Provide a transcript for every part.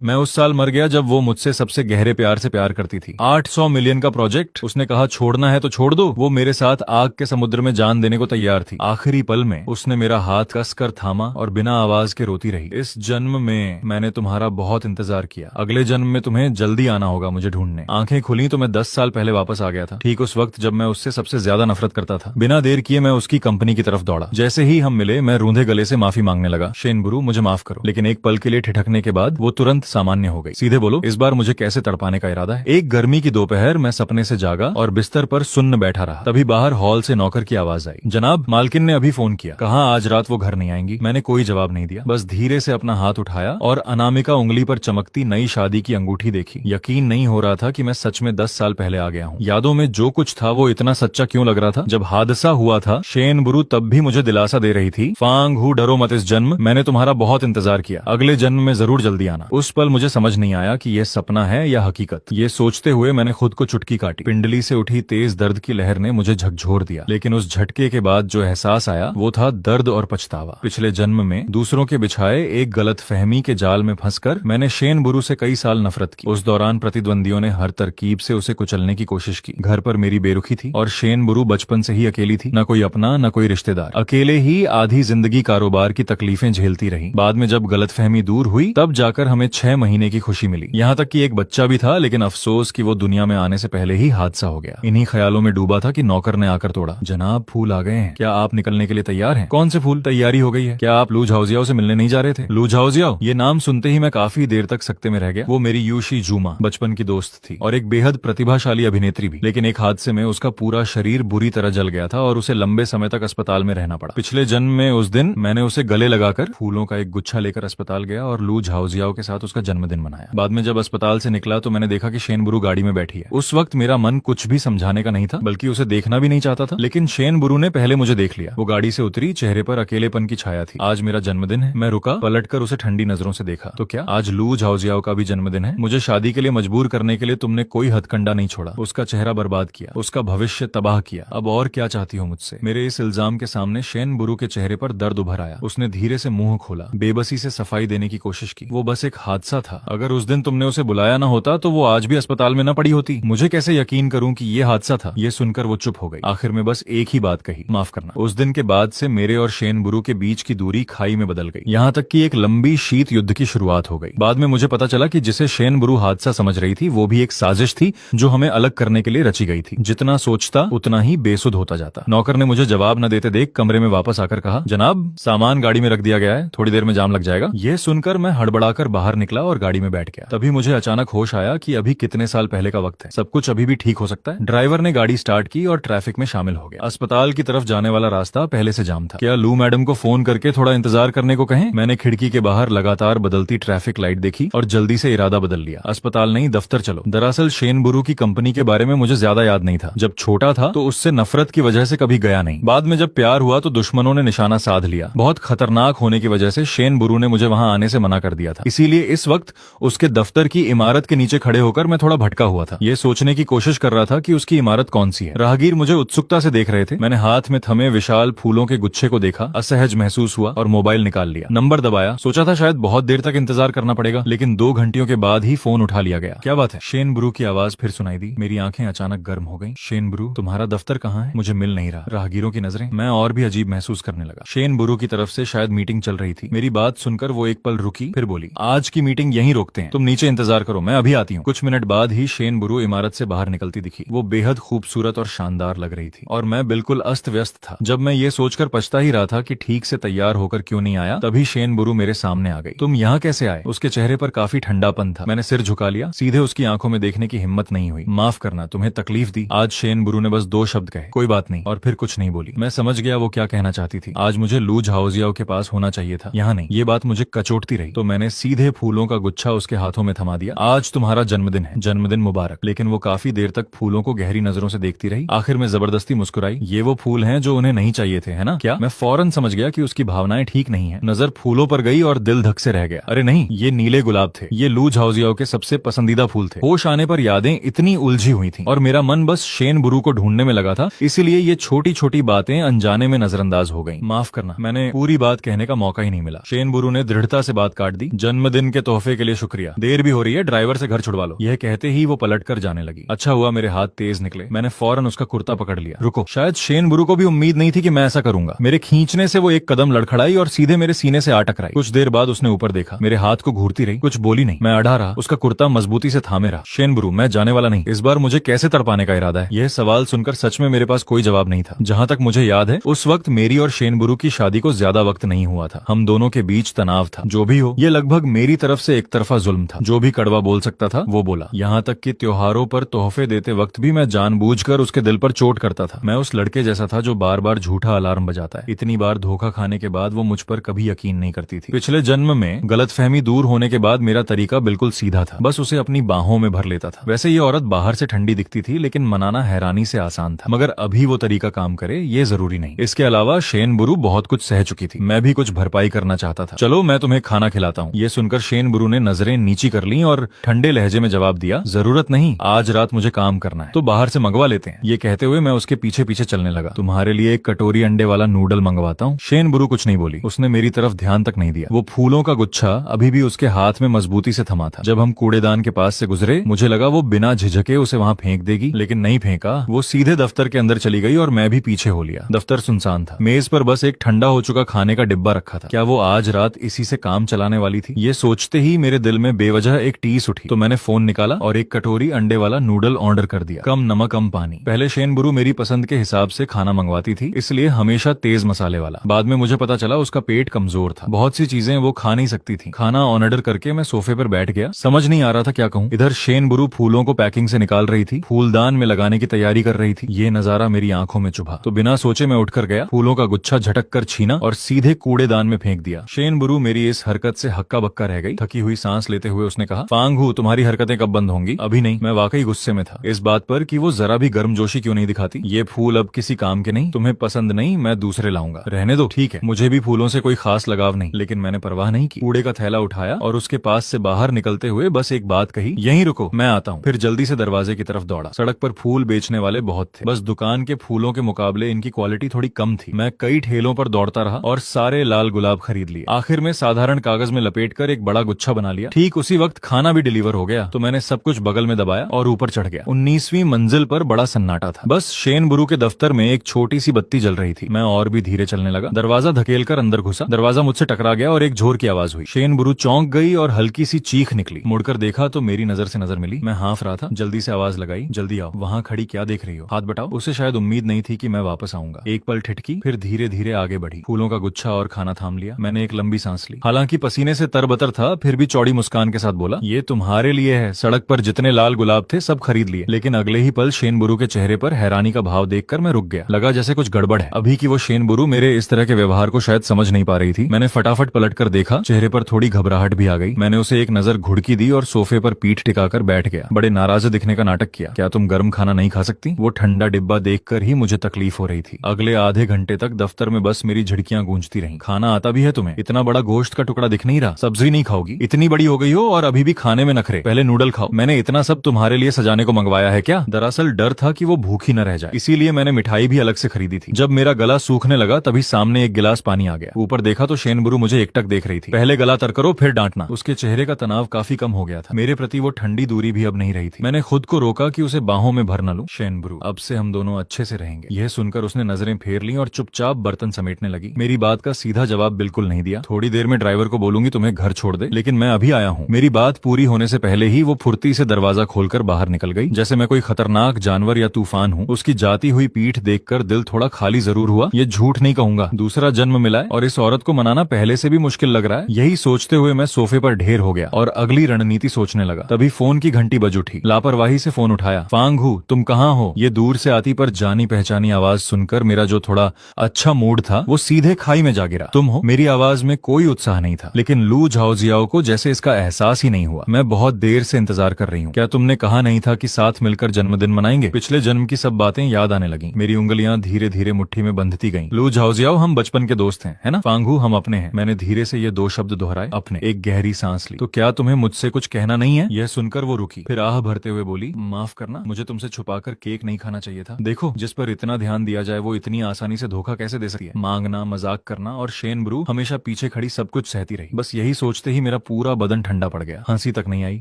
मैं उस साल मर गया जब वो मुझसे सबसे गहरे प्यार से प्यार करती थी। 800 मिलियन का प्रोजेक्ट, उसने कहा छोड़ना है तो छोड़ दो। वो मेरे साथ आग के समुद्र में जान देने को तैयार थी। आखिरी पल में उसने मेरा हाथ कसकर थामा और बिना आवाज के रोती रही, इस जन्म में मैंने तुम्हारा बहुत इंतजार किया, अगले जन्म में तुम्हें जल्दी आना होगा मुझे ढूंढने। आंखें खुली तो मैं 10 साल पहले वापस आ गया था, ठीक उस वक्त जब मैं उससे सबसे ज्यादा नफरत करता था। बिना देर किए मैं उसकी कंपनी की तरफ दौड़ा। जैसे ही हम मिले मैं रूंधे गले से माफी मांगने लगा, शेनबुरु मुझे माफ करो। लेकिन एक पल के लिए ठिठकने के बाद वो तुरंत सामान्य हो गई। सीधे बोलो, इस बार मुझे कैसे तड़पाने का इरादा है? एक गर्मी की दोपहर मैं सपने से जागा और बिस्तर पर सुन्न बैठा रहा। तभी बाहर हॉल से नौकर की आवाज आई, जनाब मालकिन ने अभी फोन किया, कहा आज रात वो घर नहीं आएंगी। मैंने कोई जवाब नहीं दिया, बस धीरे से अपना हाथ उठाया और अनामिका उंगली पर चमकती नई शादी की अंगूठी देखी। यकीन नहीं हो रहा था कि मैं सच में 10 साल पहले आ गया हूँ। यादों में जो कुछ था वो इतना सच्चा क्यों लग रहा था? जब हादसा हुआ था शेनबुरु तब भी मुझे दिलासा दे रही थी, फांग हूँ डरो मत, इस जन्म मैंने तुम्हारा बहुत इंतजार किया, अगले जन्म में जरूर जल्दी आना। उस पल मुझे समझ नहीं आया कि यह सपना है या हकीकत। ये सोचते हुए मैंने खुद को चुटकी काटी। पिंडली से उठी तेज दर्द की लहर ने मुझे झकझोर दिया, लेकिन उस झटके के बाद जो एहसास आया वो था दर्द और पछतावा। पिछले जन्म में दूसरों के बिछाए एक गलत फहमी के जाल में फंसकर मैंने शेनबुरु से कई साल नफरत की। उस दौरान प्रतिद्वंदियों ने हर तरकीब से उसे कुचलने की कोशिश की। घर पर मेरी बेरुखी थी और शेनबुरु बचपन से ही अकेली थी, न कोई अपना न कोई रिश्तेदार। अकेले ही आधी जिंदगी कारोबार की तकलीफें झेलती रही। बाद में जब गलतफहमी दूर हुई तब जाकर हमें 6 महीने की खुशी मिली। यहाँ तक कि एक बच्चा भी था, लेकिन अफसोस कि वो दुनिया में आने से पहले ही हादसा हो गया। इन्हीं ख्यालों में डूबा था कि नौकर ने आकर तोड़ा। जनाब फूल आ गए हैं, क्या आप निकलने के लिए तैयार हैं? कौन से फूल? तैयारी हो गई है। क्या आप लू झाओजियाओ से मिलने नहीं जा रहे थे? लू झाओजियाओ, ये नाम सुनते ही मैं काफी देर तक सकते में रह गया। वो मेरी यूशी जूमा बचपन की दोस्त थी और एक बेहद प्रतिभाशाली अभिनेत्री भी, लेकिन एक हादसे में उसका पूरा शरीर बुरी तरह जल गया था और उसे लंबे समय तक अस्पताल में रहना पड़ा। पिछले जन्म में उस दिन मैंने उसे गले लगाकर फूलों का एक गुच्छा लेकर अस्पताल गया और लू झाओजियाओ के साथ उसका जन्मदिन मनाया। बाद में जब अस्पताल से निकला तो मैंने देखा कि शेनबुरु गाड़ी में बैठी है। उस वक्त मेरा मन कुछ भी समझाने का नहीं था, बल्कि उसे देखना भी नहीं चाहता था, लेकिन शेनबुरु ने पहले मुझे देख लिया। वो गाड़ी से उतरी, चेहरे पर अकेलेपन की छाया थी। आज मेरा जन्मदिन है। मैं रुका, पलटकर उसे ठंडी नजरों से देखा। तो क्या आज लू झाओजियाओ का भी जन्मदिन है? मुझे शादी के लिए मजबूर करने के लिए तुमने कोई हथकंडा नहीं छोड़ा, उसका चेहरा बर्बाद किया, उसका भविष्य तबाह किया। अब और क्या चाहती हो मुझसे? मेरे इस इल्जाम के सामने शेनबुरु के चेहरे पर दर्द उभर आया। उसने धीरे से मुंह खोला, बेबसी से सफाई देने की कोशिश की। वो बस एक हादसा था। अगर उस दिन तुमने उसे बुलाया ना होता तो वो आज भी अस्पताल में न पड़ी होती। मुझे कैसे यकीन करूं कि ये हादसा था? ये सुनकर वो चुप हो गई। आखिर में बस एक ही बात कही, माफ करना। उस दिन के बाद से मेरे और शेनबुरु के बीच की दूरी खाई में बदल गई, यहाँ तक कि एक लंबी शीत युद्ध की शुरुआत हो गई। बाद में मुझे पता चला कि जिसे शेनबुरु हादसा समझ रही थी वो भी एक साजिश थी जो हमें अलग करने के लिए रची गई थी। जितना सोचता उतना ही बेसुध होता जाता। नौकर ने मुझे जवाब न देते देख कमरे में वापस आकर कहा, जनाब सामान गाड़ी में रख दिया गया है, थोड़ी देर में जाम लग जाएगा। यह सुनकर मैं हड़बड़ाकर बाहर निकला और गाड़ी में बैठ गया। तभी मुझे अचानक होश आया कि अभी कितने साल पहले का वक्त है, सब कुछ अभी भी ठीक हो सकता है। ड्राइवर ने गाड़ी स्टार्ट की और ट्रैफिक में शामिल हो गया। अस्पताल की तरफ जाने वाला रास्ता पहले से जाम था। क्या लू मैडम को फोन करके थोड़ा इंतजार करने को कहें? मैंने खिड़की के बाहर लगातार बदलती ट्रैफिक लाइट देखी और जल्दी से इरादा बदल लिया। अस्पताल नहीं, दफ्तर चलो। दरअसल शेनबुरु की कंपनी के बारे में मुझे ज्यादा याद नहीं था। जब छोटा था तो उससे नफरत की वजह से कभी गया नहीं। बाद में जब प्यार हुआ तो दुश्मनों ने निशाना साध लिया। बहुत खतरनाक होने की वजह से शेनबुरु ने मुझे वहां आने से मना कर दिया था। इसीलिए इस वक्त उसके दफ्तर की इमारत के नीचे खड़े होकर मैं थोड़ा भटका हुआ था। ये सोचने की कोशिश कर रहा था कि उसकी इमारत कौन सी है। राहगीर मुझे उत्सुकता से देख रहे थे। मैंने हाथ में थमे विशाल फूलों के गुच्छे को देखा, असहज महसूस हुआ और मोबाइल निकाल लिया। नंबर दबाया। सोचा था शायद बहुत देर तक इंतजार करना पड़ेगा, लेकिन 2 घंटियों के बाद ही फोन उठा लिया गया। क्या बात है? शेनबुरु की आवाज फिर सुनाई दी। मेरी आंखें अचानक गर्म हो गईं। शेनबुरु, तुम्हारा दफ्तर कहाँ है? मुझे मिल नहीं रहा। राहगीरों की नजरें। मैं और भी अजीब महसूस करने लगा। शेनबुरु की तरफ से शायद मीटिंग चल रही थी। मेरी बात सुनकर वो एक पल रुकी, फिर बोली, आज की मीटिंग यहीं रोकते हैं, तुम नीचे इंतजार करो, मैं अभी आती हूँ। कुछ मिनट बाद ही शेनबुरु इमारत से बाहर निकलती दिखी। वो बेहद खूबसूरत और शानदार लग रही थी और मैं बिल्कुल अस्त व्यस्त था। जब मैं ये सोचकर पछता ही रहा था कि ठीक से तैयार होकर क्यों नहीं आया, तभी शेनबुरु मेरे सामने आ गई। तुम यहाँ कैसे आए? उसके चेहरे पर काफी ठंडापन था। मैंने सिर झुका लिया। सीधे उसकी आंखों में देखने की हिम्मत नहीं हुई। माफ करना, तुम्हें तकलीफ दी। आज शेनबुरु ने बस 2 शब्द कहे, कोई बात नहीं, और फिर कुछ नहीं बोली। मैं समझ गया वो क्या कहना चाहती थी। आज मुझे लू झाओजियाओ के पास होना चाहिए था, यहाँ नहीं। ये बात मुझे कचोटती रही, तो मैंने सीधे फूलों का गुच्छा उसके हाथों में थमा दिया। आज तुम्हारा जन्मदिन है, जन्मदिन मुबारक। लेकिन वो काफी देर तक फूलों को गहरी नजरों से देखती रही। आखिर में जबरदस्ती मुस्कुराई। ये वो फूल हैं जो उन्हें नहीं चाहिए थे, है ना? क्या? मैं फौरन समझ गया कि उसकी भावनाएं ठीक नहीं है। नजर फूलों पर गई और दिल धक से रह गया। अरे नहीं, ये नीले गुलाब थे। ये लू झाओजियाओ के सबसे पसंदीदा फूल थे। होश आने पर यादें इतनी उलझी हुई थी और मेरा मन बस शेनबुरु को ढूंढने में लगा था, इसीलिए ये छोटी छोटी बातें अनजाने में नजरअंदाज हो गईं। माफ करना, मैंने पूरी बात कहने का मौका ही नहीं मिला। शेनबुरु ने दृढ़ता से बात काट दी। जन्मदिन के तोहफे के लिए शुक्रिया, देर भी हो रही है, ड्राइवर से घर छुड़वा लो। यह कहते ही वो पलट कर जाने लगी। अच्छा हुआ मेरे हाथ तेज निकले, मैंने फौरन उसका कुर्ता पकड़ लिया। रुको, शायद शेन बुरू को भी उम्मीद नहीं थी कि मैं ऐसा करूंगा। मेरे खींचने से वो एक कदम लड़खड़ाई और सीधे मेरे सीने से आ टकराई। कुछ देर बाद उसने ऊपर देखा, मेरे हाथ को घूरती रही, कुछ बोली नहीं। मैं अड़ा रहा, उसका कुर्ता मजबूती से थामे रहा। शेन बुरू, मैं जाने वाला नहीं, इस बार मुझे कैसे तड़पाने का इरादा है? यह सवाल सुनकर सच में मेरे पास कोई जवाब नहीं था। जहां तक मुझे याद है, उस वक्त मेरी और शेन बुरू की शादी को ज्यादा वक्त नहीं हुआ था। हम दोनों के बीच तनाव था। जो भी हो, ये लगभग मेरी तरफ से एक तरफा जुल्म था। जो भी कड़वा बोल सकता था वो बोला। यहाँ तक कि त्योहारों पर तोहफे देते वक्त भी मैं जानबूझकर उसके दिल पर चोट करता था। मैं उस लड़के जैसा था जो बार बार झूठा अलार्म बजाता है। इतनी बार धोखा खाने के बाद वो मुझ पर कभी यकीन नहीं करती थी। पिछले जन्म में गलतफहमी दूर होने के बाद मेरा तरीका बिल्कुल सीधा था, बस उसे अपनी बाहों में भर लेता था। वैसे ये औरत बाहर से ठंडी दिखती थी, लेकिन मनाना हैरानी से आसान था। मगर अभी वो तरीका काम करे ये जरूरी नहीं। इसके अलावा शेन बुरू बहुत कुछ सह चुकी थी, मैं भी कुछ भरपाई करना चाहता था। चलो मैं तुम्हें खाना खिलाता हूँ। ये सुनकर शेन बुरू ने नजरें नीची कर ली और ठंडे लहजे में जवाब दिया, जरूरत नहीं, आज रात मुझे काम करना है, तो बाहर से मंगवा लेते हैं। ये कहते हुए मैं उसके पीछे पीछे चलने लगा। तुम्हारे लिए एक कटोरी अंडे वाला नूडल मंगवाता हूँ। शेन बुरू कुछ नहीं बोली, उसने मेरी तरफ ध्यान तक नहीं दिया। वो फूलों का गुच्छा अभी भी उसके हाथ में मजबूती से थमा था। जब हम कूड़ेदान के पास से गुजरे, मुझे लगा वो बिना झिझके उसे वहाँ फेंक देगी, लेकिन नहीं फेंका। वो सीधे दफ्तर के अंदर चली गई और मैं भी पीछे हो लिया। दफ्तर सुनसान था, मेज पर बस एक ठंडा हो चुका खाने का डिब्बा रखा था। क्या वो आज रात इसी से काम चलाने वाली थी? ये सोचते ही मेरे दिल में बेवजह एक टीस उठी, तो मैंने फोन निकाला और एक कटोरी अंडे वाला नूडल ऑर्डर कर दिया। कम नमक कम पानी। पहले शेन बुरू मेरी पसंद के हिसाब से खाना मंगवाती थी, इसलिए हमेशा तेज मसाले वाला। बाद में मुझे पता चला उसका पेट कमजोर था, बहुत सी चीजें वो खा नहीं सकती थी। खाना ऑर्डर करके मैं सोफे पर बैठ गया, समझ नहीं आ रहा था क्या कहूँ। इधर शेन बुरू फूलों को पैकिंग से निकाल रही थी, फूलदान में लगाने की तैयारी कर रही थी। ये नजारा मेरी आंखों में चुभा, तो बिना सोचे मैं उठकर गया, फूलों का गुच्छा झटक कर छीना और सीधे कूड़ेदान में फेंक दिया। शेन बुरू मेरी इस हरकत से हक्का बक्का रह गई। थकी हुई सांस लेते हुए उसने कहा, फांग हूँ, तुम्हारी हरकतें कब बंद होंगी? अभी नहीं। मैं वाकई गुस्से में था इस बात पर कि वो जरा भी गर्मजोशी क्यों नहीं दिखाती। ये फूल अब किसी काम के नहीं, तुम्हें पसंद नहीं, मैं दूसरे लाऊंगा। रहने दो। ठीक है, मुझे भी फूलों से कोई खास लगाव नहीं, लेकिन मैंने परवाह नहीं की। कूड़े का थैला उठाया और उसके पास से बाहर निकलते हुए बस एक बात कही, यहीं रुको, मैं आता हूँ। फिर जल्दी से दरवाजे की तरफ दौड़ा। सड़क पर फूल बेचने वाले बहुत थे, बस दुकान के फूलों के मुकाबले इनकी क्वालिटी थोड़ी कम थी। मैं कई ठेलों पर दौड़ता रहा और सारे लाल गुलाब खरीद लिए। आखिर में साधारण कागज में लपेटकर एक बड़ा गुच्छा बना लिया। ठीक उसी वक्त खाना भी डिलीवर हो गया, तो मैंने सब कुछ बगल में दबाया और ऊपर चढ़ गया। 19वीं मंजिल पर बड़ा सन्नाटा था, बस शेन बुरू के दफ्तर में एक छोटी सी बत्ती जल रही थी। मैं और भी धीरे चलने लगा। दरवाजा धकेलकर अंदर घुसा। दरवाजा मुझसे टकरा गया और एक झोर की आवाज हुई। शेन बुरू चौंक गई और हल्की सी चीख निकली। मुड़कर देखा तो मेरी नजर से नजर मिली। मैं हाँफ रहा था, जल्दी से आवाज लगाई, जल्दी आओ। वहाँ खड़ी क्या देख रही हो? हाथ बटाओ। उसे शायद उम्मीद नहीं थी कि मैं वापस आऊंगा। एक पल ठिठकी, फिर धीरे धीरे आगे बढ़ी। फूलों का गुच्छा और खाना थाम लिया। मैंने एक लंबी सांस ली, हालांकि पसीने से तरबतर था, फिर भी चौड़ी मुस्कान के साथ बोला, ये तुम्हारे लिए है। सड़क पर जितने लाल गुलाब थे सब खरीद लिए। लेकिन अगले ही पल शेन बुरू के चेहरे पर हैरानी का भाव देखकर मैं रुक गया। लगा जैसे कुछ गड़बड़ है। अभी की वो शेन बुरू मेरे इस तरह के व्यवहार को शायद समझ नहीं पा रही थी। मैंने फटाफट पलटकर देखा, चेहरे पर थोड़ी घबराहट भी आ गई। मैंने उसे एक नजर घुड़की दी और सोफे पर पीठ टिकाकर बैठ गया। बड़े नाराज दिखने का नाटक किया। क्या तुम गर्म खाना नहीं खा सकती? वो ठंडा डिब्बा देखकर ही मुझे तकलीफ हो रही थी। अगले आधे घंटे तक दफ्तर में बस मेरी झिड़कियां गूंजती रहीं। खाना आता भी है तुम्हें? इतना बड़ा गोश्त का टुकड़ा दिख नहीं रहा? सब्जी नहीं खाओगी? इतनी बड़ी हो गई हो और अभी भी खाने में नखरे। पहले नूडल खाओ। मैंने इतना सब तुम्हारे लिए सजाने को मंगवाया है क्या? दरअसल डर था कि वो भूखी न रह जाए, इसीलिए मैंने मिठाई भी अलग से खरीदी थी। जब मेरा गला सूखने लगा तभी सामने एक गिलास पानी आ गया। ऊपर देखा तो शेन बुरू मुझे एकटक देख रही थी। पहले गला तर करो फिर डांटना। उसके चेहरे का तनाव काफी कम हो गया था। मेरे प्रति वो ठंडी दूरी भी अब नहीं रही थी। मैंने खुद को रोका कि उसे बाहों में भर न लूं। शेन बुरू, अब से हम दोनों अच्छे से रहेंगे। यह सुनकर उसने नजरें फेर ली और चुपचाप बर्तन समेटने लगी। मेरी बात का सीधा जवाब बिल्कुल नहीं दिया। थोड़ी देर में ड्राइवर को बोलूंगी तुम्हें घर छोड़ दे, लेकिन मैं अभी आया हूँ। मेरी बात पूरी होने से पहले ही वो फुर्ती से दरवाजा खोलकर बाहर निकल गई, जैसे मैं कोई खतरनाक जानवर या तूफान हूँ। उसकी जाती हुई पीठ देखकर दिल थोड़ा खाली जरूर हुआ। ये झूठ नहीं कहूंगा, दूसरा जन्म मिला है और इस औरत को मनाना पहले से भी मुश्किल लग रहा है। यही सोचते हुए मैं सोफे पर ढेर हो गया और अगली रणनीति सोचने लगा। तभी फोन की घंटी बज उठी। लापरवाही से फोन उठाया। फांग हूँ, तुम कहाँ हो? ये दूर से आती पर जानी पहचानी आवाज सुनकर मेरा जो थोड़ा अच्छा मूड था वो सीधे खाई में जा गिरा। तुम हो? मेरी आवाज में कोई उत्साह नहीं था, लेकिन लू झाओजियाओ को जैसे इसका एहसास ही नहीं हुआ। मैं बहुत देर से इंतजार कर रही हूँ। क्या तुमने कहा नहीं था कि साथ मिलकर जन्मदिन मनाएंगे? पिछले जन्म की सब बातें याद आने लगी। मेरी उंगलियां धीरे धीरे मुट्ठी में बंधती गईं। लू झाओजियाओ, हम बचपन के दोस्त हैं, है ना? फांगू, हम अपने हैं। मैंने धीरे से ये दो शब्द दोहराए, अपने। एक गहरी सांस ली। तो क्या तुम्हें मुझसे कुछ कहना नहीं है? यह सुनकर वो रुकी, फिर आह भरते हुए बोली, माफ करना, मुझे तुमसे छुपाकर केक नहीं खाना चाहिए था। देखो, जिस पर इतना ध्यान दिया जाए वो इतनी आसानी से धोखा कैसे दे सकती है? मांगना, मजाक करना और शेन बुरू हमेशा पीछे खड़ी सब कुछ सहती रही। बस यही सोचते ही मेरा मेरा पूरा बदन ठंडा पड़ गया, हंसी तक नहीं आई।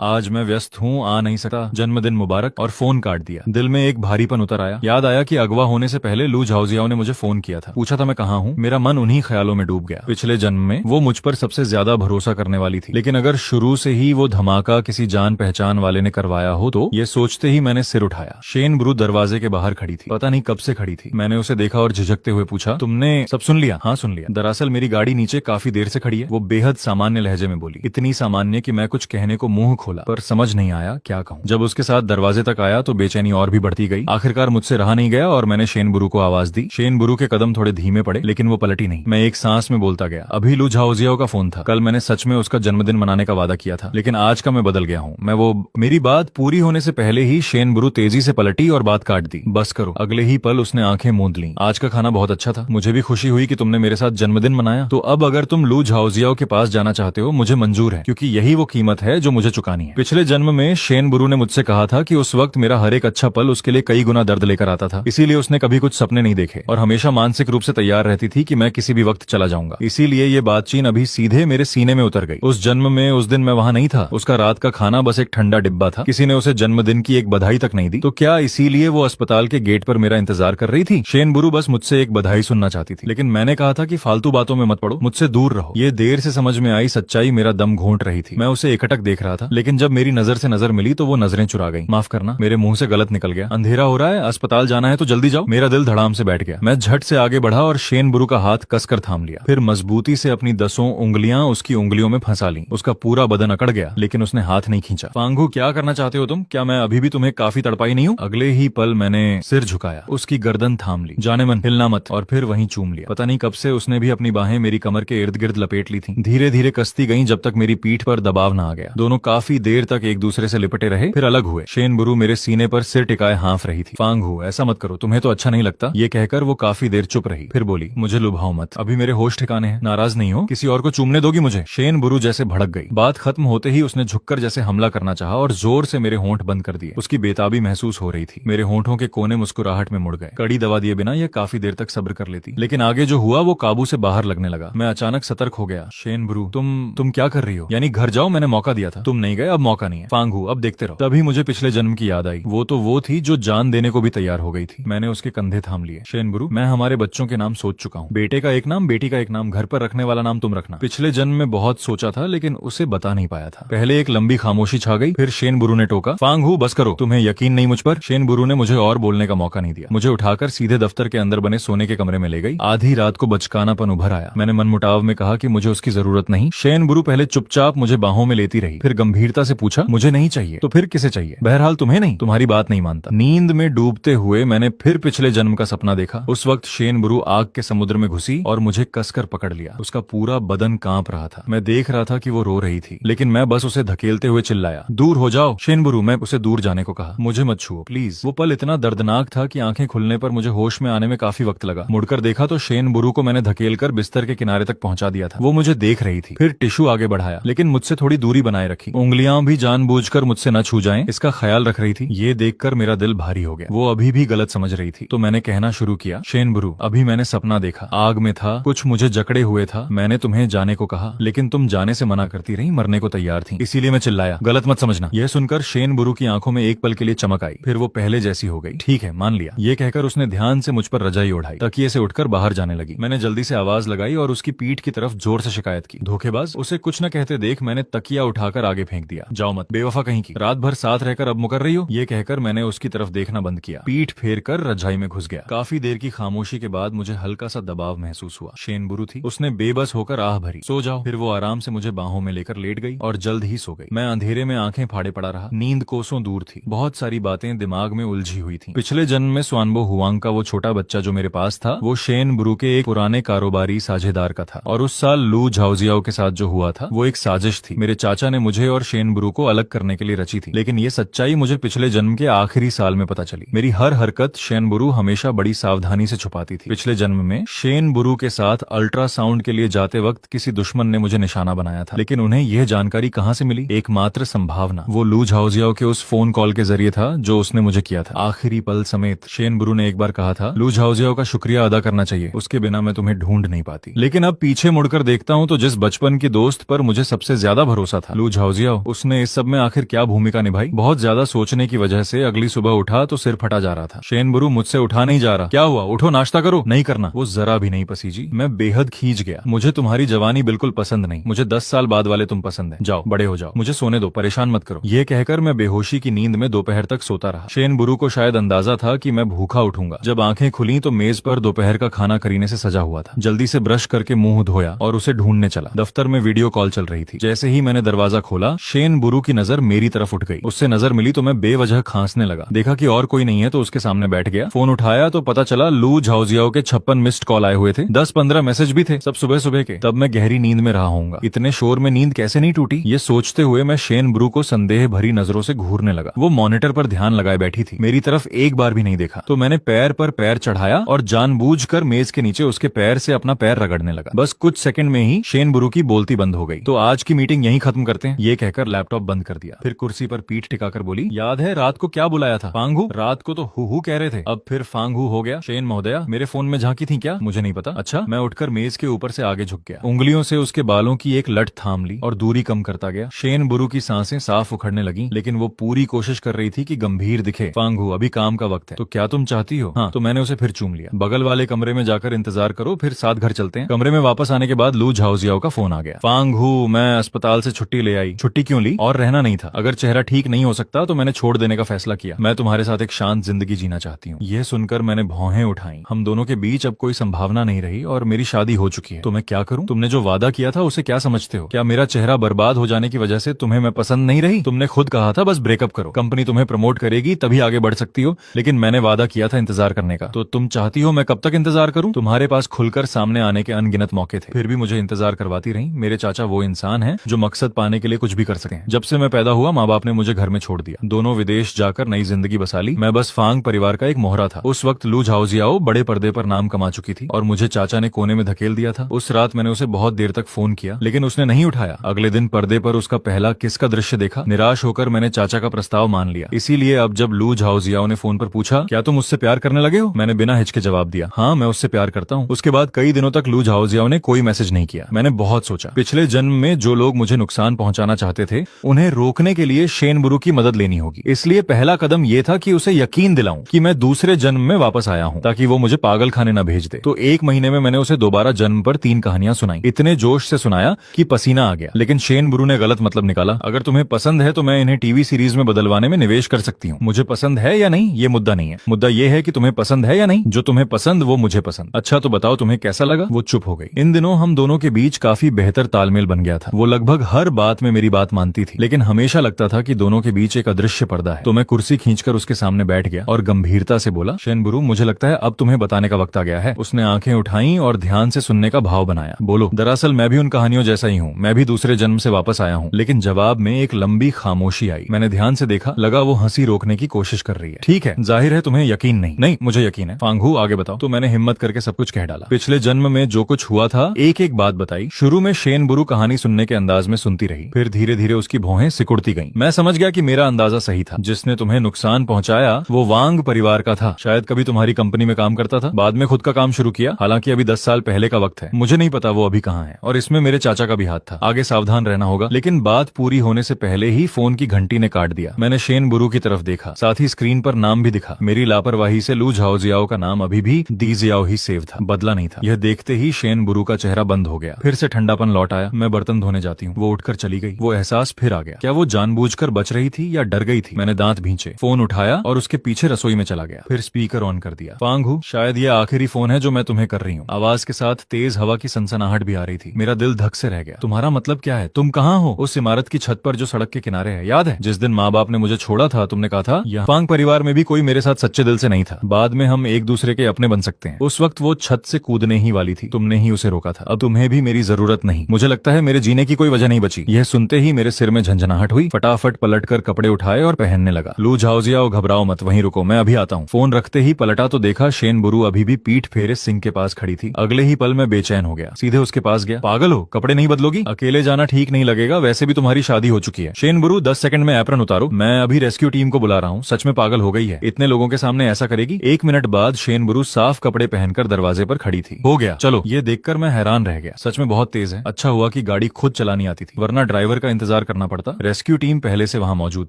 आज मैं व्यस्त हूँ, आ नहीं सकता, जन्मदिन मुबारक, और फोन काट दिया। दिल में एक भारीपन उतर आया। याद आया कि अगवा होने से पहले लू झाओजियाओ ने मुझे फोन किया था, पूछा था मैं कहाँ हूँ। मेरा मन उन्हीं ख्यालों में डूब गया। पिछले जन्म में वो मुझ पर सबसे ज्यादा भरोसा करने वाली थी, लेकिन अगर शुरू से ही वो धमाका किसी जान पहचान वाले ने करवाया हो तो, ये सोचते ही मैंने सिर उठाया। शेन ब्रू दरवाजे के बाहर खड़ी थी, पता नहीं कब से खड़ी थी। मैंने उसे देखा और झिझकते हुए पूछा, तुमने सब सुन लिया? हाँ सुन लिया। दरअसल मेरी गाड़ी नीचे काफी देर से खड़ी है, वो बेहद सामान्य लहजे में बोली, इतनी सामान्य कि मैं कुछ कहने को मुंह खोला पर समझ नहीं आया क्या कहूँ। जब उसके साथ दरवाजे तक आया तो बेचैनी और भी बढ़ती गई। आखिरकार मुझसे रहा नहीं गया और मैंने शेन बुरू को आवाज दी। शेन बुरू के कदम थोड़े धीमे पड़े, लेकिन वो पलटी नहीं। मैं एक सांस में बोलता गया, अभी लू झाओजियाओ का फोन था। कल मैंने सच में उसका जन्मदिन मनाने का वादा किया था, लेकिन आज का मैं बदल गया हूँ। मैं वो मेरी बात पूरी होने से पहले ही शेन बुरू तेजी से पलटी और बात काट दी। बस करो। अगले ही पल उसने आंखें मूंद ली। आज का खाना बहुत अच्छा था, मुझे भी खुशी हुई कि तुमने मेरे साथ जन्मदिन मनाया। तो अब अगर तुम लू झाओजियाओ के पास जाना चाहते हो, मुझे मंजूर है, क्योंकि यही वो कीमत है जो मुझे चुकानी है। पिछले जन्म में शेन बुरू ने मुझसे कहा था कि उस वक्त मेरा हर एक अच्छा पल उसके लिए कई गुना दर्द लेकर आता था, इसीलिए उसने कभी कुछ सपने नहीं देखे और हमेशा मानसिक रूप से तैयार रहती थी कि मैं किसी भी वक्त चला जाऊंगा। इसीलिए ये बातचीत अभी सीधे मेरे सीने में उतर गई। उस जन्म में उस दिन मैं वहां नहीं था। उसका रात का खाना बस एक ठंडा डिब्बा था, किसी ने उसे जन्मदिन की एक बधाई तक नहीं दी। तो क्या इसीलिए वो अस्पताल के गेट पर मेरा इंतजार कर रही थी? शेन बुरू बस मुझसे एक बधाई सुनना चाहती थी, लेकिन मैंने कहा था कि फालतू बातों में मत पड़ो, मुझसे दूर रहो। ये देर से समझ में आई सच्चाई मेरा दम घोंट रही थी। मैं उसे एकटक देख रहा था, लेकिन जब मेरी नजर से नजर मिली तो वो नजरें चुरा गई। माफ करना, मेरे मुंह से गलत निकल गया। अंधेरा हो रहा है, अस्पताल जाना है तो जल्दी जाओ। मेरा दिल धड़ाम से बैठ गया। मैं झट से आगे बढ़ा और शेन बुरू का हाथ कसकर थाम लिया, फिर मजबूती से अपनी 10 उंगलियां उसकी उंगलियों में फंसा ली। उसका पूरा बदन अकड़ गया, लेकिन उसने हाथ नहीं खींचा। फांगू, क्या करना चाहते हो तुम? क्या मैं अभी भी तुम्हें काफी तड़पाई नहीं हूँ? अगले ही पल मैंने सिर झुकाया, उसकी गर्दन थाम ली, जाने मन, हिलना मत, और फिर वहीं चूम लिया। पता नहीं कब से उसने भी अपनी बाहें मेरी कमर के इर्द गिर्द लपेट ली थी। धीरे धीरे कसती गईं जब तक मेरी पीठ पर दबाव न आ गया। दोनों काफी देर तक एक दूसरे से लिपटे रहे, फिर अलग हुए। शेन बुरू मेरे सीने पर सिर टिकाए हाँफ रही थी। फांगू, ऐसा मत करो, तुम्हें तो अच्छा नहीं लगता। ये कहकर वो काफी देर चुप रही, फिर बोली, मुझे लुभाओ मत, अभी मेरे होश ठिकाने हैं। नाराज नहीं हो? किसी और को चूमने दोगी मुझे? शेन बुरू जैसे भड़क गई। बात खत्म होते ही उसने झुककर जैसे हमला करना चाहा और जोर से मेरे होंठ बंद कर दिए। उसकी बेताबी महसूस हो रही थी। मेरे होंठों के कोने मुस्कुराहट में मुड़ गए। कड़ी दवा दिए बिना यह काफी देर तक सब्र कर लेती, लेकिन आगे जो हुआ वो काबू से बाहर लगने लगा। मैं अचानक सतर्क हो गया। शेन बुरू, तुम क्या कर रही हो? यानी घर जाओ, मैंने मौका दिया था, तुम नहीं गए, अब मौका नहीं है। फांगू, अब देखते रहो। तभी मुझे पिछले जन्म की याद आई। वो तो वो थी जो जान देने को भी तैयार हो गई थी। मैंने उसके कंधे थाम लिए। शेन बुरू, मैं हमारे बच्चों के नाम सोच चुका हूँ। बेटे का एक नाम, बेटी का एक नाम, घर पर रखने वाला नाम तुम रखना। पिछले जन्म में बहुत सोचा था, लेकिन उसे बता नहीं पाया था। पहले एक लंबी खामोशी छा गई, फिर शेन बुरू ने टोका, फांगू बस करो, तुम्हें यकीन नहीं मुझ पर? शेन बुरू ने मुझे और बोलने का मौका नहीं दिया। मुझे उठाकर सीधे दफ्तर के अंदर बने सोने के कमरे में ले गई। आधी रात को बचकानापन उभर आया। मैंने मनमुटाव में कहा कि मुझे उसकी जरूरत नहीं। शेन बुरू पहले चुपचाप मुझे बाहों में लेती रही, फिर गंभीरता से पूछा, मुझे नहीं चाहिए तो फिर किसे चाहिए? बहरहाल तुम्हें नहीं, तुम्हारी बात नहीं मानता। नींद में डूबते हुए मैंने फिर पिछले जन्म का सपना देखा। उस वक्त शेन बुरू आग के समुद्र में घुसी और मुझे कसकर पकड़ लिया। उसका पूरा बदन कांप रहा था। मैं देख रहा था कि वो रो रही थी, लेकिन मैं बस उसे धकेलते हुए चिल्लाया, दूर हो जाओ शेन बुरू। मैं उसे दूर जाने को कहा, मुझे मत छुओ प्लीज। वो पल इतना दर्दनाक था कि आंखें खुलने पर मुझे होश में आने में काफी वक्त लगा। मुड़कर देखा तो शेन बुरू को मैंने धकेलकर बिस्तर के किनारे तक पहुंचा दिया था। वो मुझे देख रही थी, फिर टिश्यू आगे बढ़ाया, लेकिन मुझसे थोड़ी दूरी बनाए रखी। उंगलियां भी जानबूझकर मुझसे न छू जाएं, इसका ख्याल रख रही थी। ये देखकर मेरा दिल भारी हो गया। वो अभी भी गलत समझ रही थी, तो मैंने कहना शुरू किया, शेन बुरू, अभी मैंने सपना देखा, आग में था, कुछ मुझे जकड़े हुए था। मैंने तुम्हें जाने को कहा, लेकिन तुम जाने से मना करती रही, मरने को तैयार थी, इसीलिए मैं चिल्लाया। गलत मत समझना। यह सुनकर शेन बुरू की आंखों में एक पल के लिए चमक आई, फिर वो पहले जैसी हो गई। ठीक है, मान लिया। ये कहकर उसने ध्यान से मुझ पर रजाई ओढ़ाई, तकिए से उठकर बाहर जाने लगी। मैंने जल्दी से आवाज लगाई और उसकी पीठ की तरफ जोर से शिकायत की। धोखेबाज। उसे कुछ न कहते देख मैंने तकिया उठाकर आगे फेंक दिया। जाओ मत, बेवफा कहीं की, रात भर साथ रहकर अब मुकर रही हो? ये कहकर मैंने उसकी तरफ देखना बंद किया, पीठ फेर कर रजाई में घुस गया। काफी देर की खामोशी के बाद मुझे हल्का सा दबाव महसूस हुआ। शेन बुरू थी। उसने बेबस होकर आह भरी, सो जाओ। फिर वो आराम से मुझे बाहों में लेकर लेट गई और जल्द ही सो गई। मैं अंधेरे में आंखें फाड़े पड़ा रहा। नींद कोसों दूर थी। बहुत सारी बातें दिमाग में उलझी हुई थी। पिछले जन्म में स्वानबो हुआंग का वो छोटा बच्चा जो मेरे पास था, वो शेन बुरू के एक पुराने कारोबारी साझेदार का था। और उस साल लू झाओजियाओ के साथ जो हुआ था वो एक साजिश थी। मेरे चाचा ने मुझे और शेन बुरू को अलग करने के लिए रची थी, लेकिन ये सच्चाई मुझे पिछले जन्म के आखिरी साल में पता चली। मेरी हर हरकत शेन बुरू हमेशा बड़ी सावधानी से छुपाती थी। पिछले जन्म में शेन बुरू के साथ अल्ट्रासाउंड के लिए जाते वक्त किसी दुश्मन ने मुझे निशाना बनाया था, लेकिन उन्हें यह जानकारी कहां से मिली? एकमात्र संभावना वो लू झाओजियाओ के उस फोन कॉल के जरिए था जो उसने मुझे किया था। आखिरी पल समेत शेन बुरू ने एक बार कहा था, लू झाओजियाओ का शुक्रिया अदा करना चाहिए, उसके बिना मैं तुम्हें ढूंढ नहीं पाती। लेकिन अब पीछे मुड़कर देखता हूँ तो जिस बचपन के दोस्त पर मुझे सबसे ज्यादा भरोसा था। लू झाओजियाओ, उसने इस सब में आखिर क्या भूमिका निभाई? बहुत ज्यादा सोचने की वजह से अगली सुबह उठा तो सिर फटा जा रहा था। शेनबुरु, मुझसे उठा नहीं जा रहा, क्या हुआ? उठो, नाश्ता करो। नहीं करना। वो जरा भी नहीं पसीजी। मैं बेहद खींच गया। मुझे तुम्हारी जवानी बिल्कुल पसंद नहीं, मुझे 10 साल बाद वाले तुम पसंद है। जाओ, बड़े हो जाओ, मुझे सोने दो, परेशान मत करो। ये कहकर मैं बेहोशी की नींद में दोपहर तक सोता रहा। शेनबुरु को शायद अंदाजा था कि मैं भूखा उठूंगा। जब आंखें खुली तो मेज पर दोपहर का खाना करीने से सजा हुआ था। जल्दी से ब्रश करके मुंह धोया और उसे ढूंढने चला। दफ्तर में वीडियो कॉल चल रही थी। जैसे ही मैंने दरवाजा खोला, शेनबुरु की नजर मेरी तरफ उठ गई। उससे नजर मिली तो मैं बेवजह खांसने लगा। देखा कि और कोई नहीं है तो उसके सामने बैठ गया। फोन उठाया तो पता चला लू झाओजियाओ के 56 मिस्ड कॉल आए हुए थे। 10-15 मैसेज भी थे, सब सुबह सुबह के। तब मैं गहरी नींद में रहा होऊंगा। इतने शोर में नींद कैसे नहीं टूटी, ये सोचते हुए मैं शेनबुरु को संदेह भरी नजरों से घूरने लगा। वो मॉनिटर पर ध्यान लगाए बैठी थी, मेरी तरफ एक बार भी नहीं देखा। तो मैंने पैर पर पैर चढ़ाया और जानबूझकर मेज के नीचे उसके पैर से अपना पैर रगड़ने लगा। बस कुछ सेकंड में ही शेनबुरु की बोलती बंद हो गई। तो आज की मीटिंग यहीं खत्म करते हैं, ये कहकर लैपटॉप बंद कर दिया। फिर कुर्सी पर पीठ टिकाकर बोली, याद है रात को क्या बुलाया था? फांगू। रात को तो हु कह रहे थे, अब फिर फांगू हो गया। शेन महोदया, मेरे फोन में झांकी थी क्या? मुझे नहीं पता। अच्छा। मैं उठकर मेज के ऊपर से आगे झुक गया, उंगलियों से उसके बालों की एक लट थाम ली और दूरी कम करता गया। शेनबुरु की सांसें साफ उखड़ने लगी, लेकिन वो पूरी कोशिश कर रही थी कि गंभीर दिखे। फांगू, अभी काम का वक्त है, तो क्या तुम चाहती हो? हाँ। तो मैंने उसे फिर चूम लिया। बगल वाले कमरे में जाकर इंतजार करो, फिर साथ घर चलते हैं। कमरे में वापस आने के बाद लू झाओजियाओ का फोन आ गया। फांगू, मैं अस्पताल से छुट्टी ले आई। छुट्टी क्यों ली? और रहना नहीं था। अगर चेहरा ठीक नहीं हो सकता तो मैंने छोड़ देने का फैसला किया। मैं तुम्हारे साथ एक शांत जिंदगी जीना चाहती हूँ। यह सुनकर मैंने भौहें उठाई। हम दोनों के बीच अब कोई संभावना नहीं रही और मेरी शादी हो चुकी है। तो मैं क्या करूं? तुमने जो वादा किया था उसे क्या समझते हो? क्या मेरा चेहरा बर्बाद हो जाने की वजह से तुम्हें मैं पसंद नहीं रही? तुमने खुद कहा था बस ब्रेकअप करो, कंपनी तुम्हें प्रमोट करेगी तभी आगे बढ़ सकती हो। लेकिन मैंने वादा किया था इंतजार करने का। तो तुम चाहती हो मैं कब तक इंतजार करूं? तुम्हारे पास खुलकर सामने आने के अनगिनत मौके थे, फिर भी मुझे इंतजार करवाती रही। मेरे चाचा वो इंसान है जो मकसद पाने के लिए कुछ भी कर सकते हैं। जब से मैं पैदा हुआ माँ बाप ने मुझे घर में छोड़ दिया। दोनों विदेश जाकर नई जिंदगी बसा ली। मैं बस फांग परिवार का एक मोहरा था। उस वक्त लू झाओजियाओ बड़े पर्दे पर नाम कमा चुकी थी और मुझे चाचा ने कोने में धकेल दिया था। उस रात मैंने उसे बहुत देर तक फोन किया, लेकिन उसने नहीं उठाया। अगले दिन पर्दे पर उसका पहला किस का दृश्य देखा। निराश होकर मैंने चाचा का प्रस्ताव मान लिया। इसीलिए अब जब लू झाओजियाओ ने फोन पर पूछा, क्या तुम उससे प्यार करने लगे हो, मैंने बिना हिचके जवाब दिया, हाँ मैं उससे प्यार करता हूँ। उसके बाद कई दिनों तक लू झाओजियाओ ने कोई मैसेज नहीं किया। मैंने बहुत सोचा। पिछले जन्म में जो लोग मुझे नुकसान पहुंचाना चाहते थे, उन्हें रोकने के लिए शेनबुरु की मदद लेनी होगी। इसलिए पहला कदम यह था कि उसे यकीन दिलाऊं कि मैं दूसरे जन्म में वापस आया हूं, ताकि वो मुझे पागल खाने न भेज दे। तो 1 महीने में मैंने उसे दोबारा जन्म पर 3 कहानियां सुनाई। इतने जोश से सुनाया कि पसीना आ गया। लेकिन शेनबुरु ने गलत मतलब निकाला। अगर तुम्हें पसंद है तो मैं इन्हें टीवी सीरीज में बदलवाने में निवेश कर सकती हूँ। मुझे पसंद है या नहीं ये मुद्दा नहीं है, मुद्दा ये है कि तुम्हें पसंद है या नहीं। जो तुम्हें पसंद वो मुझे पसंद। अच्छा तो बताओ तुम्हें कैसा लगा? वो चुप हो गई। इन दिनों हम दोनों के बीच काफी बेहतर तालमेल बन गया था। वो लगभग हर बात में मेरी बात मानती थी, लेकिन हमेशा लगता था कि दोनों के बीच एक अदृश्य पर्दा है। तो मैं कुर्सी खींचकर उसके सामने बैठ गया और गंभीरता से बोला, शेनबुरु, मुझे लगता है अब तुम्हें बताने का वक्त आ गया है। उसने आंखें उठाई और ध्यान से सुनने का भाव बनाया। बोलो। दरअसल मैं भी उन कहानियों जैसा ही हूँ, मैं भी दूसरे जन्म से वापस आया हूँ। लेकिन जवाब में एक लंबी खामोशी आई। मैंने ध्यान से देखा, लगा वो हंसी रोकने की कोशिश कर रही है। ठीक है, जाहिर है तुम्हें यकीन नहीं। नहीं, मुझे यकीन है। फांगू, आगे बताओ। तो मैंने हिम्मत करके सब कुछ कह डाला। पिछले जन्म में जो कुछ हुआ था एक एक बात बताई। शुरू में शेनबुरु कहानी सुनने के अंदाज में सुनती रही, फिर धीरे धीरे उसकी भौहें सिकुड़ती गईं। मैं समझ गया कि मेरा अंदाजा सही था। जिसने तुम्हें नुकसान पहुंचाया वो वांग परिवार का था। शायद कभी तुम्हारी कंपनी में काम करता था, बाद में खुद का काम शुरू किया। हालांकि अभी 10 साल पहले का वक्त है, मुझे नहीं पता वो अभी कहाँ है। और इसमें मेरे चाचा का भी हाथ था। आगे सावधान रहना होगा। लेकिन बात पूरी होने से पहले ही फोन की घंटी ने काट दिया। मैंने शेनबुरु की तरफ देखा, साथ ही स्क्रीन पर नाम भी दिखा। मेरी लापरवाही से लू झाओजियाओ का नाम अभी भी दीजियाओ ही सेव था, बदला नहीं था। यह देखते ही शेनबुरु का चेहरा बंद हो गया। फिर से ठंडापन लौट आया। मैं बर्तन धोने जाती हूँ। वो उठकर चली गई। वो एहसास फिर आ गया। क्या वो जानबूझकर बच रही थी या डर गई थी? मैंने दांत भींचे, फोन उठाया और उसके पीछे रसोई में चला गया। फिर स्पीकर ऑन कर दिया। फांगू, शायद ये आखिरी फोन है जो मैं तुम्हें कर रही हूँ। आवाज के साथ तेज हवा की सनसनाहट भी आ रही थी। मेरा दिल धक से रह गया। तुम्हारा मतलब क्या है? तुम कहाँ हो? उस इमारत की छत पर जो सड़क के किनारे है, याद है? जिस दिन माँ बाप ने मुझे छोड़ा था, तुमने कहा था यहाँ फांग परिवार में भी कोई मेरे साथ सच्चे दिल से नहीं था। बाद में हम एक दूसरे के अपने बन सकते हैं। उस वक्त वो छत से कूदने ही वाली थी, तुमने ही उसे रोका था। अब तुम्हें भी मेरी जरूरत नहीं। मुझे लगता है मेरे जीने की कोई वजह नहीं बची। यह सुनते ही मेरे सिर में झंझनाहट हुई। फटाफट पलटकर कपड़े उठाए और पहनने लगा। लू झाओजियाओ, घबराओ मत, वहीं रुको, मैं अभी आता हूँ। फोन रखते ही पलटा तो देखा शेनबुरु अभी भी पीठ फेरे सिंक के पास खड़ी थी। अगले ही पल में बेचैन हो गया। सीधे उसके पास गया। पागल हो? कपड़े नहीं बदलोगी? अकेले जाना ठीक नहीं लगेगा, वैसे भी तुम्हारी शादी हो चुकी है। शेनबुरु, 10 सेकंड में एप्रन उतारो, मैं अभी रेस्क्यू टीम को बुला रहा हूँ। सच में पागल हो गई है, इतने लोगों के सामने ऐसा करेगी? 1 मिनट बाद शेनबुरु साफ कपड़े पहनकर दरवाजे पर खड़ी थी। हो गया, चलो। ये देखकर मैं हैरान रह गया। सच में बहुत तेज है। अच्छा हुआ कि गाड़ी खुद चलानी आती थी, वरना ड्राइवर का इंतजार करना पड़ता। रेस्क्यू टीम पहले से वहां मौजूद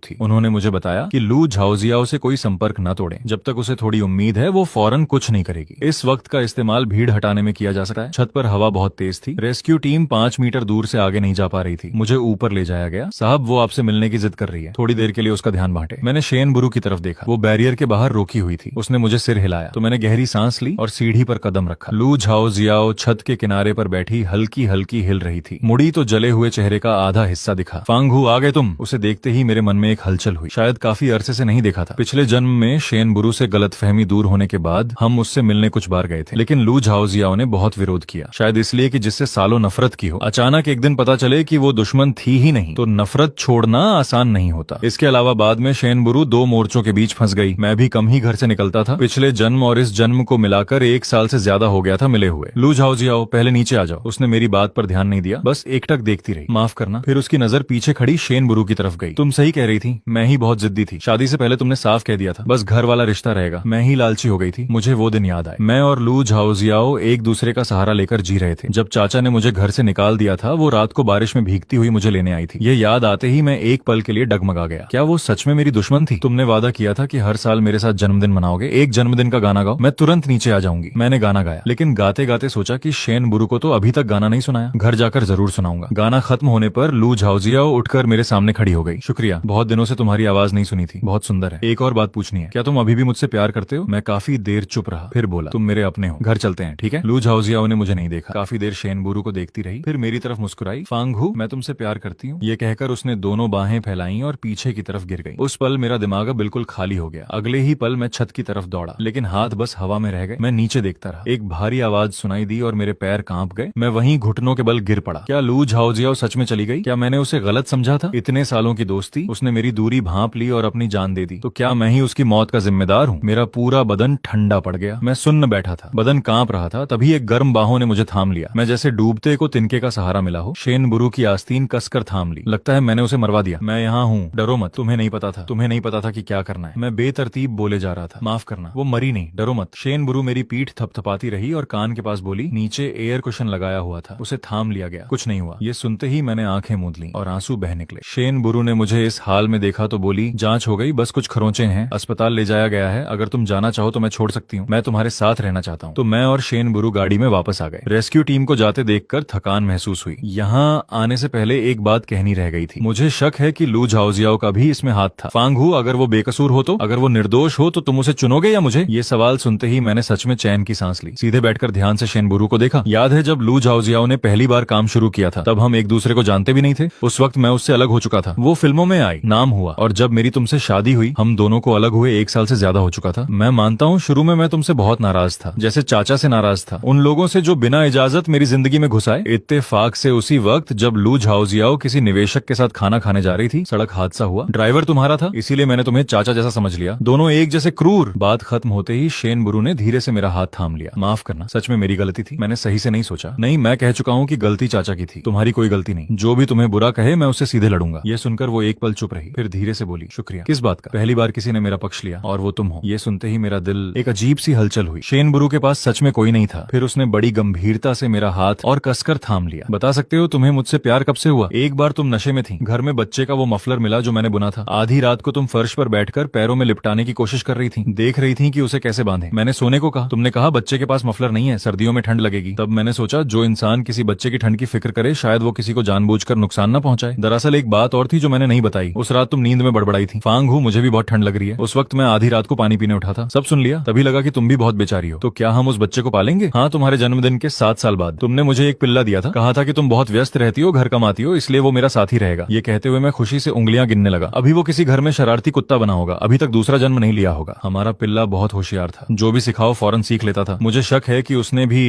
थी। उन्होंने मुझे बताया कि लू झाओजियाओ से कोई संपर्क न तोड़े, जब तक उसे थोड़ी उम्मीद है वो फौरन कुछ नहीं करेगी। इस वक्त का इस्तेमाल भीड़ हटाने में किया जा सकता है। छत पर हवा बहुत तेज थी। रेस्क्यू टीम 5 मीटर दूर से आगे नहीं जा पा रही थी। मुझे ऊपर ले जाया गया। साहब, वो आपसे मिलने की जिद कर रही है, थोड़ी देर के लिए उसका ध्यान बांटे। मैंने शेन बुरू की तरफ देखा। वो बैरियर के बाहर रोकी हुई थी। उसने मुझे सिर हिलाया तो मैंने गहरी सांस ली और सीढ़ी पर कदम रखा। लू झाओजियाओ छत के किनारे पर बैठी हल्की हल्की हिल रही थी। मुड़ी तो जले हुए चेहरे का आधा हिस्सा दिखा। फांगहू, आ गए तुम? उसे देखते ही मेरे मन में एक हलचल हुई। शायद काफी अरसे से नहीं देखा था। पिछले जन्म में शेन बुरू से गलतफहमी दूर होने के बाद हम उससे मिलने कुछ बार गए थे, लेकिन लू झाओजियाओ ने बहुत विरोध किया। शायद इसलिए कि जिससे सालों नफरत की हो, अचानक एक दिन पता चले कि वो दुश्मन थी ही नहीं, तो नफरत छोड़ना आसान नहीं होता। इसके अलावा बाद में शेन बुरू 2 मोर्चों के बीच फंस गई। मैं भी कम ही घर से निकलता था। पिछले जन्म और इस जन्म को मिलाकर 1 साल से ज्यादा हो गया था मिले हुए। लू झाओजियाओ, पहले नीचे आ जाओ। उसने मेरी बात पर ध्यान नहीं दिया, बस एकटक देखती रही। माफ करना। फिर उसकी नजर पीछे खड़ी शेन बुरू की तरफ गई। तुम सही कह रही थी, मैं ही बहुत जिद्दी थी। शादी से पहले तुमने साफ कह दिया था बस घर वाला रिश्ता रहेगा। मैं ही लालची हो गई थी। मुझे वो दिन याद आए। मैं और लू झाओजियाओ एक दूसरे का सहारा लेकर जी रहे थे। जब चाचा ने मुझे घर से निकाल दिया था, वो रात को बारिश में भीगती हुई मुझे लेने आई थी। ये याद आते ही मैं एक पल के लिए डगमगा गया। क्या वो सच में मेरी दुश्मन थी? तुमने वादा किया था कि हर साल मेरे साथ जन्मदिन मनाओगे। एक जन्मदिन का गाना गाओ, मैं तुरंत नीचे आ जाऊंगी। मैंने गाना गाया, लेकिन गाते गाते सोचा कि शेन बुरू को तो अभी तक गाना नहीं सुनाया, घर जाकर जरूर सुनाऊंगा। गाना खत्म होने पर लू झाओजियाओ उठकर मेरे सामने खड़ी हो गई। शुक्रिया, बहुत दिनों से तुम्हारी आवाज नहीं सुनी थी, बहुत सुंदर है। एक और बात पूछनी है, क्या तुम अभी भी मुझसे प्यार करते हो? मैं काफी देर चुप रहा, फिर बोला, तुम मेरे अपने हो, घर चलते हैं, ठीक है? लू झाओजियाओ ने मुझे नहीं देखा। काफी देर शेन बुरू को देखती रही, फिर मेरी तरफ मुस्कुराई। फांगहू, मैं तुमसे प्यार करती हूँ, ये कहकर उसने दोनों बाहें फैलाई और पीछे की तरफ गिर गई। उस पल मेरा दिमाग बिल्कुल खाली हो गया। अगले ही पल मैं छत की तरफ दौड़ा, लेकिन हाथ बस हवा में रह गए। मैं नीचे देखता रहा। एक भारी आवाज सुनाई दी और मेरे पैर कांप गए। मैं वहीं घुटनों के बल गिर पड़ा। क्या लू झाओजियाओ सच में चली गई? क्या मैंने उसे गलत समझा था? इतने सालों की दोस्ती, उसने मेरी दूरी भांप ली और अपनी जान दे दी। तो क्या मैं ही उसकी मौत का जिम्मेदार हूँ? मेरा पूरा बदन ठंडा पड़ गया। मैं सुन्न बैठा था, बदन कांप रहा था। तभी एक गर्म बाहों ने मुझे थाम लिया। मैं जैसे डूबते को तिनके का सहारा मिला हो। शेन बुरू की आस्तीन कसकर थाम ली। लगता है मैंने उसे मरवा दिया। मैं यहाँ हूँ, डरो मत। तुम्हें नहीं पता था, तुम्हें नहीं पता था कि क्या करना है। मैं बेतरतीब बोले जा रहा था। माफ करना, वो मरी नहीं, डरो मत। शेन बुरू मेरी पीठ थपथपाती रही और कान के पास बोली, नीचे एयर कुशन लगाया हुआ था, उसे थाम लिया गया, कुछ नहीं हुआ। ये सुनते ही मैंने आंखें मूंद ली और आंसू बह निकले। शेन बुरू ने मुझे इस हाल में देखा तो बोली, जांच हो गई, बस कुछ खरोंचे हैं, अस्पताल ले जाया गया है। अगर तुम जाना चाहो तो मैं छोड़ सकती हूँ, मैं तुम्हारे साथ रहना चाहता हूँ। तो मैं और शेन बुरू गाड़ी में वापस आ गए। रेस्क्यू टीम को जाते देखकर थकान महसूस हुई। यहाँ आने से पहले एक बात कहनी रह गई थी। मुझे शक है कि लू झाओजियाओ का भी इसमें हाथ था। फांगहू, अगर वो बेकसूर हो तो, अगर वो निर्दोष हो तो तुम उसे चुनोगे या मुझे? ये सवाल सुनते ही मैंने सच में चैन की सांस ली। सीधे बैठकर ध्यान से शेन बुरू को देखा। याद है जब लू झाओजियाओ ने पहली बार काम शुरू किया था, तब हम एक दूसरे को जानते भी नहीं थे। उस वक्त मैं उससे अलग हो चुका था। वो फिल्मों में आई, नाम हुआ, और जब मेरी तुमसे शादी हुई, हम दोनों को अलग हुए 1 साल से ज्यादा हो चुका था। मैं मानता हूँ शुरू में मैं तुमसे बहुत नाराज था, जैसे चाचा से नाराज था, उन लोगों से जो बिना इजाजत मेरी जिंदगी में घुस आए। इत्तेफाक से उसी वक्त जब लू झाओजियाओ किसी निवेशक के साथ खाना खाने जा रही थी, सड़क हादसा हुआ। ड्राइवर तुम्हारा था, इसीलिए मैंने तुम्हें चाचा जैसा समझ लिया। दोनों एक जैसे क्रूर। बात खत्म होते ही शेन बुरू ने धीरे से मेरा हाथ थाम लिया। माफ करना, सच में मेरी गलती थी, मैंने सही से नहीं सोचा। नहीं, मैं कह चुका हूँ कि गलती चाचा की थी, तुम्हारी कोई गलती नहीं। जो भी तुम्हें बुरा कहे मैं उससे सीधे लड़ूंगा। ये सुनकर वो एक पल चुप रही, फिर धीरे से बोली, शुक्रिया। किस बात का? पहली बार किसी ने मेरा पक्ष लिया, और वो तुम हो। ये सुनते ही मेरा दिल, एक अजीब सी हलचल हुई। शेन बुरू के पास सच में कोई नहीं था। फिर उसने बड़ी गंभीरता से मेरा हाथ और कसकर थाम लिया। बता सकते हो तुम्हें मुझसे प्यार कब से हुआ? एक बार तुम नशे में थी, घर में बच्चे का वो मफलर मिला जो मैंने बुना था। आधी रात को तुम फर्श पर बैठकर पैरों में लिपटाने की कोशिश कर रही थी, देख रही थी कि उसे कैसे बांधे। मैंने सोने को कहा, तुमने कहा बच्चे के पास मफलर नहीं है, सर्दियों में ठंड लगेगी। तब मैंने सोचा जो इंसान किसी बच्चे की ठंड की फिक्र करे, शायद वो किसी को जानबूझकर नुकसान न पहुंचाए। दरअसल एक बात और थी जो मैंने नहीं बताई। उस रात तुम नींद में बड़बड़ाई थी, फांगहू, मुझे भी बहुत ठंड लग रही है। उस वक्त मैं आधी रात को पानी पीने उठा था, सब सुन लिया। तभी लगा कि तुम भी बहुत बेचारी हो। तो क्या हम उस बच्चे को पालेंगे? हाँ, तुम्हारे जन्मदिन के 7 साल बाद। तुमने मुझे एक पिल्ला दिया था, कहा था कि तुम बहुत व्यस्त रहती हो, घर कमाती हो, इसलिए वो मेरा साथी रहेगा। ये कहते हुए मैं खुशी से उंगलियां गिनने लगा। अभी वो किसी घर में शरारती कुत्ता बना होगा, अभी तक दूसरा जन्म नहीं लिया होगा। हमारा पिल्ला बहुत होशियार था, जो भी सिखाओ फौरन सीख लेता था। मुझे शक है कि उसने भी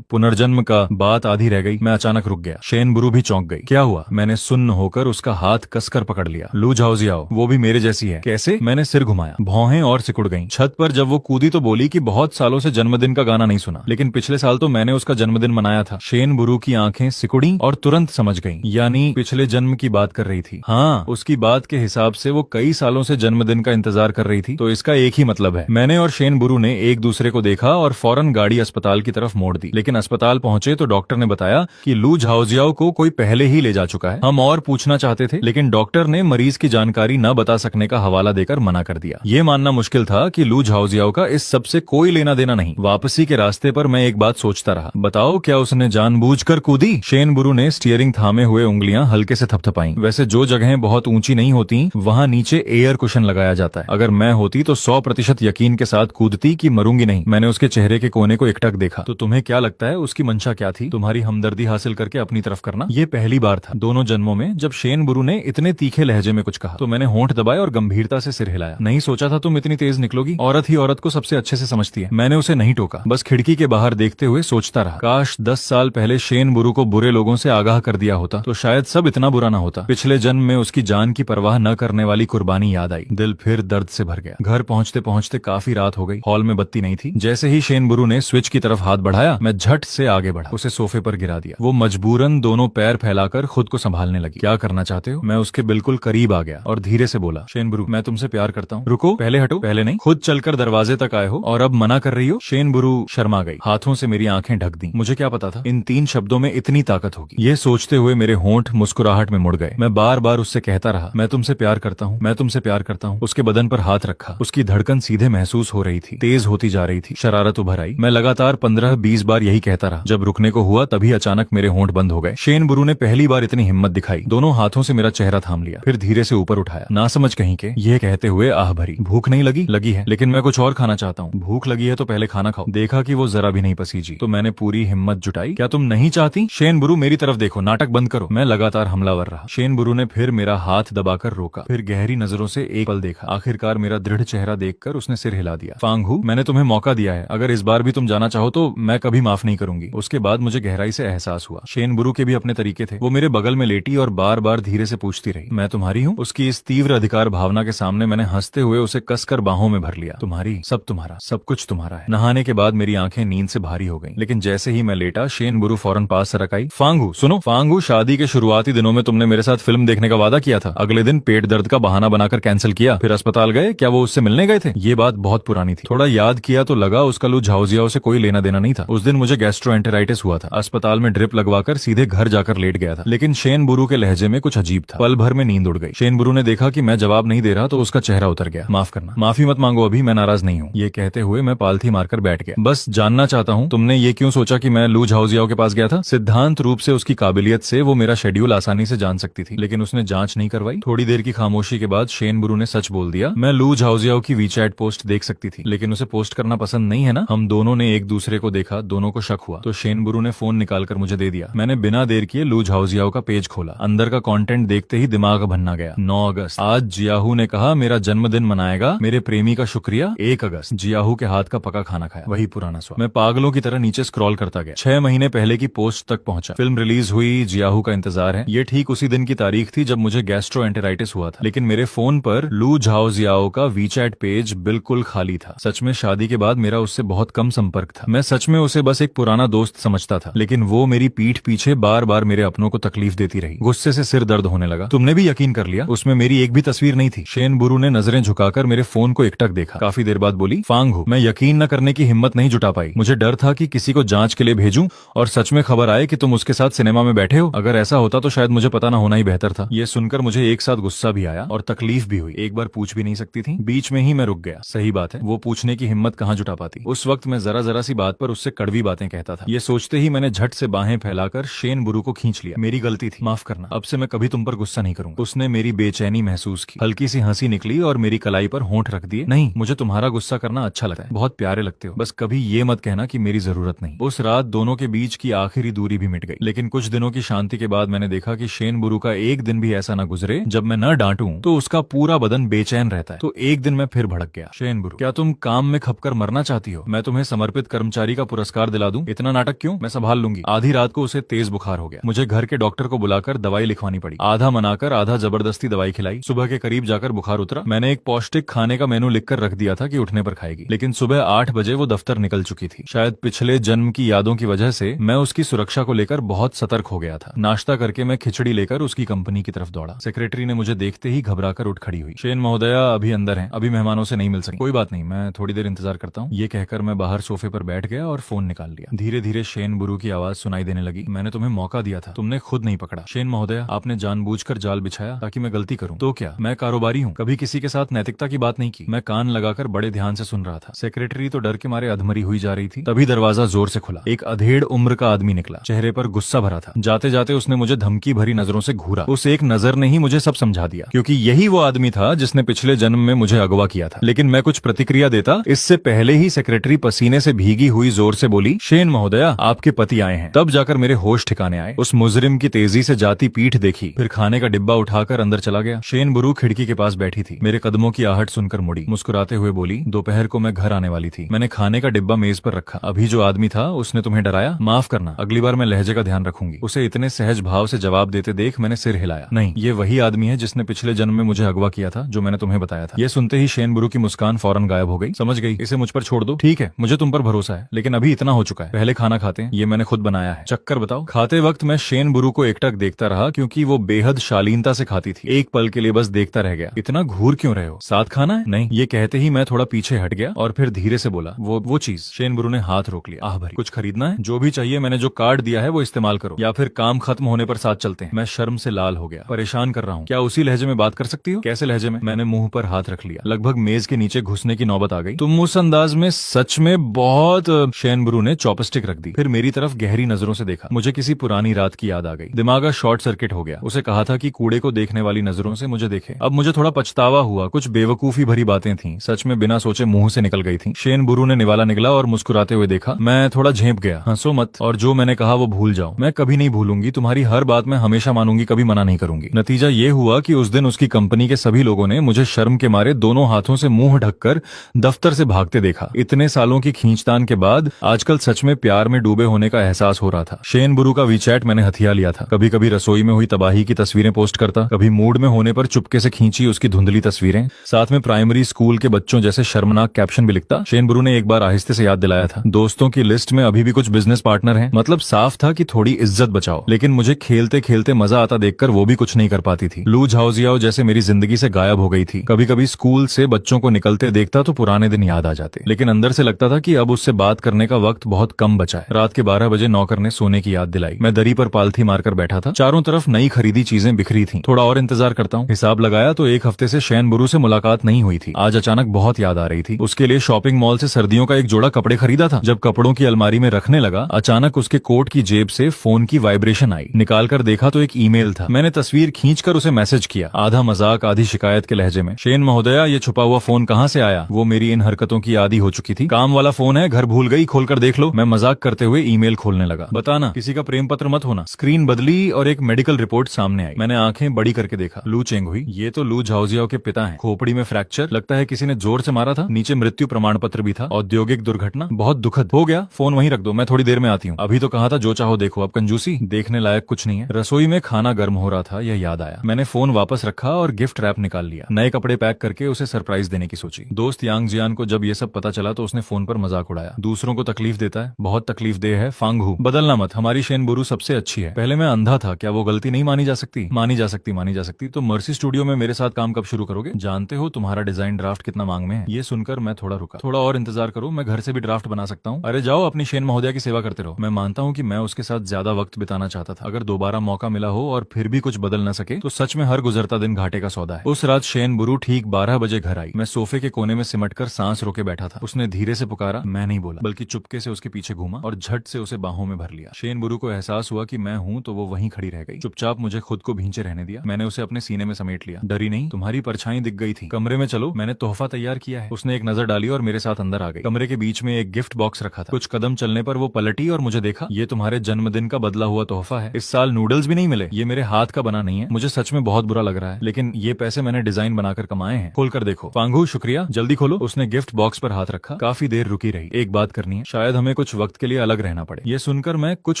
पुनर्जन्म का बात आधी रह गई। मैं अचानक रुक गया। शेन बुरू भी चौंक गई। क्या हुआ? मैंने सुन्न होकर उसका हाथ कसकर पकड़ लिया। लू झाओजियाओ, वो भी मेरे जैसी है। कैसे? मैंने सिर घुमाया। भौहें और सिकुड़ गईं। छत पर जब वो कूदी तो बोली कि बहुत सालों से जन्मदिन का गाना नहीं सुना, लेकिन पिछले साल तो मैंने उसका जन्मदिन मनाया था। शेन बुरू की आंखें सिकुड़ी और तुरंत समझ गईं, यानी पिछले जन्म की बात कर रही थी। हाँ, उसकी बात के हिसाब से वो कई सालों से जन्मदिन का इंतजार कर रही थी, तो इसका एक ही मतलब है। मैंने और शेन बुरू ने एक दूसरे को देखा और फौरन गाड़ी अस्पताल की तरफ मोड़ दी। लेकिन अस्पताल पहुंचे तो डॉक्टर ने बताया कि लू झाओ झाओजियाओ को कोई पहले ही ले जा चुका है। हम और पूछना चाहते थे, लेकिन डॉक्टर ने मरीज की जानकारी न बता सकने का हवाला देकर मना कर दिया। ये मानना मुश्किल था कि लू झाओजियाओ का इस सब से कोई लेना देना नहीं। वापसी के रास्ते पर मैं एक बात सोचता रहा, बताओ क्या उसने जानबूझकर कूदी? शेन बुरु ने स्टीयरिंग थामे हुए उंगलियां हल्के से थपथपाई। वैसे जो जगहें बहुत ऊंची नहीं होती वहां नीचे एयर कुशन लगाया जाता है। अगर मैं होती तो 100% यकीन के साथ कूदती कि मरूंगी नहीं। मैंने उसके चेहरे के कोने को एकटक देखा। तो तुम्हें क्या लगता है उसकी मंशा क्या थी? तुम्हारी हमदर्दी हासिल करके अपनी तरफ करना। ये पहली बार था दोनों जन्मों में जब शेन बुरु ने इतने तीखे लहजे में कुछ कहा। तो मैंने होंठ दबाए और गंभीरता से सिर हिलाया। नहीं सोचा था तुम इतनी तेज निकलोगी। औरत ही औरत को सबसे अच्छे से समझती है। मैंने उसे नहीं टोका, बस खिड़की के बाहर देखते हुए सोचता रहा, काश 10 साल पहले शेन बुरु को बुरे लोगों से आगाह कर दिया होता तो शायद सब इतना बुरा ना होता। पिछले जन्म में उसकी जान की परवाह न करने वाली कुर्बानी याद आई। दिल फिर दर्द से भर गया। घर पहुंचते पहुंचते काफी रात हो गई। हॉल में बत्ती नहीं थी। जैसे ही शेन बुरु ने स्विच की तरफ हाथ बढ़ाया, मैं झट से आगे बढ़ा, उसे सोफे पर गिरा दिया। वो मजबूरन दोनों पैर फैलाकर खुद को संभालने लगी। क्या करना चाहते हो? मैं उसके बिल्कुल करीब आ गया और धीरे से बोला, शेन बुरु, मैं तुमसे प्यार करता हूँ। रुको, पहले हटो। पहले नहीं, खुद चलकर दरवाजे तक आए हो और अब मना कर रही हो? शेन बुरु शर्मा गई, हाथों से मेरी आंखें ढक दी। मुझे क्या पता था इन 3 शब्दों में इतनी ताकत होगी। ये सोचते हुए मेरे होंठ मुस्कुराहट में मुड़ गए। मैं बार बार उससे कहता रहा, मैं तुमसे प्यार करता हूँ, मैं तुमसे प्यार करता हूँ। उसके बदन पर हाथ रखा। उसकी धड़कन सीधे महसूस हो रही थी, तेज होती जा रही थी। शरारत उभर आई। मैं लगातार 15-20 बार यही कहता रहा। जब रुकने को हुआ तभी अचानक मेरे होंठ बंद हो गए। शेन बुरु ने पहली बार इतनी हिम्मत दिखाई। दोनों हाथों से मेरा चेहरा थाम लिया, फिर धीरे से ऊपर उठाया। ना समझ कहीं के, यह कहते हुए आह भरी, भूख नहीं लगी? लगी है, लेकिन मैं कुछ और खाना चाहता हूँ। भूख लगी है तो पहले खाना खाओ। देखा कि वो जरा भी नहीं पसीजी तो मैंने पूरी हिम्मत जुटाई, क्या तुम नहीं चाहती? शेन बुरु, मेरी तरफ देखो, नाटक बंद करो। मैं लगातार हमलावर रहा। शेन बुरु ने फिर मेरा हाथ दबाकर रोका, फिर गहरी नजरों से एक पल देखा। आखिरकार मेरा दृढ़ चेहरा देखकर उसने सिर हिला दिया। फांगहू, मैंने तुम्हें मौका दिया है। अगर इस बार भी तुम जाना चाहो तो मैं कभी माफ नहीं करूंगी। उसके बाद मुझे गहराई से एहसास हुआ, शेन बुरु के भी अपने तरीके थे। वो मेरे बगल में लेटी और बार बार धीरे से पूछती रही, मैं तुम्हारी हूँ? उसकी इस तीव्र अधिकार भावना के सामने मैंने हंसते हुए उसे कसकर बाहों में भर लिया। तुम्हारी, सब तुम्हारा, सब कुछ तुम्हारा है। नहाने के बाद मेरी आंखें नींद से भारी हो गईं, लेकिन जैसे ही मैं लेटा शेन बुरु फौरन पास सरक आई। फांगहू सुनो, फांगहू, शादी के शुरुआती दिनों में तुमने मेरे साथ फिल्म देखने का वादा किया था। अगले दिन पेट दर्द का बहाना बनाकर कैंसिल किया, फिर अस्पताल गए। क्या वो उससे मिलने गए थे? ये बात बहुत पुरानी थी। थोड़ा याद किया तो लगा उसका लू झाओजियाओ से कोई लेना देना नहीं था। उस दिन मुझे गैस्ट्रोएंटेराइटिस हुआ था। अस्पताल में ड्रिप लगवाकर सीधे घर जाकर लेट गया था। लेकिन शेन बुरु के लहजे में कुछ अजीब था। पल भर में नींद उड़ गई। शेन बुरु ने देखा कि मैं जवाब नहीं दे रहा तो उसका चेहरा उतर गया। माफ करना, माफी मत मांगो, अभी मैं नाराज नहीं हूँ। ये कहते हुए मैं पालथी मारकर बैठ गया। बस जानना चाहता हूँ, तुमने ये क्यों सोचा कि मैं लू झाओजियाओ के पास गया था? सिद्धांत रूप से उसकी काबिलियत से वो मेरा शेड्यूल आसानी से जान सकती थी, लेकिन उसने जांच नहीं करवाई। थोड़ी देर की खामोशी के बाद शेन बुरु ने सच बोल दिया, मैं लू झाओजियाओ की वीचैट पोस्ट देख सकती थी, लेकिन उसे पोस्ट करना पसंद नहीं है ना? हम दोनों ने एक दूसरे को देखा, दोनों को शक हुआ, तो शेन बुरु ने फोन निकालकर मुझे दे दिया। मैंने बिना देर किए लू झाओजियाओ का पेज खोला। अंदर का कंटेंट देखते ही दिमाग भन्ना गया। 9 अगस्त, आज जियाहू ने कहा मेरा जन्मदिन मनाएगा, मेरे प्रेमी का शुक्रिया। 1 अगस्त, जियाहू के हाथ का पका खाना खाया, वही पुराना स्वाद। मैं पागलों की तरह नीचे स्क्रॉल करता गया। 6 महीने पहले की पोस्ट तक पहुंचा। फिल्म रिलीज हुई, जियाहू का इंतजार है। ये ठीक उसी दिन की तारीख थी जब मुझे गैस्ट्रोएंटेराइटिस हुआ था, लेकिन मेरे फोन पर लू झाओजियाओ का वीचैट पेज बिल्कुल खाली था। सच में शादी के बाद मेरा उससे बहुत कम संपर्क था। मैं सच में उसे बस एक पुराना दोस्त समझता था, लेकिन वो मेरी पीठ पीछे बार बार मेरे अपनों को तकलीफ देती रही। गुस्से से सिर दर्द होने लगा। तुमने भी यकीन कर लिया, उसमें मेरी एक भी तस्वीर नहीं थी। शेन बुरु ने नजरें झुकाकर मेरे फोन को एकटक देखा। काफी देर बाद बोली, फांगहू, मैं यकीन न करने की हिम्मत नहीं जुटा पाई। मुझे डर था कि किसी को जांच के लिए भेजूं और सच में खबर आए कि तुम उसके साथ सिनेमा में बैठे हो। अगर ऐसा होता तो शायद मुझे पता न होना ही बेहतर था। ये सुनकर मुझे एक साथ गुस्सा भी आया और तकलीफ भी हुई। एक बार पूछ भी नहीं सकती थी? बीच में ही मैं रुक गया। सही बात है, वो पूछने की हिम्मत कहाँ जुटा पाती। उस वक्त मैं जरा जरा सी बात पर उससे कड़वी बातें कहता था। ये सोचते ही मैंने झट से बाहें फैलाकर शेन बुरु को खींच लिया। मेरी गलती थी, माफ करना, अब से मैं कभी तुम पर गुस्सा नहीं करूंगा। उसने मेरी बेचैनी महसूस की, हल्की सी हंसी निकली और मेरी कलाई पर होंठ रख दिए। नहीं, मुझे तुम्हारा गुस्सा करना अच्छा लगता है, बहुत प्यारे लगते हो, बस कभी ये मत कहना कि मेरी जरूरत नहीं। उस रात दोनों के बीच की आखिरी दूरी भी मिट गई, लेकिन कुछ दिनों की शांति के बाद मैंने देखा कि शेन बुरु का एक दिन भी ऐसा न गुजरे जब मैं न डांटूं तो उसका पूरा बदन बेचैन रहता है। तो एक दिन मैं फिर भड़क गया। शेन बुरु, क्या तुम काम में खपकर मरना चाहती हो? मैं तुम्हें समर्पित कर्मचारी का पुरस्कार दिला दूं? इतना नाटक क्यों? मैं संभाल लूंगी। आधी रात को उसे तेज बुखार हो गया। मुझे घर के डॉक्टर को बुलाकर दवाई लिखवानी पड़ी। आधा मनाकर आधा जबरदस्ती दवाई खिलाई। सुबह के करीब जाकर बुखार उतरा। मैंने एक पौष्टिक खाने का मेनू लिखकर रख दिया था कि उठने पर खाएगी, लेकिन सुबह 8 बजे वो दफ्तर निकल चुकी थी। शायद पिछले जन्म की यादों की वजह से मैं उसकी सुरक्षा को लेकर बहुत सतर्क हो गया था। नाश्ता करके मैं खिचड़ी लेकर उसकी कंपनी की तरफ दौड़ा। सेक्रेटरी ने मुझे देखते ही घबराकर उठ खड़ी हुई। शेन महोदया अभी अंदर हैं, अभी मेहमानों से नहीं मिल सके। कोई बात नहीं, मैं थोड़ी देर इंतजार करता हूँ। ये कहकर मैं बाहर सोफे पर बैठ गया और फोन निकाल लिया। धीरे धीरे शेन बुरु की आवाज सुनाई देने लगी। मैंने मैंने तुम्हें मौका दिया था, तुमने खुद नहीं पकड़ा। शेन महोदया, आपने जानबूझकर जाल बिछाया ताकि मैं गलती करूं। तो क्या, मैं कारोबारी हूं, कभी किसी के साथ नैतिकता की बात नहीं की। मैं कान लगाकर बड़े ध्यान से सुन रहा था। सेक्रेटरी तो डर के मारे अधमरी हुई जा रही थी। तभी दरवाजा जोर से खुला। एक अधेड़ उम्र का आदमी निकला, चेहरे पर गुस्सा भरा था। जाते जाते उसने मुझे धमकी भरी नजरों से घूरा। उस एक नजर ने ही मुझे सब समझा दिया, क्योंकि यही वो आदमी था जिसने पिछले जन्म में मुझे अगवा किया था। लेकिन मैं कुछ प्रतिक्रिया देता इससे पहले ही सेक्रेटरी पसीने से भीगी हुई जोर से बोली, शेन महोदया, आपके पति आए हैं। तब जाकर मेरे होश ठिकाने आए। उस मुजरिम की तेजी से जाती पीठ देखी, फिर खाने का डिब्बा उठाकर अंदर चला गया। शेन बुरू खिड़की के पास बैठी थी। मेरे कदमों की आहट सुनकर मुड़ी, मुस्कुराते हुए बोली, दोपहर को मैं घर आने वाली थी। मैंने खाने का डिब्बा मेज पर रखा। अभी जो आदमी था उसने तुम्हें डराया, माफ करना, अगली बार मैं लहजे का ध्यान रखूंगी। उसे इतने सहज भाव से जवाब देते देख मैंने सिर हिलाया। नहीं, ये वही आदमी है जिसने पिछले जन्म में मुझे अगवा किया था, जो मैंने तुम्हें बताया था। ये सुनते ही शेन बुरू की मुस्कान फौरन गायब हो गई। समझ गई, इसे मुझ पर छोड़ दो। ठीक है, मुझे तुम पर भरोसा है, लेकिन अभी इतना हो चुका है, पहले खाना खाते हैं, ये मैंने खुद बनाया है। चक्कर बताओ। खाते वक्त मैं शेन बुरू को एकटक देखता रहा, क्योंकि वो बेहद शालीनता से खाती थी। एक पल के लिए बस देखता रह गया। इतना घूर क्यों रहे हो, साथ खाना है? नहीं, ये कहते ही मैं थोड़ा पीछे हट गया और फिर धीरे से बोला, वो चीज। शेन बुरू ने हाथ रोक लिया। आह भरी, कुछ खरीदना है? जो भी चाहिए, मैंने जो कार्ड दिया है वो इस्तेमाल करो, या फिर काम खत्म होने पर साथ चलते हैं। मैं शर्म से लाल हो गया। परेशान कर रहा हूँ, क्या उसी लहजे में बात कर सकती हो? कैसे लहजे में? मैंने मुंह पर हाथ रख लिया। लगभग मेज के नीचे घुसने की नौबत आ गई। तुम उस अंदाज में सच में बहुत। शेन बुरू ने चॉपस्टिक रख दी, फिर मेरी तरफ गहरी नजरों से देखा। मुझे किसी पुरानी रात की याद आ गई। दिमाग शॉर्ट सर्किट हो गया। उसे कहा था कि कूड़े को देखने वाली नजरों से मुझे देखे। अब मुझे थोड़ा पछतावा हुआ। कुछ बेवकूफी भरी बातें थीं, सच में बिना सोचे मुंह से निकल गई थीं। शेन बुरू ने निवाला निगला और मुस्कुराते हुए देखा। मैं थोड़ा झेप गया। हंसो मत, और जो मैंने कहा वो भूल जाओ। मैं कभी नहीं भूलूंगी, तुम्हारी हर बात मैं हमेशा मानूंगी, कभी मना नहीं करूंगी। नतीजा ये हुआ कि उस दिन उसकी कंपनी के सभी लोगों ने मुझे शर्म के मारे दोनों हाथों से मुंह ढककर दफ्तर से भागते देखा। इतने सालों की खींचतान के बाद आजकल सच में प्यार में डूबे होने का एहसास हो रहा था। शेन बुरू का वीचैट मैंने हथिया लिया था। कभी कभी रसोई में हुई तबाही की तस्वीरें पोस्ट करता, कभी मूड में होने पर चुपके से खींची उसकी धुंधली तस्वीरें, साथ में प्राइमरी स्कूल के बच्चों जैसे शर्मनाक कैप्शन भी लिखता। शेन बुरू ने एक बार आहिस्ते से याद दिलाया था, दोस्तों की लिस्ट में अभी भी कुछ बिजनेस पार्टनर हैं। मतलब साफ था कि थोड़ी इज्जत बचाओ। लेकिन मुझे खेलते खेलते मजा आता देखकर वो भी कुछ नहीं कर पाती थी। लू झाओजियाओ जैसे मेरी जिंदगी से गायब हो गई थी। कभी कभी स्कूल से बच्चों को निकलते देखता तो पुराने दिन याद आ जाते, लेकिन अंदर से लगता था कि अब उससे बात करने का वक्त बहुत कम बचा है। रात के 12 बजे नौकर ने सोने की याद दिलाई। मैं दरी पर पालथी मारकर बैठा था। चारों तरफ नई खरीदी चीजें बिखरी थीं। थोड़ा और इंतजार करता हूँ। हिसाब लगाया तो एक हफ्ते से शेन बुरू से मुलाकात नहीं हुई थी। आज अचानक बहुत याद आ रही थी। उसके लिए शॉपिंग मॉल से सर्दियों का एक जोड़ा कपड़े खरीदा था। जब कपड़ों की अलमारी में रखने लगा, अचानक उसके कोट की जेब से फोन की वाइब्रेशन आई। निकालकर देखा तो एक ईमेल था। मैंने तस्वीर खींचकर उसे मैसेज किया, आधा मजाक आधी शिकायत के लहजे में। शेन महोदया, ये छुपा हुआ फोन कहाँ से आया? वो मेरी इन हरकतों की आदी हो चुकी थी। काम वाला फोन है, घर भूल गई, खोलकर देख लो। मैं मजाक करते हुए ईमेल खोलने लगा। बताना, किसी का प्रेम पत्र मत होना। स्क्रीन बदली और एक मेडिकल रिपोर्ट सामने आई। मैंने आंखें बड़ी करके देखा। लू चेंग हुई। ये तो लू झाओजियाओ के पिता हैं। खोपड़ी में फ्रैक्चर, लगता है किसी ने जोर से मारा था। नीचे मृत्यु प्रमाण पत्र भी था। औद्योगिक दुर्घटना, बहुत दुखद। हो गया, फोन वहीं रख दो, मैं थोड़ी देर में आती हूँ। अभी तो कहा था जो चाहो देखो, अब कंजूसी देखने लायक कुछ नहीं है। रसोई में खाना गर्म हो रहा था, यह याद आया। मैंने फोन वापस रखा और गिफ्ट रैप निकाल लिया। नए कपड़े पैक करके उसे सरप्राइज देने की सोची। दोस्त यांग जियान को जब ये सब पता चला तो उसने फोन पर मजाक उड़ाया। दूसरों को तकलीफ देता है, बहुत तकलीफ दे है। फांगहू, बदलना मत, हमारी शेन बुरू सबसे अच्छी है। पहले मैं अंधा था, क्या वो गलती नहीं मानी जा सकती? मानी जा सकती, मानी जा सकती। तो मर्सी स्टूडियो में मेरे साथ काम कब शुरू करोगे? जानते हो तुम्हारा डिजाइन ड्राफ्ट कितना मांग में है? ये सुनकर मैं थोड़ा रुका। थोड़ा और इंतजार करो, मैं घर से भी ड्राफ्ट बना सकता हूँ। अरे जाओ, अपनी शेन महोदया की सेवा करते रहो। मैं मानता हूँ कि मैं उसके साथ ज्यादा वक्त बिताना चाहता था। अगर दोबारा मौका मिला हो और फिर भी कुछ बदल न सके तो सच में हर गुजरता दिन घाटे का सौदा है। उस रात शेन बुरू ठीक 12 बजे घर आई। मैं सोफे के कोने में सिमटकर सांस रोके बैठा था। उसने धीरे से पुकारा। मैं नहीं बोला, बल्कि चुपके से उसके पीछे घूमा और झट से उसे बाहों में भर लिया। शेन बुरू को एहसास हुआ कि मैं हूं तो वो वहीं खड़ी रह गई। चुपचाप मुझे खुद को भींचे रहने दिया। मैंने उसे अपने सीने में समेट लिया। डरी नहीं, तुम्हारी परछाई दिख गई थी। कमरे में चलो, मैंने तोहफा तैयार किया है। उसने एक नजर डाली और मेरे साथ अंदर आ गई। कमरे के बीच में एक गिफ्ट बॉक्स रखा था। कुछ कदम चलने पर वो पलटी और मुझे देखा। ये तुम्हारे जन्मदिन का बदला हुआ तोहफा है। इस साल नूडल्स भी नहीं मिले। ये मेरे हाथ का बना नहीं है। मुझे सच में बहुत बुरा लग रहा है, लेकिन ये पैसे मैंने डिजाइन बनाकर कमाए हैं। खोलकर देखो। पांगू, शुक्रिया, जल्दी खोलो। उसने गिफ्ट बॉक्स पर हाथ रखा। काफी देर रुकी रही। एक बात करनी है, शायद हमें कुछ वक्त के लिए अलग रहना पड़े। ये सुनकर मैं कुछ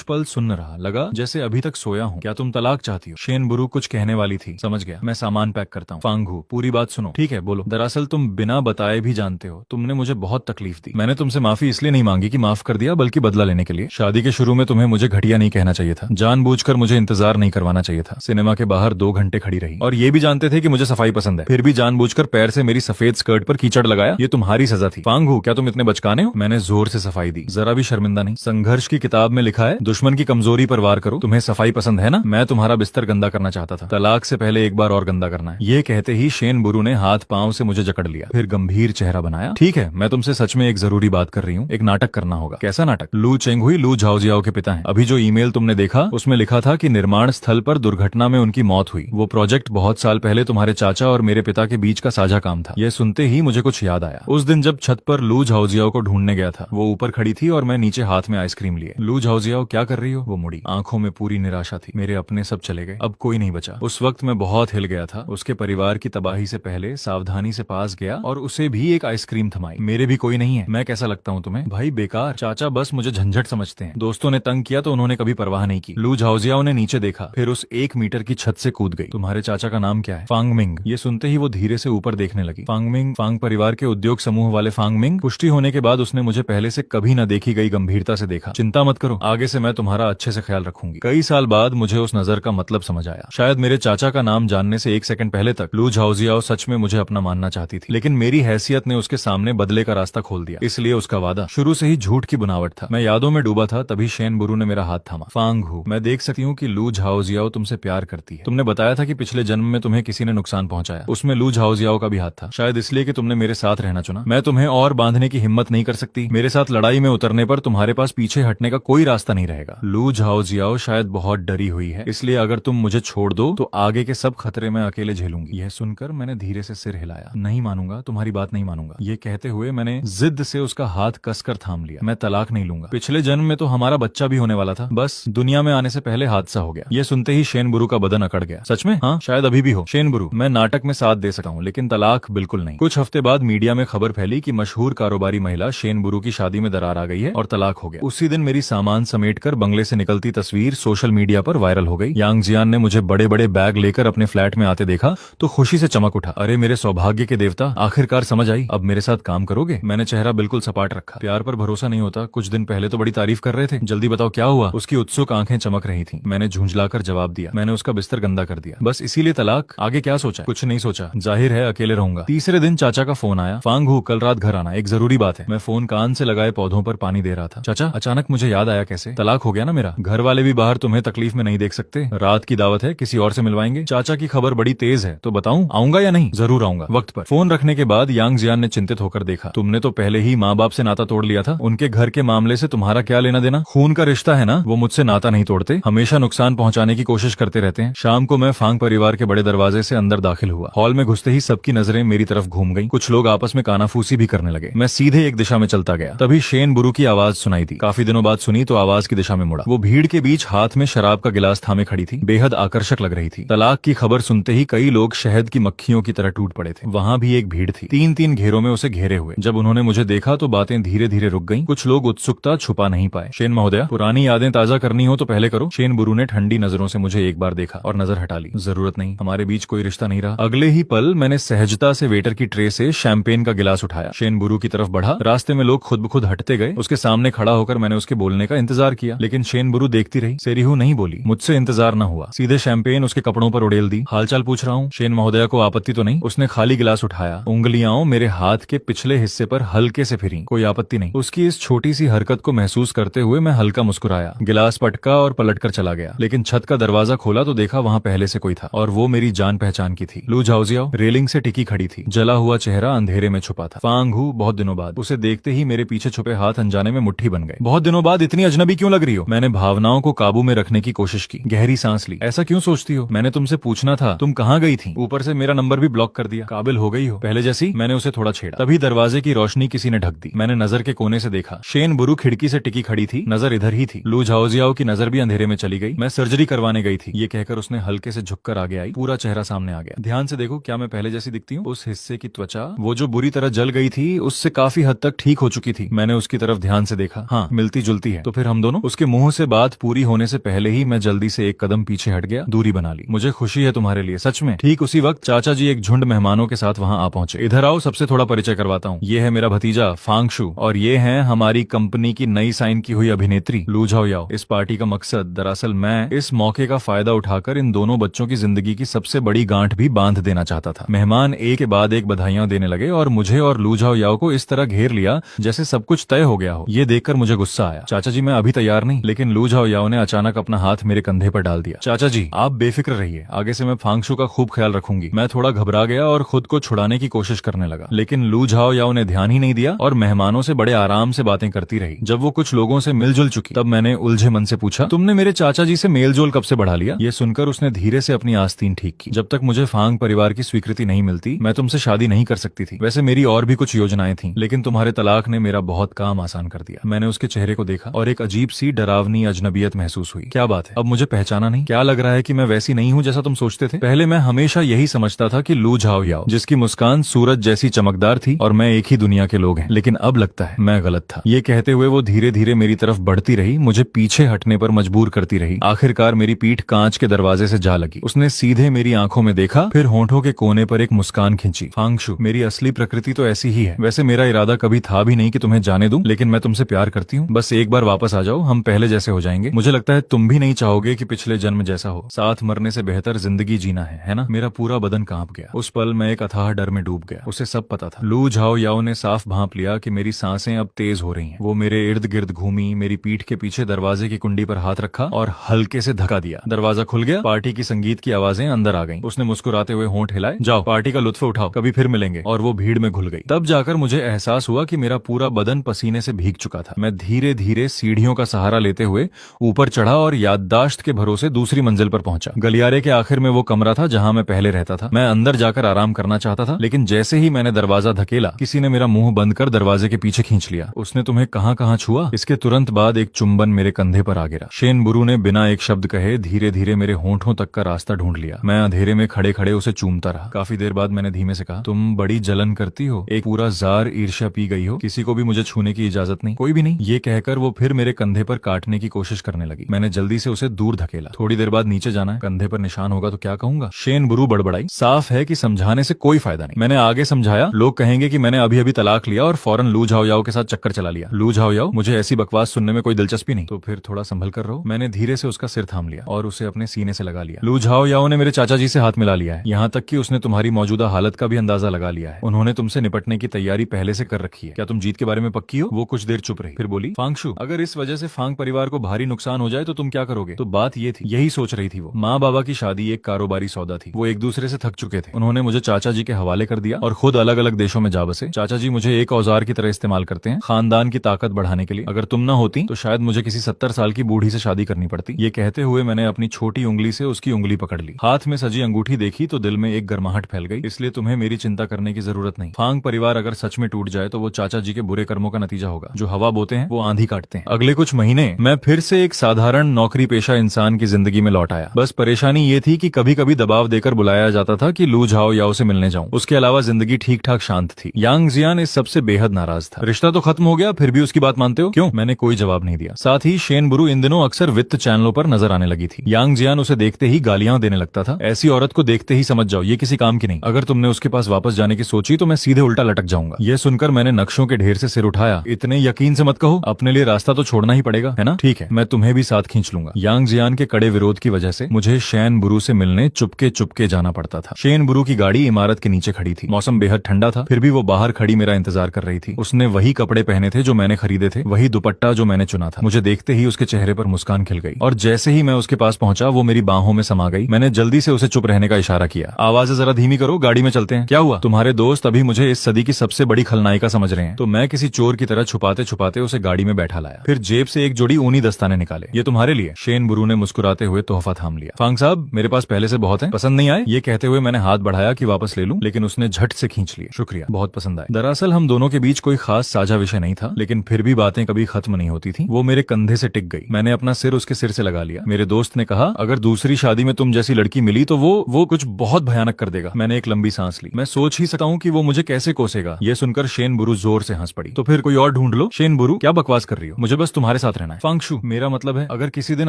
पल सुन रहा। लगा जैसे अभी तक सोया हूँ। क्या तुम तलाक चाहती हो? शेन बुरू कुछ कहने वाली थी। समझ गया, मैं सामान पैक करता हूँ। फांगू, पूरी बात सुनो। ठीक है, बोलो। दरअसल तुम बिना बताए भी जानते हो, तुमने मुझे बहुत तकलीफ दी। मैंने तुमसे माफी इसलिए नहीं मांगी कि माफ कर दिया, बल्कि बदला लेने के लिए। शादी के शुरू में तुम्हें मुझे घटिया नहीं कहना चाहिए था। जानबूझकर मुझे इंतजार नहीं करवाना चाहिए था। सिनेमा के बाहर 2 घंटे खड़ी रही और ये भी जानते थे कि मुझे सफाई पसंद है, फिर भी जानबूझकर पैर से मेरी सफेद स्कर्ट पर कीचड़ लगाया। ये तुम्हारी सजा थी। फांगू, क्या तुम इतने बचकाने हो? मैंने जोर से सफाई दी। जरा भी शर्मिंदा नहीं। संघर्ष की किताब में लिखा है, दुश्मन की कमजोरी पर वार करो। तुम्हें सफाई पसंद है ना? मैं तुम्हारा बिस्तर गंदा करना चाहता था। तलाक से पहले एक बार और गंदा करना है। ये कहते ही शेन बुरू ने हाथ पांव से मुझे जकड़ लिया, फिर गंभीर चेहरा बनाया। ठीक है, मैं तुमसे सच में एक जरूरी बात कर रही हूँ। एक नाटक करना होगा। कैसा नाटक? लू चेंगहुई लू झाओजियाओ के पिता हैं। अभी जो ईमेल तुमने देखा उसमें लिखा था कि निर्माण स्थल पर दुर्घटना में उनकी मौत हुई। वो प्रोजेक्ट बहुत साल पहले तुम्हारे चाचा और मेरे पिता के बीच का साझा काम था। यह सुनते ही मुझे कुछ याद आया। उस दिन जब छत पर लू झाओजियाओ को ढूंढने गया था, वो ऊपर खड़ी थी और मैं नीचे हाथ में आइसक्रीम लिए। लू झाओजियाओ क्या कर रही हो? वो मुड़ी, आंखों में पूरी निराशा थी। मेरे अपने सब चले गए, अब कोई नहीं बचा। उस वक्त मैं बहुत हिल गया था। उसके परिवार की तबाही से पहले सावधानी से पास गया और उसे भी एक आइसक्रीम थमाई। मेरे भी कोई नहीं है। मैं कैसा लगता हूँ तुम्हें? भाई बेकार, चाचा बस मुझे झंझट समझते हैं। दोस्तों ने तंग किया तो उन्होंने कभी परवाह नहीं की। लू झाओजियाओ ने नीचे देखा, फिर उस 1 मीटर की छत से कूद गई। तुम्हारे चाचा का नाम क्या है? फांगमिंग। ये सुनते ही वो धीरे से ऊपर देखने लगी। फांगमिंग? फांग परिवार के उद्योग समूह वाले फांगमिंग? पुष्टि होने के बाद उसने मुझे पहले से कभी न देखी गई गंभीरता से देखा। चिंता मत करो, आगे से मैं तुम्हारा अच्छे से ख्याल रखूंगी। कई साल बाद मुझे उस नजर का मतलब समझ आया। शायद मेरे चाचा का नाम जानने से 1 सेकंड पहले तक लू झाओजियाओ सच में मुझे अपना मानना चाहती थी, लेकिन मेरी हैसियत ने उसके सामने बदले का रास्ता खोल दिया। इसलिए उसका वादा शुरू से ही झूठ की बुनावट था। मैं यादों में डूबा था, तभी शेन बुरू ने मेरा हाथ थामा। फांग हूँ, मैं देख सकती हूँ कि लू झाओजियाओ तुमसे प्यार करती है। तुमने बताया था कि पिछले जन्म में तुम्हें किसी ने नुकसान पहुंचाया, उसमें लू झाओजियाओ का भी हाथ था। शायद इसलिए कि तुमने मेरे साथ रहना चुना। मैं तुम्हें और बांधने की हिम्मत नहीं कर सकती। मेरे साथ लड़ाई में उतरने पर तुम्हारे पास पीछे हटने का कोई रास्ता नहीं रहेगा। लू झाओजियाओ शायद बहुत डरी हुई है, इसलिए अगर तुम मुझे छोड़ दो तो आगे के सब खतरे मैं अकेले झेलूंगी। यह सुनकर मैंने धीरे से सिर हिलाया। नहीं मानूंगा, तुम्हारी बात नहीं मानूंगा। ये कहते हुए मैंने जिद से उसका हाथ कसकर थाम लिया। मैं तलाक नहीं लूंगा। पिछले जन्म में तो हमारा बच्चा भी होने वाला था, बस दुनिया में आने से पहले हादसा हो गया। ये सुनते ही शेन बुरू का बदन अकड़ गया। सच में? हाँ, शायद अभी भी हो। शेन बुरू, मैं नाटक में साथ दे सकता हूँ, लेकिन तलाक बिल्कुल नहीं। कुछ हफ्ते बाद मीडिया में खबर फैली कि मशहूर कारोबारी महिला शेन बुरू की शादी में दरार आ गई है और तलाक हो गया। उसी दिन मेरी सामान समेटकर बंगले से निकलती तस्वीर सोशल मीडिया पर वायरल हो गई। यांग जियान ने मुझे बड़े बड़े बैग लेकर अपने फ्लैट में आते देखा तो खुशी से चमक उठा। अरे मेरे सौभाग्य के देवता, आखिरकार समझ आई। अब मेरे साथ काम करोगे? मैंने चेहरा बिल्कुल सपाट रखा। प्यार पर भरोसा नहीं होता। कुछ दिन पहले तो बड़ी तारीफ कर रहे थे, जल्दी बताओ क्या हुआ? उसकी उत्सुक आंखें चमक रही थीं। मैंने झुंझलाकर जवाब दिया, मैंने उसका बिस्तर गंदा कर दिया, बस इसीलिए तलाक। आगे क्या सोचा? कुछ नहीं सोचा, जाहिर है अकेले रहूंगा। तीसरे दिन चाचा का फोन आया। फांग हूँ, कल रात घर आना, एक जरूरी बात है। मैं फोन कान से लगाए पौधों पर पानी दे रहा था। चाचा, अचानक मुझे याद आया, कैसे? तलाक हो गया ना मेरा। घर वाले भी बाहर तुम्हें तकलीफ में नहीं देख सकते। रात की दावत है, किसी और से मिलवाएंगे। चाचा की खबर बड़ी तेज है, तो बताऊं आऊंगा या नहीं? जरूर आऊंगा, वक्त पर। फोन रखने के बाद यांग जियान ने चिंतित होकर देखा। तुमने तो पहले ही माँ बाप से नाता तोड़ लिया था, उनके घर के मामले से तुम्हारा क्या लेना देना? खून का रिश्ता है ना, वो मुझसे नाता नहीं तोड़ते, हमेशा नुकसान पहुंचाने की कोशिश करते रहते हैं। शाम को मैं फांग परिवार के बड़े दरवाजे से अंदर दाखिल हुआ। हॉल में घुसते ही सबकी नजरें मेरी तरफ घूम गईं। कुछ लोग आपस में कानाफूसी भी करने लगे। मैं सीधे एक दिशा में चलता गया, तभी शेन बुरू की आवाज सुनाई दी। काफी दिनों बाद सुनी तो आवाज की दिशा में मुड़ा। वो भीड़ के बीच हाथ में शराब का गिलास थामे खड़ी थी, बेहद आकर्षक लग रही थी। तलाक की खबर सुनते ही कई लोग शहद की मक्खियों की तरह टूट पड़े थे। वहाँ भी एक भीड़ थी, 3-3 घेरों में उसे घेरे हुए। जब उन्होंने मुझे देखा तो बातें धीरे धीरे रुक गईं। कुछ लोग उत्सुकता छुपा नहीं पाए। शेन महोदया, पुरानी यादें ताजा करनी हो तो पहले करो। शेन बुरू ने ठंडी नजरों से मुझे एक बार देखा और नजर हटा ली। जरूरत नहीं, हमारे बीच कोई रिश्ता नहीं रहा। अगले ही पल मैंने सहजता से वेटर की ट्रे से शैंपेन का गिलास उठाया, शेन बुरू की तरफ बढ़ा। रास्ते में लोग खुद ब खुद हटते गए। उसके सामने खड़ा होकर मैंने उसके बोलने का इंतजार किया, लेकिन शेन बुरू देखती रही। सेरिहू नहीं बोली। मुझसे इंतजार न हुआ, सीधे शैंपेन उसके कपड़ों पर उड़ेल दी। हालचाल पूछ रहा हूँ, शेन महोदया को आपत्ति तो नहीं? उसने खाली गिलास उठाया, उंगलियां मेरे हाथ के पिछले हिस्से पर हल्के से फिरी। कोई आपत्ति नहीं। उसकी इस छोटी सी हरकत को महसूस करते हुए मैं हल्का मुस्कुराया। गिलास पटका और पलटकर चला गया, लेकिन छत का दरवाजा खोला तो देखा वहाँ पहले से कोई था, और वो मेरी जान पहचान की थी। लू झाओजियाओ रेलिंग से टिकी खड़ी थी, जला हुआ चेहरा अंधेरे में छुपा था। फांग हूँ, बहुत दिनों बाद। उसे देखते ही मेरे पीछे छुपे हाथ अनजाने में मुट्ठी बन गए। बहुत दिनों बाद इतनी अजनबी क्यों लग रही हो? मैंने भावनाओं को काबू में रखने की कोशिश की, गहरी सांस ली। ऐसा क्यों सोचती हो? मैंने तुमसे पूछना था तुम कहाँ गई थी, ऊपर से मेरा नंबर भी ब्लॉक कर दिया। काबिल हो गई हो पहले जैसी। मैंने उसे थोड़ा छेड़ा, तभी दरवाजे की रोशनी किसी ने ढक दी। मैंने नजर के कोने से देखा, शेन बुरू खिड़की से टिकी खड़ी थी, नजर इधर ही थी। लू झाओजियाओ की नजर भी अंधेरे में चली गई। मैं सर्जरी करवाने गई थी, ये कहकर उसने हल्के से झुककर आगे आई। पूरा चेहरा सामने आ गया। ध्यान से देखो, क्या मैं पहले जैसी दिखती हूँ? उस हिस्से की त्वचा, वो जो बुरी तरह जल गई थी, उससे काफी हद तक ठीक हो चुकी थी। मैंने उसकी तरफ ध्यान से देखा, हाँ मिलती जुलती है। तो फिर हम दोनों? उसके मुंह से बात पूरी होने से पहले ही मैं जल्दी से एक कदम पीछे हट गया, दूरी बना ली। मुझे खुशी है तुम्हारे लिए, सच में। ठीक उसी वक्त चाचा जी एक झुंड मेहमानों के साथ वहाँ आ पहुंचे। इधर आओ, सबसे थोड़ा परिचय करवाता हूँ। ये है मेरा भतीजा फांगशु, और ये है हमारी कंपनी की नई साइन की हुई अभिनेत्री लू झाओयाओ। इस पार्टी का मकसद, दरअसल मैं इस मौके का फायदा उठाकर इन दोनों बच्चों की जिंदगी की सबसे बड़ी गांठ भी बांध देना चाहता था। मेहमान एक के बाद एक बधाइयां देने लगे और मुझे और लू झाओयाओ को इस तरह घेर लिया जैसे सब कुछ तय हो गया हो। ये देखकर मुझे गुस्सा आया। चाचा जी, मैं अभी तैयार नहीं, लेकिन लू झाओ याओ ने अचानक अपना हाथ मेरे कंधे पर डाल दिया। चाचा जी, आप बेफिक्र रहिए, आगे से मैं फांगशु का खूब ख्याल रखूंगी। मैं थोड़ा घबरा गया और खुद को छुड़ाने की कोशिश करने लगा, लेकिन लू झाओ याओ ने ध्यान ही नहीं दिया और मेहमानों से बड़े आराम से बातें करती रही। जब वो कुछ लोगों से मिलजुल चुकी तब मैंने उलझे मन से पूछा, तुमने मेरे चाचा जी से मेलजोल कब से बढ़ा लिया? ये सुनकर उसने धीरे से अपनी आस्तीन ठीक की। जब तक मुझे फांग परिवार की स्वीकृति नहीं मिलती मैं तुमसे शादी नहीं कर सकती थी। वैसे मेरी और भी कुछ योजनाएं थीं, लेकिन तुम्हारे तलाक ने मेरा बहुत काम आसान कर दिया। मैंने उसके चेहरे को देखा और एक अजीब सी डरावनी अजनबियत महसूस हुई। क्या बात है, अब मुझे पहचाना नहीं? क्या लग रहा है कि मैं वैसी नहीं हूँ जैसा तुम सोचते थे? पहले मैं हमेशा यही समझता था कि लू झाओ याओ, जिसकी मुस्कान सूरज जैसी चमकदार थी, और मैं एक ही दुनिया के लोग हैं, लेकिन अब लगता है मैं गलत था। ये कहते हुए वो धीरे धीरे मेरी तरफ बढ़ती रही, मुझे पीछे हटने पर मजबूर करती रही। आखिरकार मेरी पीठ कांच के दरवाजे से जा लगी। उसने सीधे मेरी आंखों में देखा, फिर होंठों के कोने पर एक मुस्कान खींची। फांगशु, मेरी असली प्रकृति तो ऐसी ही है। वैसे मेरा इरादा कभी था भी नहीं कि तुम्हें जाने दूं, लेकिन मैं तुमसे प्यार करती हूँ। बस एक बार वापस आ जाओ, हम पहले जैसे हो जाएंगे। मुझे लगता है तुम भी नहीं चाहोगे कि पिछले जन्म जैसा हो। साथ मरने से बेहतर जिंदगी जीना है ना? मेरा पूरा बदन कांप गया। उस पल मैं एक अथाह डर में डूब गया। उसे सब पता था। लू झाओ याओ ने साफ भांप लिया कि मेरी सांसें अब तेज हो रही हैं। वो मेरे इर्द गिर्द घूमी, मेरी पीठ के पीछे दरवाजे की कुंडी पर हाथ रखा और हल्के से धक्का दिया। दरवाजा खुल गया। पार्टी की संगीत की आवाजें अंदर आ गईं। उसने मुस्कुराते हुए होंठ हिलाए, जाओ पार्टी का लुत्फ उठाओ, कभी फिर मिलेंगे। और वो भीड़ में घुल गई। तब जाकर मुझे एहसास हुआ कि मेरा पूरा बदन पसीने से भीग चुका था। मैं धीरे धीरे सीढ़ियों का सहारा लेते हुए ऊपर चढ़ा और याददाश्त के भरोसे दूसरी मंजिल पर पहुंचा। गलियारे के आखिर में वो कमरा था जहां मैं पहले रहता था। मैं अंदर जाकर आराम करना चाहता था, लेकिन जैसे ही मैंने दरवाजा धकेला, किसी ने मेरा मुंह बंद कर दरवाजे के पीछे खींच लिया। उसने तुम्हें कहां कहां छुआ? इसके तुरंत बाद एक चुंबन मेरे कंधे पर आ गिरा। शेन बुरू ने बिना एक शब्द कहे धीरे धीरे मेरे होंठों तक का रास्ता ढूंढ लिया। मैं अंधेरे में खड़े खड़े उसे चूमता रहा। काफी देर बाद मैंने धीमे से कहा, तुम बड़ी जलन करती हो, एक पूरा जार ईर्ष्या पी गई हो, किसी को भी मुझे छूने की इजाजत नहीं, कोई भी नहीं। ये कहकर वो फिर मेरे कंधे पर काटने की कोशिश करने लगी। मैंने जल्दी से उसे दूर धकेला। थोड़ी देर बाद नीचे जाना है, कंधे पर निशान होगा तो क्या कहूंगा? शेन बुरू बड़बड़ाई, साफ है कि समझाने से कोई फायदा नहीं। मैंने आगे समझाया, लोग कहेंगे कि मैंने अभी अभी तलाक लिया और फौरन लू झाओ याओ के साथ चक्कर चला लिया। लू झाओ याओ, मुझे ऐसी बकवास सुनने में कोई दिलचस्पी नहीं। तो फिर थोड़ा संभल कर रहो। मैंने धीरे से उसका सिर थाम लिया और उसे अपने सीने से लगा लिया। लू झाओ याओ ने मेरे चाचा जी से हाथ मिला लिया है, यहाँ तक कि उसने तुम्हारी मौजूदा हालत का भी अंदाजा लगा लिया है। उन्होंने तुमसे निपटने की तैयारी पहले से कर रखी है। क्या तुम जीत के बारे में पक्की हो? वो कुछ देर चुप रही, फिर बोली, फांगशु, अगर इस वजह से फांग परिवार को भारी नुकसान हो जाए तो तुम क्या करोगे? तो बात ये थी, यही सोच रही थी वो। माँ बाबा की शादी एक कारोबारी सौदा थी। वो एक दूसरे से थक चुके थे। उन्होंने मुझे चाचा जी के हवाले कर दिया और खुद अलग अलग देशों में जा बसे। चाचा जी मुझे एक औजार की तरह इस्तेमाल करते हैं, खानदान की ताकत बढ़ाने के लिए। अगर तुम न होती तो शायद मुझे किसी 70 साल की बूढ़ी से शादी करनी पड़ती। ये कहते हुए मैंने अपनी छोटी उंगली से उसकी उंगली पकड़ ली। हाथ में सजी अंगूठी देखी तो दिल में एक गर्माहट फैल गई। इसलिए तुम्हें मेरी चिंता करने की जरूरत नहीं। फांग परिवार अगर सच में टूट जाए तो वो चाचा जी के बुरे कर्मों का नतीजा होगा। जो हवा बोते हैं वो आंधी काटते हैं। अगले कुछ महीने मैं फिर से एक साधारण नौकरी पेशा इंसान की जिंदगी में लौट आया। बस परेशानी ये थी कि कभी कभी दबाव देकर बुलाया जाता था कि लू झाओ याओ से मिलने जाऊं। उसके अलावा जिंदगी ठीक ठाक शांत थी। यांग जियान इस सबसे बेहद नाराज था। रिश्ता तो खत्म हो गया, फिर भी उसकी बात मानते हो? क्यों? मैंने कोई जवाब नहीं दिया। साथ ही शेन बुरू इन दिनों अक्सर वित्त चैनलों पर नजर आने लगी थी। यांग जियान उसे देखते ही गालियां देने लगता था। ऐसी औरत को देखते ही समझ जाओ ये किसी काम की नहीं। अगर तुमने उसके पास वापस जाने की सोची तो मैं सीधे उल्टा लटक जाऊंगा। ये सुनकर मैंने नक्शों के ढेर से सिर उठाया। इतने यकीन से मत कहो, अपने लिए रास्ता तो छोड़ना ही पड़ेगा, है ना? ठीक है, मैं तुम्हें भी साथ खींच लूंगा। यांग जियान के कड़े विरोध की वजह से मुझे शेन बुरू से मिलने चुपके चुपके जाना पड़ता था। शेन बुरू की गाड़ी इमारत के नीचे खड़ी थी। मौसम बेहद ठंडा था, फिर भी वो बाहर खड़ी मेरा इंतजार कर रही थी। उसने वही कपड़े पहने थे जो मैंने खरीदे थे, वही दुपट्टा जो मैंने चुना था। मुझे देखते ही उसके चेहरे पर मुस्कान खिल गई और जैसे ही मैं उसके पास पहुंचा वो मेरी बाहों में समा गई। मैंने जल्दी से उसे चुप रहने का इशारा किया। आवाजें जरा धीमी करो, गाड़ी में चलते हैं। क्या हुआ? तुम्हारे दोस्त अभी मुझे इस सदी की सबसे बड़ी खलनायिका समझ रहे हैं। तो मैं किसी चोर की तरह छुपाते छुपाते उसे गाड़ी में बैठा लाया। फिर जेब से एक जोड़ी ऊनी दस्ताने निकाले। ये तुम्हारे लिए। शेन बुरू ने मुस्कुराते हुए तोहफा थाम लिया। फांग साहब, मेरे पास पहले से बहुत है, पसंद नहीं आए? ये कहते हुए मैंने हाथ बढ़ाया कि वापस ले लूं, लेकिन उसने झट से खींच लिए। शुक्रिया, बहुत पसंद आए। दरअसल हम दोनों के बीच कोई खास साझा विषय नहीं था, लेकिन फिर भी बातें कभी खत्म नहीं होती थी। वो मेरे कंधे से टिक गई। मैंने अपना सिर उसके सिर से लगा लिया। मेरे दोस्त ने कहा, अगर दूसरी शादी में तुम जैसी लड़की मिली तो वो कुछ बहुत भयानक कर देगा। मैंने एक लंबी सांस ली। मैं सोच ही सकता हूँ कि वो मुझे कैसे कोसेगा। ये सुनकर शेन बुरू जोर से हंस पड़ी। तो फिर कोई और ढूंढ लो। शेन बुरू, क्या बकवास कर रही हो? मुझे बस तुम्हारे साथ रहना है। फांगशु, मेरा मतलब है अगर किसी दिन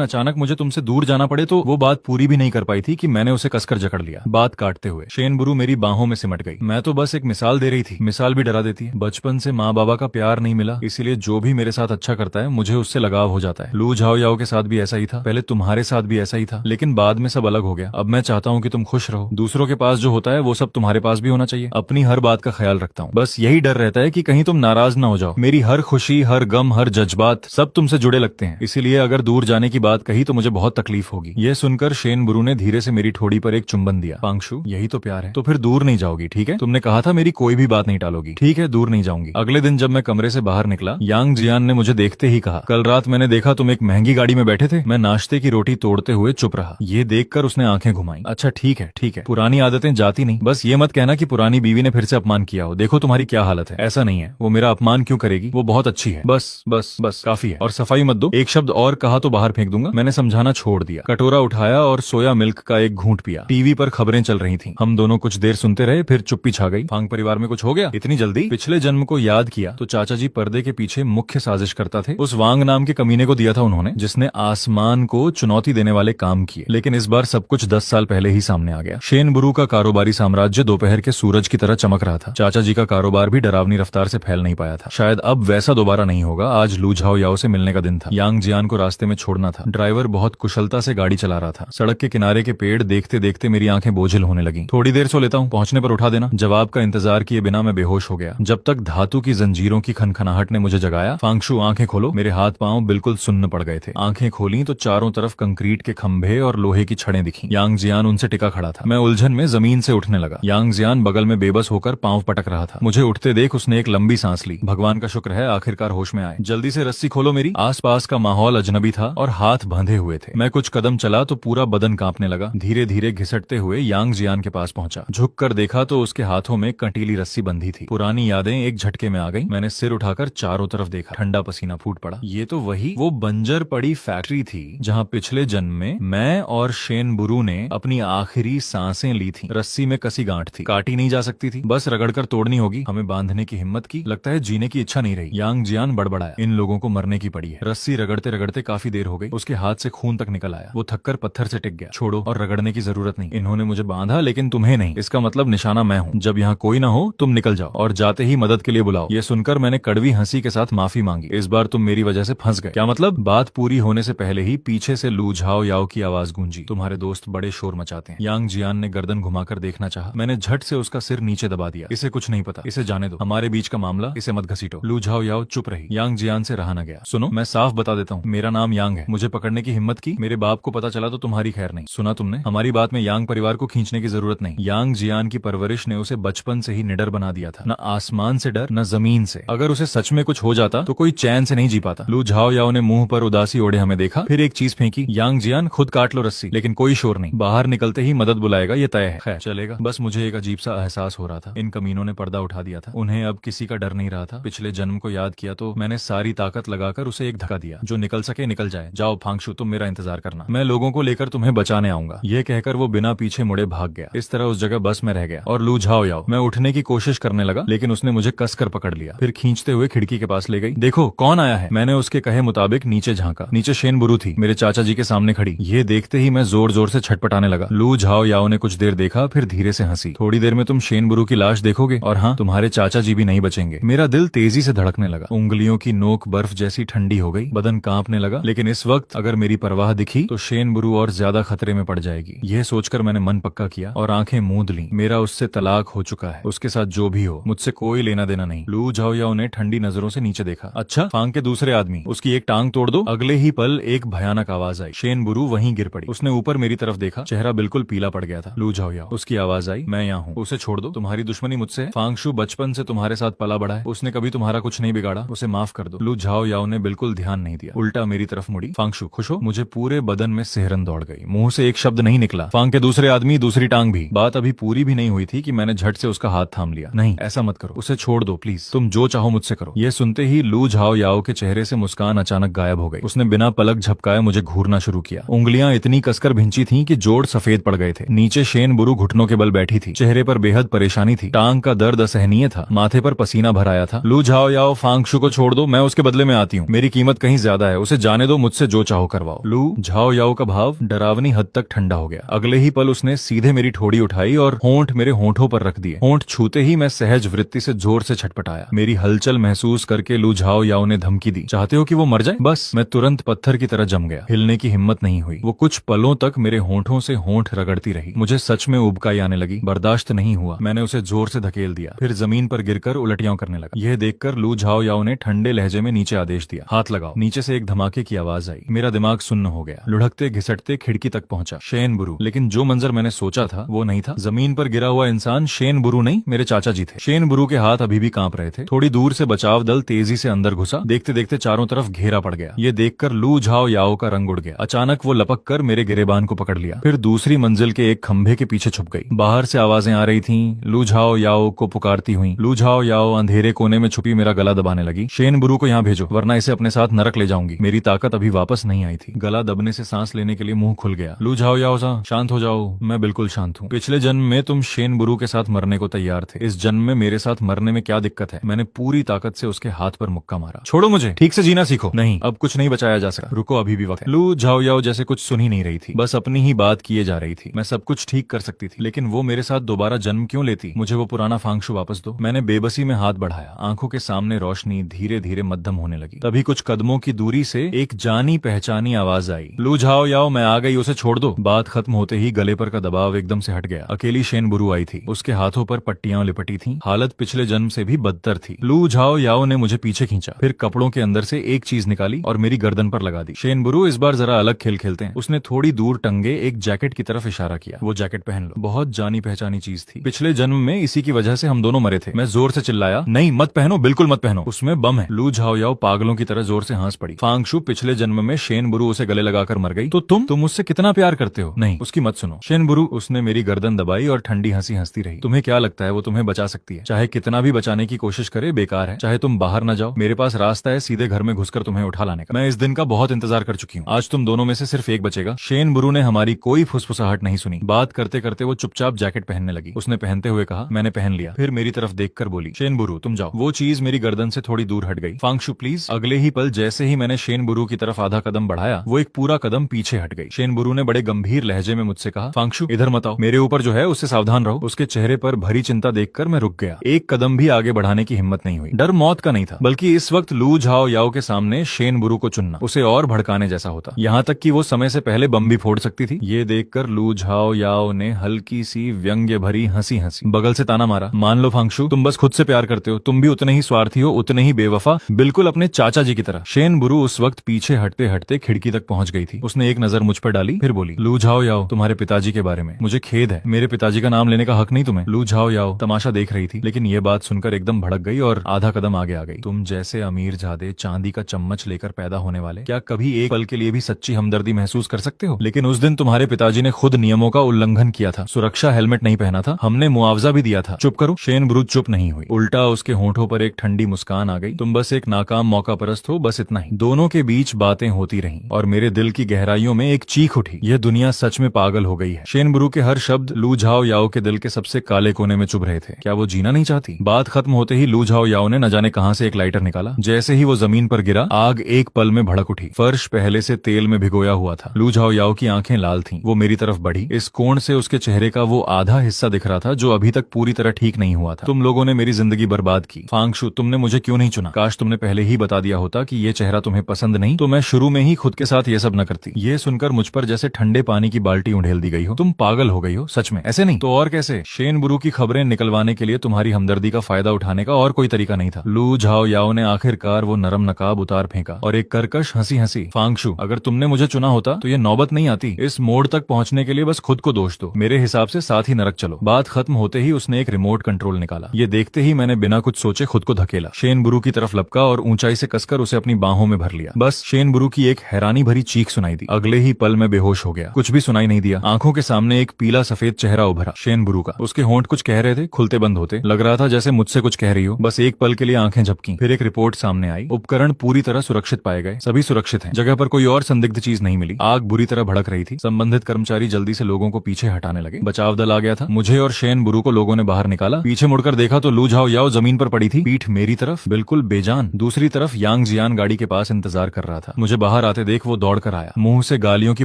अचानक मुझे तुमसे दूर जाना पड़े तो। वो बात पूरी भी नहीं कर पाई थी कि मैंने उसे कसकर जकड़ लिया। बात काटते हुए शेन बुरू मेरी बाहों में सिमट गई। मैं तो बस एक मिसाल दे रही थी। मिसाल भी डरा देती है। बचपन से माँ बाबा का प्यार नहीं मिला, इसीलिए जो भी मेरे साथ अच्छा करता है मुझे उससे लगाव हो जाता है। लू झाओ याओ के साथ भी ऐसा ही था, पहले तुम्हारे साथ भी ऐसा ही था, लेकिन बाद में सब अलग हो गया। अब मैं चाहता हूँ कि तुम खुश रहो। दूसरों के पास जो होता है वो सब तुम्हारे पास भी होना चाहिए। अपनी हर बात का ख्याल रखता हूँ, बस यही डर रहता है कि कहीं तुम नाराज ना हो जाओ। मेरी हर खुशी, हर गम, हर जज्बात सब तुमसे जुड़े लगते लगते हैं, इसीलिए अगर दूर जाने की बात कही तो मुझे बहुत तकलीफ होगी। यह सुनकर शेनबुरु ने धीरे से मेरी ठोड़ी पर एक चुंबन दिया। फांगशु, यही तो प्यार है। तो फिर दूर नहीं जाओगी, ठीक है? तुमने कहा था मेरी कोई भी बात नहीं टालोगी। ठीक है, दूर नहीं जाऊंगी। अगले दिन जब मैं कमरे से बाहर निकला, यांग जियान ने मुझे देखते ही कहा, कल रात मैंने देखा तुम एक महंगी गाड़ी में बैठे थे। मैं नाश्ते की रोटी तोड़ते हुए चुप रहा। ये देखकर उसने आंखें घुमाई। अच्छा ठीक है, ठीक है, पुरानी आदतें जाती नहीं। बस ये मत कहना कि पुरानी बीवी ने फिर से अपमान किया हो। देखो तुम्हारी क्या हालत है। ऐसा नहीं है, वो मेरा अपमान क्यों करेगी, वो बहुत अच्छी है। बस बस बस काफी है। और सफाई मत दो, एक शब्द और कहा तो बाहर फेंक दूंगा। मैंने समझाना छोड़ दिया, कटोरा उठाया और सोया मिल्क का एक घूंट पिया। टीवी पर खबरें चल रही थी। हम दोनों कुछ देर सुनते रहे, फिर चुप्पी छा गई। फांग परिवार में कुछ हो गया इतनी जल्दी? पिछले जन्म को याद किया तो चाचा जी पर्दे के पीछे मुख्य साजिश करता थे। उस वांग नाम के कमीने को दिया था उन्होंने, जिसने आसमान को चुनौती देने वाले काम किए। लेकिन इस बार सब कुछ 10 साल पहले ही सामने आ गया। शेनबुरु का कारोबारी साम्राज्य दोपहर के सूरज की तरह चमक रहा था। चाचा जी का कारोबार भी डरावनी रफ्तार से फैल नहीं पाया था। शायद अब वैसा दोबारा नहीं होगा। आज लू झाओ याओ से मिलने का दिन था। यांग जियान को रास्ते में छोड़ना था। ड्राइवर बहुत कुशलता से गाड़ी चला रहा था। सड़क के किनारे के पेड़ देखते देखते मेरी आंखें बोझिल होने लगी। थोड़ी देर सो लेता हूँ, पहुंचने पर उठा देना। जवाब का इंतजार किए बिना मैं बेहोश हो गया। जब तक धातु की जंजीरों की खनखनाहट ने मुझे जगाया। फांगशु, आंखें खोलो। मेरे हाथ पांव बिल्कुल सुन्न पड़ गए थे। आंखें खोली तो चारों तरफ कंक्रीट के खंभे और लोहे की छड़ें दिखी। यांग जियान उनसे टिका खड़ा था। मैं उलझन में जमीन से उठने लगा। यांग जियान बगल में बेबस होकर पांव पटक रहा था। मुझे उठते देख उसने एक लंबी सांस ली। भगवान का शुक्र है आखिरकार होश में आए। जल्दी से रस्सी खोलो मेरी। आसपास का माहौल अजनबी था और हाथ बंधे हुए थे। मैं कुछ कदम चला तो पूरा बदन कांपने लगा। धीरे धीरे घिसटते हुए यांग जियान के पास पहुंचा। झुक कर देखा तो उसके हाथों में कंटीली रस्सी बंधी थी। पुरानी यादें एक झटके में आ गई। मैंने सिर उठाकर चारों तरफ देखा। ठंडा पसीना फूट पड़ा। ये तो वही वो बंजर पड़ी फैक्ट्री थी जहाँ पिछले जन्म में मैं और शेनबुरु ने अपनी आखिरी सांसें ली थी। रस्सी में कसी गांठ थी, काटी नहीं जा सकती थी, बस रगड़कर तोड़नी होगी। हमें बांधने की हिम्मत की, लगता है जीने की इच्छा नहीं रही। यांग जियान बड़बड़ाया, इन लोगों को मरने की पड़ी है। रस्सी रगड़ते रगड़ते काफी देर हो गई। उसके हाथ से खून तक निकल आया। वो थककर पत्थर से टिक गया। छोड़ो, और रगड़ने की जरूरत नहीं। इन्होंने मुझे बांधा लेकिन तुम्हें नहीं। इसका मतलब निशाना मैं हूँ। जब यहाँ कोई ना हो तुम निकल जाओ और जाते ही मदद के लिए बुलाओ। ये सुनकर मैंने कड़वी हंसी के साथ माफी मांगी। इस बार तुम मेरी वजह से फंस गए। क्या मतलब? बात पूरी होने से पहले ही पीछे से लू झाओ याओ की आवाज गूंजी। तुम्हारे दोस्त बड़े शोर मचाते हैं। यांग जियान ने गर्दन घुमाकर देखना चाहा। मैंने झट से उसका सिर नीचे दबा दिया। इसे कुछ नहीं पता, इसे जाने दो। हमारे बीच का मामला, इसे मत घसीटो। लू झाओ याओ चुप रही। यांग जियान से रहा न गया। सुनो, मैं साफ बता देता हूँ, मेरा नाम यांग है। मुझे पकड़ने की हिम्मत की, मेरे बाप को पता चला तो तुम्हारी खैर नहीं। सुना तुमने? हमारी बात में यांग परिवार को खींचने की जरूरत नहीं। यांग जियान की परवरिश ने उसे बचपन से ही निडर बना दिया था। न आसमान से डर, न जमीन से। अगर उसे सच में कुछ हो जाता तो कोई चैन से नहीं जी पाता। लू झाओ याओ ने मुंह पर उदासी ओढ़े हमें देखा, फिर एक चीज फेंकी। यांग जियान, खुद काट लो रस्सी, लेकिन कोई शोर नहीं। बाहर निकलते ही मदद बुलाएगा, ये तय है। खैर चलेगा। बस मुझे एक अजीब सा एहसास हो रहा था। इन कमीनों ने पर्दा उठा दिया था। उन्हें अब किसी का डर नहीं रहा था। पिछले जन्म को याद किया तो मैंने सारी ताकत लगाकर उसे एक धक्का दिया। जो निकल सके निकल जाए। जाओ फांगशु, तुम मेरा इंतजार करना, मैं लोगों को लेकर तुम्हें बचाने आऊंगा। ये कहकर वो बिना पीछे मुड़े भाग गया। इस तरह उस जगह बस में रह गया। और लू झाओ याओ, मैं उठने की कोशिश करने लगा लेकिन उसने मुझे कसकर पकड़ लिया। फिर खींचते हुए खिड़की के पास ले गई। देखो कौन आया है। मैंने उसके कहे मुताबिक नीचे झांका। नीचे शेनबुरु थी, मेरे चाचा जी के सामने खड़ी। ये देखते ही मैं जोर जोर से छटपटाने लगा। लू झाओ याओ ने कुछ देर देखा, फिर धीरे से हंसी। थोड़ी देर में तुम शेनबुरु की लाश देखोगे, और हाँ, तुम्हारे चाचा जी भी नहीं बचेंगे। मेरा दिल तेजी से धड़कने लगा। उंगलियों की नोक बर्फ जैसी ठंडी हो गई। बदन कांपने लगा। लेकिन इस वक्त अगर मेरी परवाह दिखी तो शेनबुरु और ज्यादा खतरे में पड़ जाएगी। यह सोचकर मैंने मन पक्का किया और आंखें मूंद ली। मेरा उससे तलाक हो चुका है। उसके साथ जो भी हो, मुझसे कोई लेना देना नहीं। लू झाओ याओ ने ठंडी नजरों से नीचे देखा। अच्छा, फांग के दूसरे आदमी, उसकी एक टांग तोड़ दो। अगले ही पल एक भयानक आवाज आई। शेनबुरु वहीं गिर पड़ी। उसने ऊपर मेरी तरफ देखा। चेहरा बिल्कुल पीला पड़ गया था। लू झाओ याओ, उसकी आवाज आई, मैं यहाँ हूँ, उसे छोड़ दो। तुम्हारी दुश्मनी मुझसे है। फांगशु बचपन से तुम्हारे साथ पला बड़ा है। उसने कभी तुम्हारा कुछ नहीं बिगाड़ा। उसे माफ कर दो। लू झाओ याओ ने बिल्कुल ध्यान नहीं दिया, उल्टा मेरी तरफ मुड़ी। फांगशु, खुश हो? मुझे पूरे बदन में सिहरन दौड़ गई। मुंह से एक शब्द नहीं निकला। फांग के दूसरे आदमी, दूसरी टांग भी। बात अभी पूरी भी नहीं हुई थी कि मैंने झट से उसका हाथ थाम लिया। नहीं, ऐसा मत करो, उसे छोड़ दो प्लीज। तुम जो चाहो मुझसे करो। ये सुनते ही लू झाओ याओ के चेहरे से मुस्कान अचानक गायब हो गई। उसने बिना पलक झपकाए मुझे घूरना शुरू किया। उंगलियां इतनी कसकर भिंची थीं कि जोड़ सफेद पड़ गए थे। नीचे शेनबुरु घुटनों के बल बैठी थी। चेहरे पर बेहद परेशानी थी। टांग का दर्द असहनीय था। माथे पर पसीना भर आया था। लू झाओ याओ, फांगशु को छोड़ दो, मैं उसके बदले में आती हूँ। मेरी कीमत कहीं ज्यादा है, उसे जाने दो, मुझसे जो चाहो करवाओ। लू झाओ याओ का भाव डरावनी हद तक ठंडा हो गया। अगले ही पल उसने सीधे मेरी ठोड़ी उठाई और होंठ मेरे होंठों पर रख दिए। होंठ छूते ही मैं सहज वृत्ति से जोर से छटपटाया। मेरी हलचल महसूस करके लू झाओ याओ ने धमकी दी, चाहते हो कि वो मर जाए? बस मैं तुरंत पत्थर की तरह जम गया। हिलने की हिम्मत नहीं हुई। वो कुछ पलों तक मेरे होंठों से होंठ रगड़ती रही। मुझे सच में उबकाई आने लगी। बर्दाश्त नहीं हुआ। मैंने उसे जोर से धकेल दिया, फिर जमीन पर गिरकर उलटियां करने लगा। यह देखकर लू झाओ याओ ने ठंडे लहजे में नीचे आदेश दिया, हाथ लगाओ। लगाओ। नीचे से एक धमाके की आवाज आई। मेरा दिमाग सुन्न हो गया। लुढ़कते घिसटते खिड़की तक पहुंचा। शेन बुरू। लेकिन जो मंजर मैंने सोचा था वो नहीं था। जमीन पर गिरा हुआ इंसान शेन बुरू नहीं, मेरे चाचा जी थे। शेन बुरू के हाथ अभी भी कांप रहे थे। थोड़ी दूर से बचाव दल तेजी से अंदर घुसा। देखते देखते चारों तरफ घेरा पड़ गया। ये देखकर लू झाओ याओ का रंग उड़ गया। अचानक वो लपक कर मेरे गिरेबान को पकड़ लिया, फिर दूसरी मंजिल के एक खंभे के पीछे छुप गई। बाहर से आवाजें आ रही थीं, लू झाओ याओ को पुकारती हुई। लू झाओ याओ अंधेरे कोने में छुपी मेरा गला दबाने लगी। शेन बुरू को यहाँ भेजो, वरना इसे अपने साथ नरक ले जाऊंगी। मेरी ताकत अभी वापस नहीं आई थी। गला दबने से सांस लेने के लिए मुंह खुल गया। लू झाओ याओ सा, शांत हो जाओ। मैं बिल्कुल शांत हूँ। पिछले जन्म में तुम शेन बुरू के साथ मरने को तैयार थे। इस जन्म में मेरे साथ मरने में क्या दिक्कत है? मैंने पूरी ताकत से उसके हाथ पर मुक्का मारा। छोड़ो मुझे, ठीक से जीना सीखो। नहीं, अब कुछ नहीं बचाया जा सकता। रुको, अभी भी वक्त है। लू झाओ याओ जैसे कुछ सुन ही नहीं रही थी, बस अपनी ही बात किए जा रही थी। मैं सब कुछ ठीक कर सकती थी, लेकिन वो मेरे साथ दोबारा जन्म क्यों लेती? मुझे वो पुराना फांगशु वापस दो। मैंने बेबसी में हाथ बढ़ाया। आंखों के सामने रोशनी धीरे धीरे मध्यम होने लगी। तभी कुछ कदमों की दूरी से एक जानी पहचानी आवाज आई। लू झाओ याओ, मैं आ गई, उसे छोड़ दो। बात खत्म होते ही गले पर का दबाव एकदम से हट गया। अकेली शेन बुरू आई थी। उसके हाथों पर पट्टियां लिपटी थीं। हालत पिछले जन्म से भी बदतर थी। लू झाओ याओ ने मुझे पीछे खींचा, फिर कपड़ों के अंदर से एक चीज निकाली और मेरी गर्दन पर लगा दी। शेन बुरू, इस बार जरा अलग खेल खेलते हैं। उसने थोड़ी दूर टंगे एक जैकेट की तरफ इशारा किया। वो जैकेट पहन लो। बहुत जानी पहचानी चीज थी। पिछले जन्म में इसी की वजह से हम दोनों मरे थे। मैं जोर से चिल्लाया, नहीं मत पहनो, बिल्कुल मत पहनो, उसमें बम है। लू झाओ याओ पागलों की तरह जोर से हंस पड़ी। फांगशु, पिछले जन्म में शेन बुरू उसे गले लगाकर मर गई, तो तुम उससे कितना प्यार करते हो? नहीं, उसकी मत सुनो। शेन बुरू, उसने मेरी गर्दन दबाई और ठंडी हंसी हंसती रही। तुम्हें क्या लगता है वो तुम्हें बचा सकती है? चाहे कितना भी बचाने की कोशिश करे, बेकार है। चाहे तुम बाहर न जाओ, मेरे पास रास्ता है सीधे घर में घुसकर तुम्हें उठा लाने का। मैं इस दिन का बहुत इंतजार कर चुकी हूँ। आज तुम दोनों में से सिर्फ एक बचेगा। शेन बुरू ने हमारी कोई फुसफुसाहट नहीं सुनी। बात करते करते वो चुपचाप जैकेट पहनने लगी। उसने पहनते हुए कहा, मैंने पहन लिया। फिर मेरी तरफ देखकर बोली, शेन बुरू तुम जाओ। वो चीज मेरी गर्दन से थोड़ी दूर हट गई। फांगशु प्लीज। अगले ही पल जैसे ही मैंने शेन बुरू की तरफ आधा कदम बढ़ाया, वो एक पूरा कदम पीछे हट गई। शेन बुरू ने बड़े गंभीर लहजे में मुझसे कहा, फांगशु इधर मत आओ, मेरे ऊपर जो है उससे सावधान रहो। उसके चेहरे पर भरी चिंता देखकर मैं रुक गया। एक कदम भी आगे बढ़ाने की हिम्मत नहीं हुई। डर मौत का नहीं था, बल्कि इस वक्त लू झाओ याओ के सामने शेन बुरू को चुनना उसे और भड़काने जैसा होता। यहाँ तक कि वो समय से पहले बम भी फोड़ सकती थी। ये देखकर लू झाओ याओ ने हल्की सी व्यंग्य भरी हंसी हंसी बगल से ताना मारा, मान लो फांगशु, तुम बस खुद से प्यार करते हो। तुम भी उतने ही स्वार्थी हो, उतने ही बेवफा, बिल्कुल अपने चाचा जी की तरह। शेन बुरू उस वक्त पीछे हटते हटते खिड़की तक पहुंच गई थी। उसने एक नजर मुझ पर डाली, फिर बोली, लू झाओ याओ, तुम्हारे पिताजी के बारे में मुझे खेद है। मेरे पिताजी का नाम लेने का हक नहीं तुम्हें। लू झाओ याओ तमाशा देख रही थी, लेकिन ये बात सुनकर एकदम भड़क गई और आधा कदम आगे आ गई। तुम जैसे अमीर जादे चांदी का चम्मच लेकर पैदा होने वाले क्या कभी एक पल के लिए भी सच्ची हमदर्दी महसूस कर सकते हो? लेकिन उस दिन तुम्हारे पिताजी ने खुद नियमों का उल्लंघन किया था। सुरक्षा हेलमेट नहीं पहना था, हमने मुआवजा भी दिया था। चुप करो। शेन बुरू चुप नहीं हुई, उल्टा उसके होंठों पर एक ठंडी मुस्कान आ गई। तुम बस एक नाकाम मौका परस्त हो, बस इतना ही। दोनों के बीच बातें होती रहीं और मेरे दिल की गहराइयों में एक चीख उठी, यह दुनिया सच में पागल हो गई है। शेन बुरू के हर शब्द लू झाओ याओ के दिल के सबसे काले कोने में चुभ रहे थे। क्या वो जीना नहीं चाहती? बात खत्म होते ही लू झाओ याओ ने न जाने कहां से एक लाइटर निकाला। जैसे ही वो जमीन पर गिरा, आग एक पल में भड़क उठी। फर्श पहले से तेल में भिगोया हुआ था। लू झाओ याओ की आंखें लाल थीं। वो मेरी तरफ बढ़ी। इस कोण से उसके चेहरे का वो आधा हिस्सा दिख रहा था जो अभी तक पूरी तरह ठीक नहीं हुआ था। तुम लोगों ने मेरी जिंदगी बर्बाद की। फांगशु, तुमने मुझे क्यों नहीं चुना? काश तुमने पहले ही बता दिया होता कि ये चेहरा तुम्हें पसंद नहीं, तो मैं शुरू में ही खुद के साथ ये सब न करती। ये सुनकर मुझ पर जैसे ठंडे पानी की बाल्टी उंडेल दी गई हो। तुम पागल हो गई हो सच में। ऐसे नहीं तो और कैसे? शेन बुरू की खबरें निकलवाने के लिए तुम्हारी हमदर्दी का फायदा उठाने का और कोई तरीका नहीं था। लू झाओ याओ ने आखिरकार वो नरम नकाब उतार फेंका और एक कर्कश हंसी हंसी, फांगशु, अगर तुमने मुझे चुना होता तो ये नौबत नहीं आती। इस मोड़ तक पहुंचने के लिए बस खुद को दोष दो। मेरे हिसाब से साथ ही नरक चलो। बात खत्म होते ही उसने एक रिमोट कंट्रोल निकाला। ये देखते ही मैंने बिना कुछ सोचे खुद को धकेला, शेन बुरू की तरफ लपका और ऊंचाई से कसकर उसे अपनी बाहों में भर लिया। बस शेन बुरू की एक हैरानी भरी चीख सुनाई दी। अगले ही पल मैं बेहोश हो गया। कुछ भी सुनाई नहीं दिया। आंखों के सामने एक पीला सफेद चेहरा उभरा, शेन बुरू का। उसके होंठ कुछ कह रहे थे, खुलते बंद होते। लग रहा था जैसे मुझसे कुछ कह रही हो। बस एक पल के लिए आंखें झपकी। फिर एक रिपोर्ट सामने आई। उपकरण पूरी तरह सुरक्षित पाए गए, सभी सुरक्षित हैं। जगह पर कोई और संदिग्ध चीज नहीं मिली। आग बुरी तरह भड़क रही थी। संबंधित कर्मचारी जल्दी से लोगों को पीछे हटाने लगे। बचाव दल आ गया था। मुझे और शेन बुरू को लोगों ने बाहर निकाला। पीछे मुड़कर देखा तो लू झाओ याओ जमीन पर पड़ी थी, पीठ मेरी तरफ, बिल्कुल बेजान। दूसरी तरफ यांग जियान गाड़ी के पास इंतजार कर रहा था। मुझे बाहर आते देख वो दौड़ कर आया, मुंह से गालियों की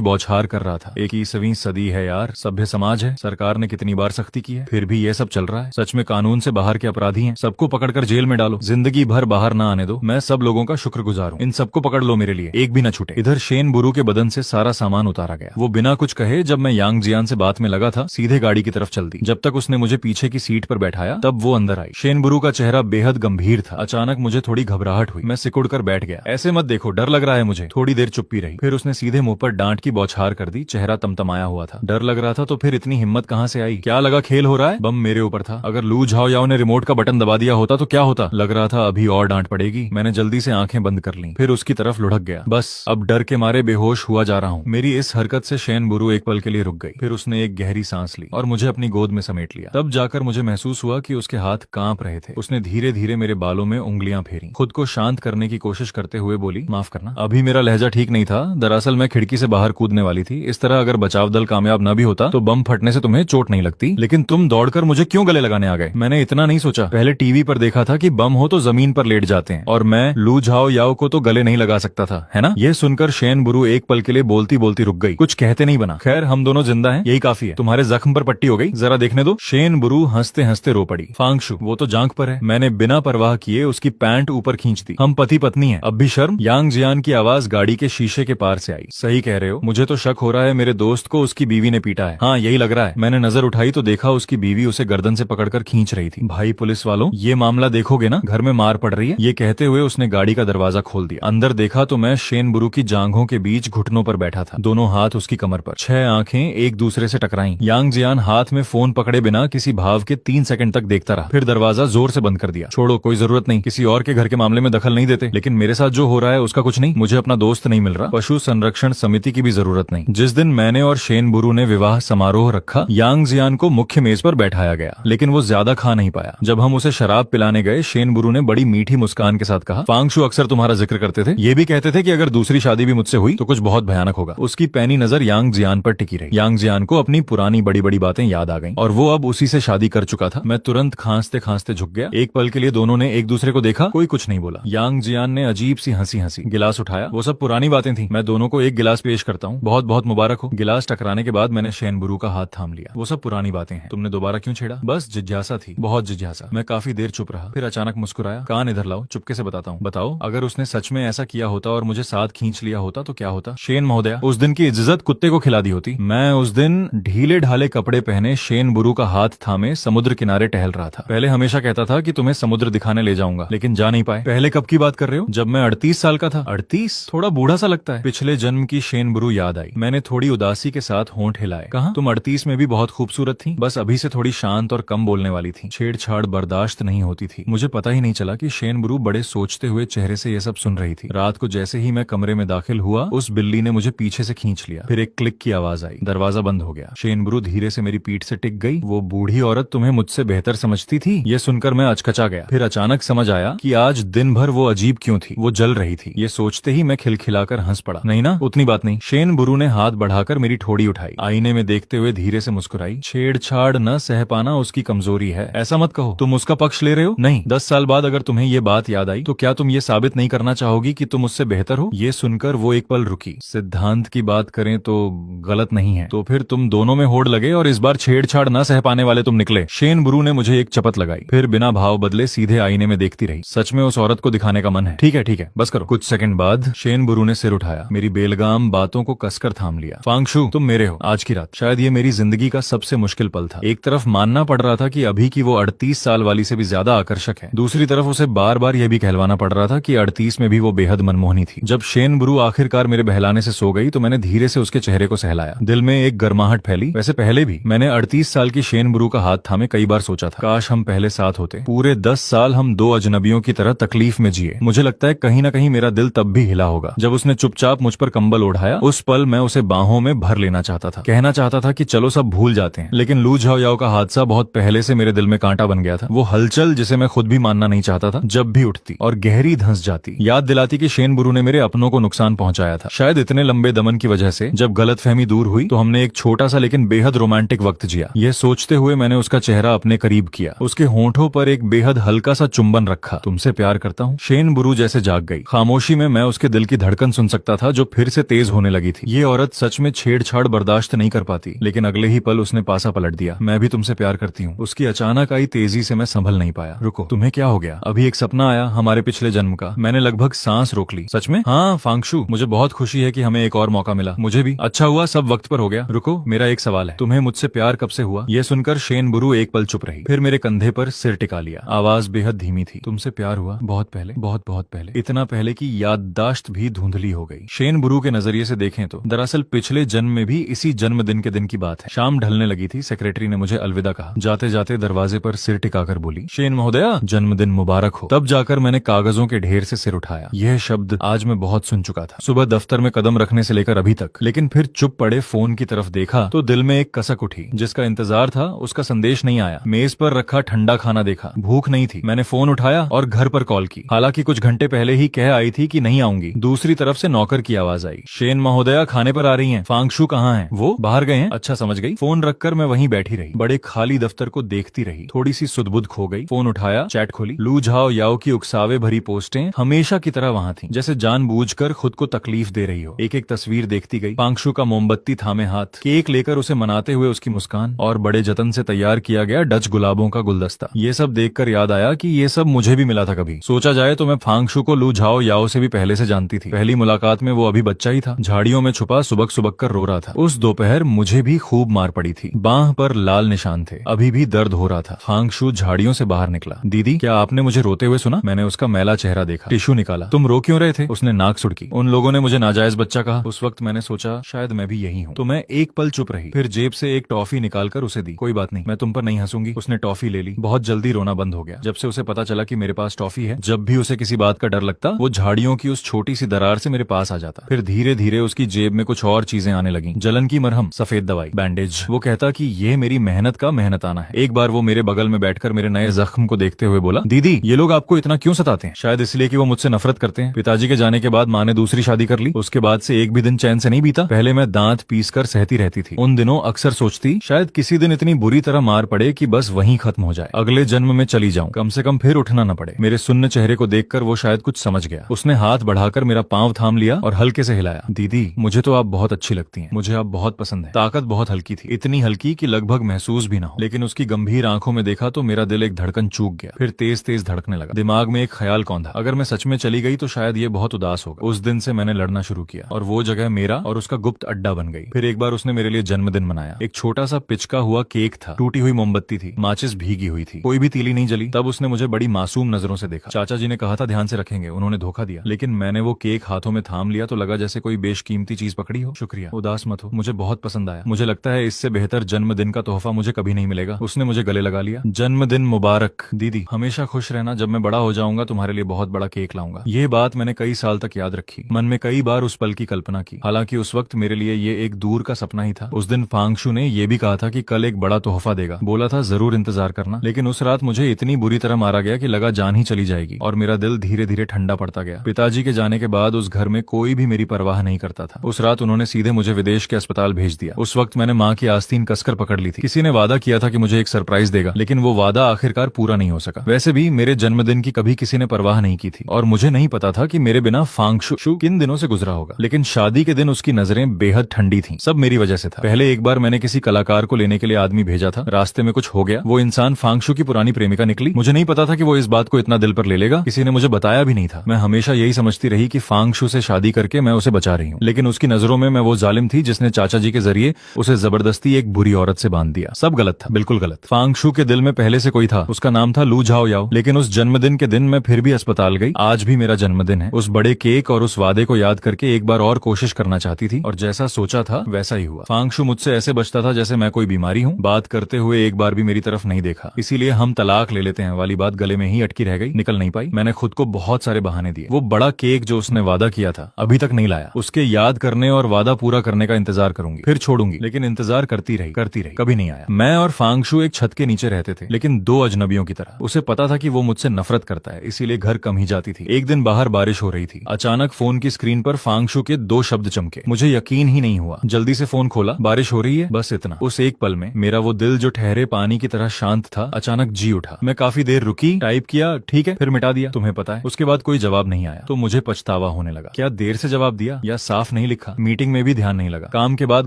बौछार कर रहा था। 21वीं सदी है यार, सभ्य समाज है, सरकार ने कितनी बार सख्ती की है, फिर भी ये सब चल रहा है। सच में कानून से बाहर के अपराधी हैं, सबको पकड़कर जेल में डालो, जिंदगी भर बाहर ना आने दो। मैं सब लोगों का शुक्रगुजार हूँ। इन सबको पकड़ लो मेरे लिए, एक भी न छूटे। इधर शेन बुरू के बदन से सारा सामान उतारा गया। वो बिना कुछ कहे जब मैं यांग जियान से बात में लगा था, सीधे गाड़ी की तरफ चल दी। जब तक उसने मुझे पीछे की सीट पर बैठाया तब वो अंदर आई। शेन बुरू का चेहरा बेहद गंभीर था। अचानक मुझे थोड़ी घबराहट हुई। मैं सिकुड़ कर बैठ गया। गया। ऐसे मत देखो, डर लग रहा है मुझे। थोड़ी देर चुप्पी रही, फिर उसने सीधे मुंह पर डांट की बौछार कर दी। चेहरा तमतमाया हुआ था। डर लग रहा था तो फिर इतनी हिम्मत कहाँ से आई? क्या लगा खेल हो रहा है? बम मेरे ऊपर था। अगर लू झाओ याओ ने रिमोट का बटन दबा दिया होता तो क्या होता? लग रहा था अभी और डांट पड़ेगी। मैंने जल्दी से आंखें बंद कर ली, फिर उसकी तरफ लुढ़क गया। बस अब डर के मारे बेहोश हुआ जा रहा हूँ। मेरी इस हरकत से शेन बुरू एक पल के लिए रुक गई। फिर उसने एक गहरी सांस ली और मुझे अपनी गोद में समेट लिया। तब जाकर मुझे महसूस हुआ कि उसके हाथ कांप रहे थे। उसने धीरे धीरे मेरे बालों में उंगलियां फेरी। खुद को शांत करने की कोशिश करते हुए बोली, माफ करना, अभी मेरा लहजा ठीक नहीं था। दरअसल मैं खिड़की से बाहर कूदने वाली थी। इस तरह अगर बचाव दल कामयाब न भी होता तो बम फटने से तुम्हें चोट नहीं लगती, लेकिन तुम दौड़कर मुझे क्यों गले लगाने आ गए? मैंने इतना नहीं सोचा। पहले टीवी पर देखा था कि बम हो तो जमीन पर लेट जाते हैं, और मैं लू झाओ याओ को तो गले नहीं लगा सकता था, है ना? यह सुनकर शेन बुरू एक पल के लिए बोलती बोलती रुक गई। कुछ कहते नहीं बना। खैर, हम दोनों जिंदा हैं, यही काफी है। तुम्हारे जख्म पर पट्टी हो गई, जरा देखने दो। शेन बुरू हंसते हंसते रो पड़ी। फांगशु, वो तो जांघ पर है। मैंने बिना परवाह किए उसकी पैंट ऊपर खींच दी। हम पति पत्नी हैं, अब भी शर्म? यांग जियान की आवाज गाड़ी के शीशे के पार से आई। सही कह रहे हो, मुझे तो शक हो रहा है मेरे दोस्त को उसकी बीवी ने पीटा है। हाँ, यही लग रहा है। मैंने नजर उठाई तो देखा उसकी बीवी उसे गर्दन से पकड़कर खींच रही थी। भाई पुलिस वालों, ये मामला देखोगे ना, घर में मार पड़ रही है। ये कहते हुए उसने गाड़ी का दरवाजा खोल दिया। अंदर देखा तो मैं शेन बुरू की जांघों के बीच घुटनों पर बैठा था, दोनों हाथ उसकी कमर पर। 6 आंखें एक दूसरे से टकराईं। यांग जियान हाथ में फोन पकड़े बिना किसी भाव के 3 सेकंड तक देखता रहा, फिर दरवाजा जोर से बंद कर दिया। छोड़ो, कोई जरूरत नहीं, किसी और के घर के मामले में दखल नहीं देते, लेकिन मेरे साथ जो हो रहा है उसका कुछ नहीं। मुझे अपना दोस्त नहीं मिल रहा, पशु संरक्षण समिति की भी जरूरत नहीं। जिस दिन मैंने और शेन बुरू ने विवाह समारोह रखा, यांग जियान को मुख्य मेज पर बैठाया गया, लेकिन वो ज्यादा खा नहीं पाया। जब हम उसे शराब पिलाने गए, शेन बुरू ने बड़ी मीठी मुस्कान के साथ कहा, फांगशु अक्सर तुम्हारा जिक्र करते थे। ये भी कहते थे कि अगर दूसरी शादी भी मुझसे हुई तो कुछ बहुत भयानक होगा। उसकी पैनी नजर यांग जियान पर टिकी रही। यांग जियान को अपनी पुरानी बड़ी बड़ी बातें याद आ गईं, और वो अब उसी से शादी कर चुका था। मैं तुरंत खांसते खांसते झुक गया। एक पल के लिए दोनों ने एक दूसरे को देखा, कोई कुछ नहीं बोला। यांग जियान ने अजीब सी हंसी हंसी, गिलास उठाया। वो सब पुरानी बातें थी, मैं दोनों को एक गिलास पेश करता हूँ, बहुत बहुत मुबारक हो। गिलास टकराने के बाद मैंने शेन बुरू का हाथ थाम लिया। वो सब पुरानी बातें हैं, तुमने दोबारा क्यों छेड़ा? बस जिज्ञासा थी, बहुत जिज्ञासा। मैं काफी देर चुप रहा, फिर अचानक मुस्कुराया। कान इधर लाओ, चुपके से बताता हूँ। बताओ, अगर उसने सच में ऐसा किया होता और मुझे साथ खींच लिया होता तो क्या होता? शेन महोदया, उस दिन की इज्जत कुत्ते को खिला दी होती। मैं उस दिन ढीले ढाले कपड़े पहने शेन बुरू का हाथ थामे समुद्र किनारे टहल रहा था। पहले हमेशा कहता था कि तुम्हें समुद्र दिखाने ले जाऊंगा, लेकिन जा नहीं पाए। पहले कब की बात कर रहे हो? जब मैं 38 साल का था। 38? थोड़ा बूढ़ा सा लगता है। पिछले जन्म की शेन बुरू याद आई। मैंने थोड़ी उदासी के साथ होंठ हिलाए। कहा, तुम 38 में भी बहुत खूबसूरत थी, बस अभी से थोड़ी शांत और कम बोलने वाली थी। छेड़छाड़ बर्दाश्त नहीं होती थी। मुझे पता ही नहीं चला कि शेन बुरू बड़े सोचते हुए चेहरे से ये सब सुन रही थी। रात को जैसे ही मैं कमरे में दाखिल हुआ, उस बिल्ली ने मुझे पीछे से खींच लिया। फिर एक क्लिक की आवाज आई, दरवाजा बंद हो गया। शेन बुरू धीरे से मेरी पीठ से टिक गई। वो बूढ़ी औरत तुम्हें मुझसे बेहतर समझती थी? ये सुनकर मैं अचकचा गया। फिर अचानक समझ आया कि आज दिन भर वो अजीब क्यों थी। वो जल रही थी। ये सोचते ही मैं खिलखिलाकर हंस पड़ा। नहीं ना, उतनी बात नहीं। शेन बुरू ने हाथ बढ़ाकर मेरी ठोड़ी उठाई, आईने में देखते हुए धीरे से मुस्कुराई। छेड़छाड़ न सह पाना उसकी कमजोरी है, ऐसा मत कहो। तुम उसका पक्ष ले रहे हो? नहीं। 10 साल बाद अगर तुम्हें ये बात याद आई तो क्या तुम ये साबित नहीं करना चाहोगी कि तुम उससे बेहतर हो? ये सुनकर वो एक पल रुकी। सिद्धांत की बात करें तो गलत नहीं है। तो फिर तुम दोनों में होड़ लगे और इस बार छेड़छाड़ न सह पाने वाले तुम निकले। शेन बुरू ने मुझे एक चपत लगाई, फिर बिना भाव बदले सीधे आईने में देखती रही। सच में उस औरत को दिखाने का मन है। ठीक है, बस करो। कुछ सेकंड बाद शेन बुरू ने सिर उठाया, मेरी बेलगाम बातों को कसकर थाम लिया। फांगशु, तुम मेरे हो। आज की रात शायद ये मेरी जिंदगी का सबसे मुश्किल पल था। एक तरफ मानना पड़ रहा था कि अभी की वो 38 साल वाली से भी ज्यादा आकर्षक है, दूसरी तरफ उसे बार बार यह भी कहलवाना पड़ रहा था कि 38 में भी वो बेहद मनमोहनी थी। जब शेन बुरू आखिरकार मेरे बहलाने से सो गई तो मैंने धीरे से उसके चेहरे को सहलाया। दिल में एक गर्माहट फैली। वैसे पहले भी मैंने 38 साल की शेन बुरू का हाथ थामे कई बार सोचा था, काश हम पहले साथ होते। पूरे 10 साल हम दो अजनबियों की तरह तकलीफ में जिए। मुझे लगता है कहीं ना कहीं मेरा दिल तब भी हिला होगा जब उसने चुपचाप मुझ पर कंबल ओढ़ाया। उस पल मैं उसे बाहों में भर लेना चाहता था, कहना चाहता था कि चलो सब भूल जाते हैं। लेकिन लू झाओ याओ का हादसा बहुत पहले से मेरे दिल में कांटा बन गया था। वो हलचल जिसे मैं खुद भी मानना नहीं चाहता था, जब भी उठती और गहरी धंस जाती, याद दिलाती कि शेन बुरू ने मेरे अपनों को नुकसान पहुंचाया था। शायद इतने लंबे दमन की वजह से जब गलतफहमी दूर हुई तो हमने एक छोटा सा लेकिन बेहद रोमांटिक वक्त जिया। यह सोचते हुए मैंने उसका चेहरा अपने करीब किया, उसके होंठों पर एक बेहद हल्का सा चुंबन रखा। तुमसे प्यार करता हूँ। शेन बुरू जैसे जाग गई। खामोशी में मैं उसके दिल की धड़कन सुन सकता था जो फिर से तेज होने लगी थी। ये औरत सच में छेड़छाड़ बर्दाश्त नहीं कर पाती, लेकिन अगले ही पल उसने पासा पलट दिया। मैं भी तुमसे प्यार करती हूँ। उसकी अचानक आई तेजी से मैं संभल नहीं पाया। रुको, तुम्हें क्या हो गया? अभी एक सपना आया हमारे पिछले जन्म का। मैंने लगभग सांस रोक ली। सच में? हाँ फांगशु, मुझे बहुत खुशी है कि हमें एक और मौका मिला। मुझे भी। अच्छा हुआ सब वक्त पर हो गया। रुको, मेरा एक सवाल है, तुम्हें मुझसे प्यार कब से हुआ? यह सुनकर शेन बुरू एक पल चुप रही, फिर मेरे कंधे पर सिर टिका लिया। आवाज बेहद धीमी थी। तुमसे प्यार हुआ बहुत पहले, बहुत बहुत पहले। इतना पहले की याददाश्त भी धुंधली हो गई। शेन बुरू के नजरिए से देखें तो दरअसल पिछले जन्म में भी इसी जन्मदिन के दिन की बात है। शाम ढलने लगी थी, सेक्रेटरी ने मुझे अलविदा कहा। जाते जाते दरवाजे पर सिर टिकाकर बोली, शेन महोदया, जन्मदिन मुबारक हो। तब जाकर मैंने कागजों के ढेर से सिर उठाया। यह शब्द आज मैं बहुत सुन चुका था, सुबह दफ्तर में कदम रखने से लेकर अभी तक। लेकिन फिर चुप पड़े फोन की तरफ देखा तो दिल में एक कसक उठी। जिसका इंतजार था उसका संदेश नहीं आया। मेज पर रखा ठंडा खाना देखा, भूख नहीं थी। मैंने फोन उठाया और घर पर कॉल की। हालांकि कुछ घंटे पहले ही कह आई थी कि नहीं आऊंगी। दूसरी तरफ से नौकर की आवाज आई, शेन महोदया खाने पर आ रही हैं। फांगशु कहाँ हैं? वो बाहर गए हैं। अच्छा, समझ गई। फोन रखकर मैं वहीं बैठी रही, बड़े खाली दफ्तर को देखती रही। थोड़ी सी सुध-बुध खो गई। फोन उठाया, चैट खोली। लू झाओ याओ की उकसावे भरी पोस्टें हमेशा की तरह वहां थी, जैसे जानबूझकर खुद को तकलीफ दे रही हो। एक एक तस्वीर देखती गई। फांगशु का मोमबत्ती थामे हाथ, केक लेकर उसे मनाते हुए उसकी मुस्कान, और बड़े जतन से तैयार किया गया डच गुलाबों का गुलदस्ता। ये सब देखकर याद आया कि ये सब मुझे भी मिला था कभी। सोचा जाए तो मैं फांगशु को लू झाओ याओ से भी पहले से जानती थी। पहली मुलाकात में वो अभी बच्चा ही था, झाड़ियों में छुपा सुबक सुबक कर रो रहा था। उस दोपहर मुझे भी खूब मार पड़ी थी, बांह पर लाल निशान थे, अभी भी दर्द हो रहा था। फांगशु झाड़ियों से बाहर निकला। दीदी, क्या आपने मुझे रोते हुए सुना? मैंने उसका मैला चेहरा देखा, टिश्यू निकाला। तुम रो क्यों रहे थे? उसने नाक सुड़की। उन लोगों ने मुझे नाजायज बच्चा कहा। उस वक्त मैंने सोचा शायद मैं भी यही हूँ, तो मैं एक पल चुप रही। फिर जेब से एक टॉफी निकालकर उसे दी। कोई बात नहीं, मैं तुम पर नहीं हंसूंगी। उसने टॉफी ले ली। बहुत जल्दी रोना बंद हो गया। जब से उसे पता चला कि मेरे पास टॉफी है, जब भी उसे किसी बात का डर लगता, वो झाड़ियों की उस छोटी सी दरार से मेरे पास आ जाता। फिर धीरे धीरे उसकी जेब में कुछ और चीजें आने लगी। जलन की मरहम, सफेद दवाई, बैंडेज। वो कहता कि ये मेरी मेहनत का मेहनताना है। एक बार वो मेरे बगल में बैठकर मेरे नए जख्म को देखते हुए बोला, दीदी, ये लोग आपको इतना क्यों सताते हैं? शायद इसलिए कि वो मुझसे नफरत करते हैं। पिताजी के जाने के बाद माँ ने दूसरी शादी कर ली। उसके बाद से एक भी दिन चैन से नहीं बीता। पहले मैं दांत पीस कर सहती रहती थी। उन दिनों अक्सर सोचती शायद किसी दिन इतनी बुरी तरह मार पड़े कि बस वहीं खत्म हो जाए, अगले जन्म में चली जाऊं, कम से कम फिर उठना न पड़े। मेरे सुन्न चेहरे को देखकर वो शायद कुछ समझ गया। उसने हाथ बढ़ाकर मेरा पांव थाम लिया और हल्के से हिलाया। दीदी, मुझे तो आप बहुत अच्छी लगती हैं, मुझे आप बहुत पसंद है। ताकत बहुत हल्की थी, इतनी हल्की कि लगभग महसूस भी ना हो। लेकिन उसकी गंभीर आंखों में देखा तो मेरा दिल एक धड़कन चूक गया, फिर तेज तेज धड़कने लगा। दिमाग में एक ख्याल कौंधा, अगर मैं सच में चली गई तो शायद ये बहुत उदास होगा। उस दिन से मैंने लड़ना शुरू किया और वो जगह मेरा और उसका गुप्त अड्डा बन गई। फिर एक बार उसने मेरे लिए जन्मदिन मनाया। एक छोटा सा पिचका हुआ केक था, टूटी हुई मोमबत्ती थी, माचिस भीगी हुई थी, कोई भी तीली नहीं जली। तब उसने मुझे बड़ी मासूम नजरों से देखा। चाचा जी ने कहा था ध्यान से रखेंगे, उन्होंने धोखा दिया। लेकिन मैंने वो केक हाथों में थाम लिया तो लगा जैसे कोई बेशकीमती चीज पकड़ी हो। शुक्रिया, उदास मत हो, मुझे बहुत पसंद आया। मुझे लगता है इससे बेहतर जन्मदिन का तोहफा मुझे कभी नहीं मिलेगा। उसने मुझे गले लगा लिया। जन्मदिन मुबारक दीदी, हमेशा खुश रहना। जब मैं बड़ा हो जाऊंगा तुम्हारे लिए बहुत बड़ा केक लाऊंगा। ये बात मैंने कई साल तक याद रखी, मन में कई बार उस पल की कल्पना की। हालांकि उस वक्त मेरे लिए ये एक दूर का सपना ही था। उस दिन फांगशु ने यह भी कहा था कि कल एक बड़ा तोहफा देगा, बोला था जरूर इंतजार करना। लेकिन उस रात मुझे इतनी बुरी तरह मारा गया कि लगा जान ही चली जाएगी और मेरा दिल धीरे धीरे ठंडा पड़ता गया। पिताजी के जाने के बाद उस घर में कोई भी मेरी परवाह नहीं करता था। उस रात उन्होंने सीधे मुझे विदेश के अस्पताल भेज दिया। उस वक्त मैंने माँ की आस्तीन कसकर पकड़ ली थी। किसी ने वादा किया था कि मुझे एक सरप्राइज देगा, लेकिन वो वादा आखिरकार पूरा नहीं हो सका। वैसे भी मेरे जन्मदिन की कभी किसी ने परवाह नहीं की थी और मुझे नहीं पता था कि मेरे बिना फांगशु किन दिनों से गुजरा होगा। लेकिन शादी के दिन उसकी नजरें बेहद ठंडी थीं। सब मेरी वजह से था। पहले एक बार मैंने किसी कलाकार को लेने के लिए आदमी भेजा था, रास्ते में कुछ हो गया। वो इंसान फांगशु की पुरानी प्रेमिका निकली। मुझे नहीं पता था कि वो इस बात को इतना दिल पर ले लेगा। किसी ने मुझे बताया भी नहीं था। मैं हमेशा यही समझती रही कि फांगशु से शादी करके मैं उसे बचा रही हूँ, लेकिन उसकी नजरों में मैं वो जालिम थी जिसने चाचा जी के जरिए उसे जबरदस्ती एक बुरी औरत से बांध दिया। सब गलत था, बिल्कुल गलत। फांगशु के दिल में पहले से कोई था, उसका नाम था लू झाओ याओ। लेकिन उस जन्मदिन के दिन मैं फिर भी अस्पताल गई। आज भी मेरा जन्मदिन है। उस बड़े केक और उस वादे को याद करके एक बार और कोशिश करना चाहती थी और जैसा सोचा था वैसा ही हुआ। फांगशु मुझसे ऐसे बचता था जैसे मैं कोई बीमारी हूँ। बात करते हुए एक बार भी मेरी तरफ नहीं देखा। इसीलिए हम तलाक ले लेते हैं वाली बात गले में ही अटकी रह गई, निकल नहीं पाई। मैंने खुद को बहुत सारे बहाने दिए। वो बड़ा केक जो उसने वादा किया था अभी तक नहीं लाया। उसके याद करने और वादा पूरा करने का इंतजार करूंगी, फिर छोड़ूंगी। लेकिन इंतजार करती रही, कभी नहीं आया। मैं और फांगशु एक छत के नीचे रहते थे, लेकिन दो अजनबियों की तरह। उसे पता था कि वो मुझसे नफरत करता है, इसीलिए घर कम ही जाती थी। एक दिन बाहर बारिश हो रही थी। अचानक फोन की स्क्रीन पर फांगशु के दो शब्द चमके। मुझे यकीन ही नहीं हुआ। जल्दी से फोन खोला, बारिश हो रही है, बस इतना। उस एक पल में मेरा वो दिल जो ठहरे पानी की तरह शांत था, अचानक जी उठा। मैं काफी देर रुकी, टाइप किया ठीक है, फिर मिटा दिया। तुम्हें पता है उसके बाद कोई जवाब नहीं आया, तो मुझे पछतावा होने लगा। क्या देर से जवाब दिया या साफ नहीं लिखा? मीटिंग में भी ध्यान नहीं लगा। काम के बाद